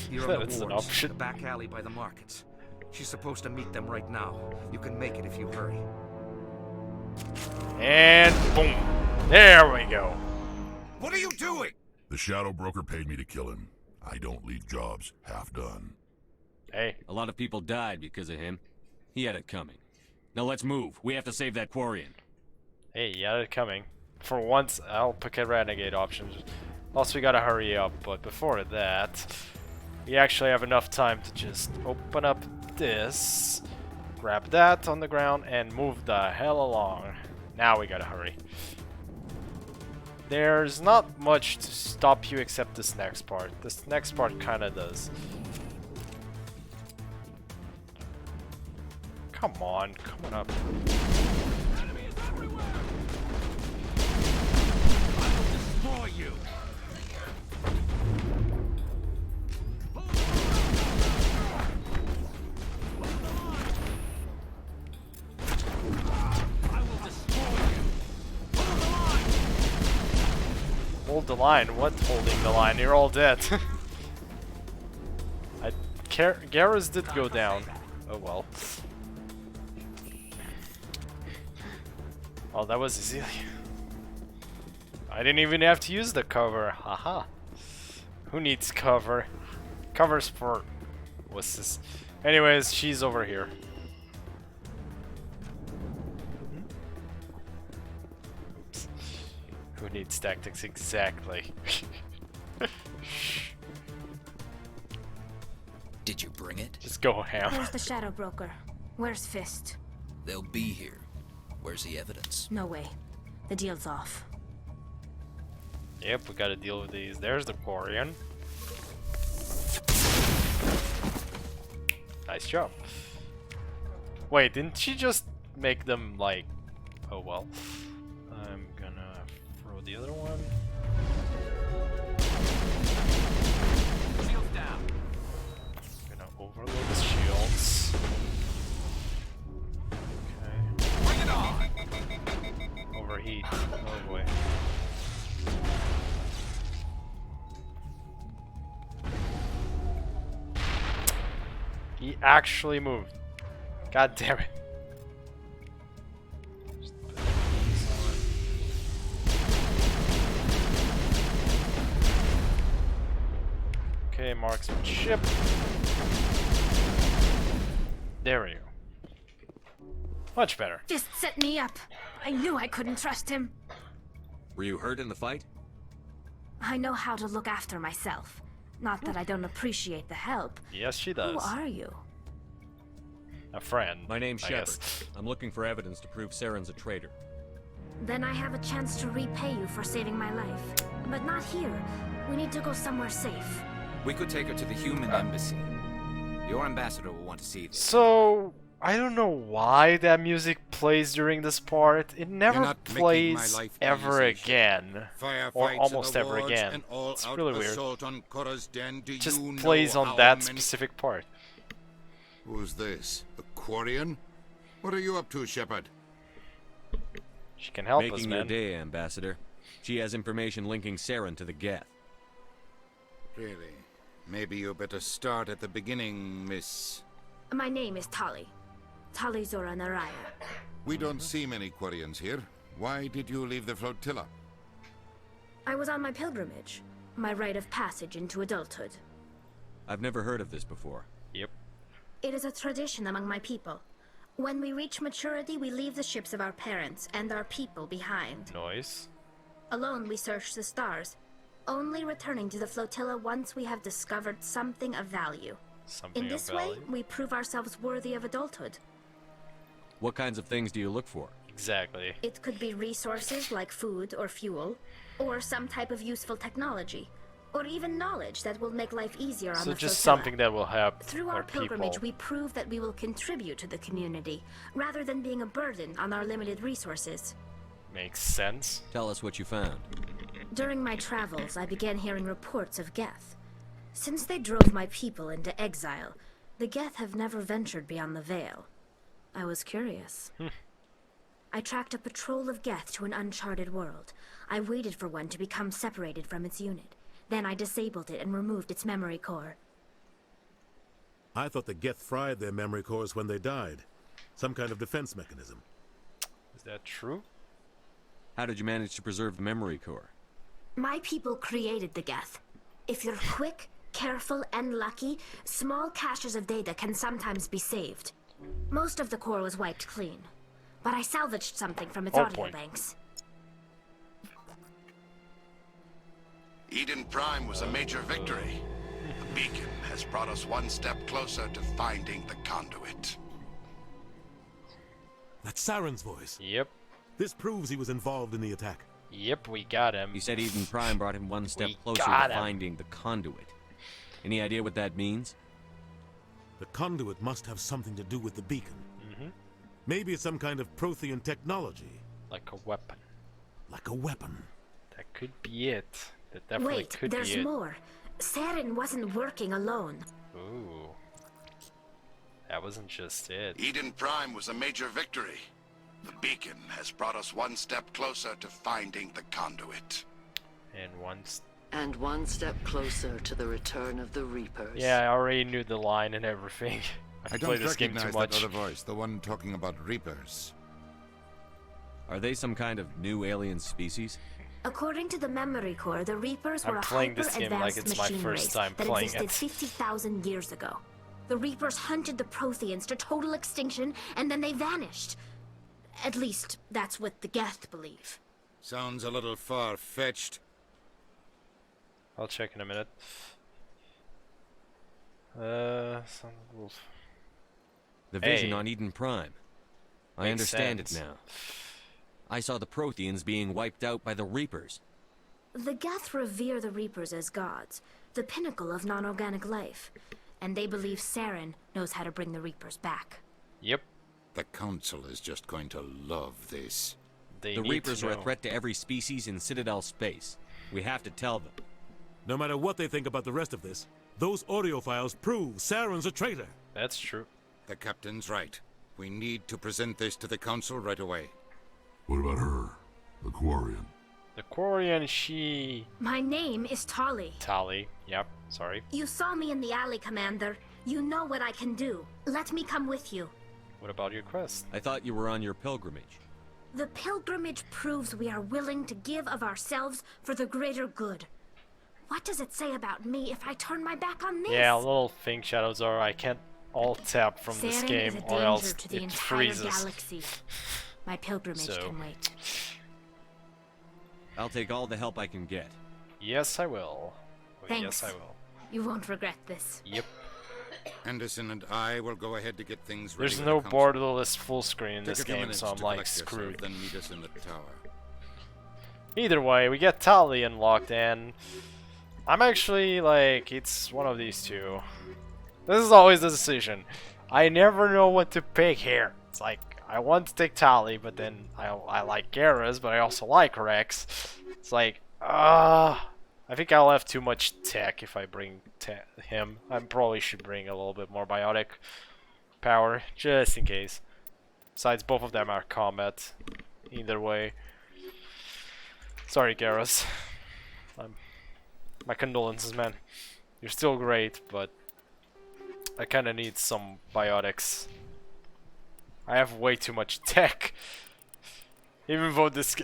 Here on the That's an wards, option. the back alley by the markets. She's supposed to meet them right now. You can make it if you hurry. And boom. There we go. What are you doing? The Shadow Broker paid me to kill him. I don't leave jobs half done. Hey. A lot of people died because of him. He had it coming. Now let's move. We have to save that Quarian. Hey, you had it coming. For once, I'll pick a renegade option. Also, we gotta hurry up, but before that, we actually have enough time to just open up this, grab that on the ground, and move the hell along. Now we gotta hurry. There's not much to stop you except this next part. This next part kinda does. Come on up. Destroy you. Hold the line. What holding the line? You're all dead. Garrus did go down. Oh well. Oh, that was easy. I didn't even have to use the cover. Haha. Who needs cover? Cover's for... What's this? Anyways, she's over here. Oops. Who needs tactics exactly? Did you bring it? Just go ham. Where's the Shadow Broker? Where's Fist? They'll be here. Where's the evidence? No way. The deal's off. Yep, we gotta deal with these. There's the Quarian. Nice job. Wait, didn't she just make them like... Oh well. I'm gonna throw the other one. Shields down. Gonna overload the shields. Okay. Bring it on. Overheat. Oh boy. He actually moved. God damn it. Just put these on. Okay, marksmanship. There we go. Much better. Fist set me up. I knew I couldn't trust him. Were you hurt in the fight? I know how to look after myself. Not that I don't appreciate the help. Yes, she does. Who are you? A friend. My name's I Shepard. guess. I'm looking for evidence to prove Saren's a traitor. Then I have a chance to repay you for saving my life. But not here. We need to go somewhere safe. We could take her to the human embassy. Your ambassador will want to see this. So, I don't know why that music plays during this part. It never not making my plays life ever easy, again. Or almost ever again. It's really weird. It Just plays on that specific part. Who's this? The Quarian? What are you up to, Shepard? She can help Making us, your man. day, Ambassador. She has information linking Saren to the Geth. Really? Maybe you better start at the beginning, Miss... My name is Tali. Tali Zora Naraya. We don't see many Quarians here. Why did you leave the flotilla? I was on my pilgrimage. My rite of passage into adulthood. I've never heard of this before. Yep. It is a tradition among my people. When we reach maturity, we leave the ships of our parents and our people behind. Noise. Alone, we search the stars, only returning to the flotilla once we have discovered something of value. Something In of this way, value. we prove ourselves worthy of adulthood. What kinds of things do you look for? Exactly. It could be resources like food or fuel, or some type of useful technology, or even knowledge that will make life easier on So the just flotilla. something that will help Through our our pilgrimage, people. we prove that we will contribute to the community, rather than being a burden on our limited resources. Makes sense. Tell us what you found. During my travels, I began hearing reports of Geth. Since they drove my people into exile, the Geth have never ventured beyond the Veil. I was curious. I tracked a patrol of Geth to an uncharted world. I waited for one to become separated from its unit. Then I disabled it and removed its memory core. I thought the Geth fried their memory cores when they died. Some kind of defense mechanism. Is that true? How did you manage to preserve the memory core? My people created the Geth. If you're quick, careful, and lucky, small caches of data can sometimes be saved. Most of the core was wiped clean, but I salvaged something from its audio banks. Eden Prime was a major victory. The beacon has brought us one step closer to finding the conduit. That's Saren's voice. Yep. This proves he was involved in the attack. Yep, we got him. You said Eden Prime brought him one step closer got to him. finding the conduit. Any idea what that means? The conduit must have something to do with the beacon. Maybe it's some kind of Prothean technology. Like a weapon. Like a weapon. That could be it. That definitely Wait, could there's be it. more. Saren wasn't working alone. Ooh. That wasn't just it. Eden Prime was a major victory. The beacon has brought us one step closer to finding the conduit. And one step closer to the return of the Reapers. Yeah, I already knew the line and everything. I I've don't played this game recognize too that much. other voice, the one talking about Reapers. Are they some kind of new alien species? According to the memory core, the Reapers I'm were a playing this game like hyper-advanced it's my machine first race time that playing existed it. 50,000 years ago. The Reapers hunted the Protheans to total extinction, and then they vanished. At least, that's what the Geth believe. Sounds a little far-fetched. I'll check in a minute. The vision Hey. on Eden Prime. I Makes understand sense. it now. I saw the Protheans being wiped out by the Reapers. The Geth revere the Reapers as gods, the pinnacle of non-organic life. And they believe Saren knows how to bring the Reapers back. Yep. The Council is just going to love this. The Reapers are a threat to every species in Citadel space. We have to tell them. No matter what they think about the rest of this, those audio files prove Saren's a traitor. That's true. The captain's right. We need to present this to the Council right away. What about her? The Quarian? The Quarian, she... My name is Tali. Tali. Yep, sorry. You saw me in the alley, Commander. You know what I can do. Let me come with you. What about your quest? I thought you were on your pilgrimage. The pilgrimage proves we are willing to give of ourselves for the greater good. What does it say about me if I turn my back on this? Yeah, little thing shadows are I can't alt tab from this Saren game is a or else danger to the it entire freezes. galaxy. My pilgrimage So. can wait. I'll take all the help I can get. Yes, I will. Oh, Thanks. yes, I will. You won't regret this. Yep. Anderson and I will go ahead to get things ready. There's with no the Council. borderless full screen in Take this a few game, minutes so I'm to like collect yourself, screwed. Then meet us in the tower. Either way, we get Tali unlocked, and I'm actually like, it's one of these two. This is always the decision. I never know what to pick here. It's like, I want to take Tali, but then I like Garrus, but I also like Rex. It's like, I think I'll have too much tech if I bring him. I probably should bring a little bit more biotic power, just in case. Besides, both of them are combat. Either way. Sorry, Garrus. My condolences, man. You're still great, but I kinda need some biotics. I have way too much tech. Even though this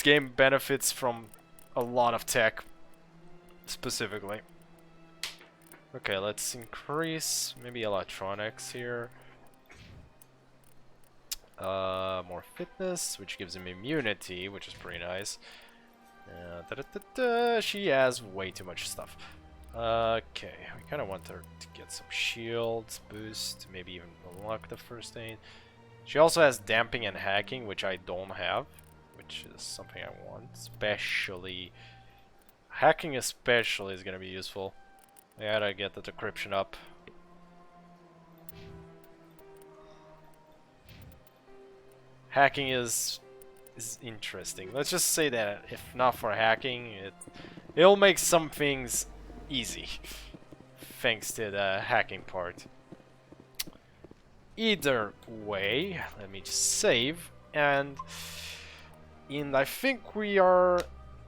game benefits from a lot of tech, specifically. Okay, let's increase maybe electronics here. More fitness, which gives him immunity, which is pretty nice. She has way too much stuff. Okay, we kind of want her to get some shields, boost, maybe even unlock the first aid. She also has damping and hacking, which I don't have, which is something I want. Especially hacking, especially is gonna be useful. I gotta get the decryption up. Hacking is interesting. Let's just say that if not for hacking, it'll make some things easy, thanks to the hacking part. Either way, let me just save, and I think we are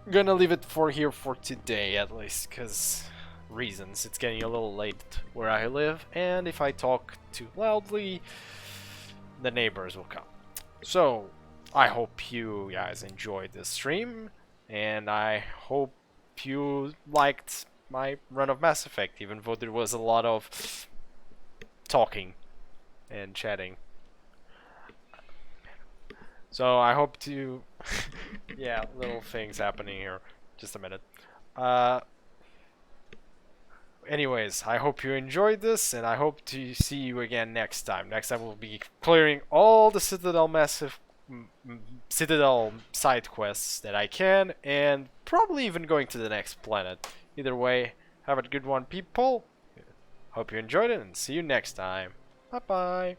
gonna leave it for here for today, at least, because reasons. It's getting a little late where I live, and if I talk too loudly, the neighbors will come. So I hope you guys enjoyed this stream, and I hope you liked my run of Mass Effect, even though there was a lot of talking and chatting. So I hope to yeah, little things happening here. Just a minute. Anyways, I hope you enjoyed this, and I hope to see you again next time. Next time we'll be clearing all the Citadel side quests that I can, and probably even going to the next planet. Either way, have a good one, people. Hope you enjoyed it, and see you next time. Bye-bye.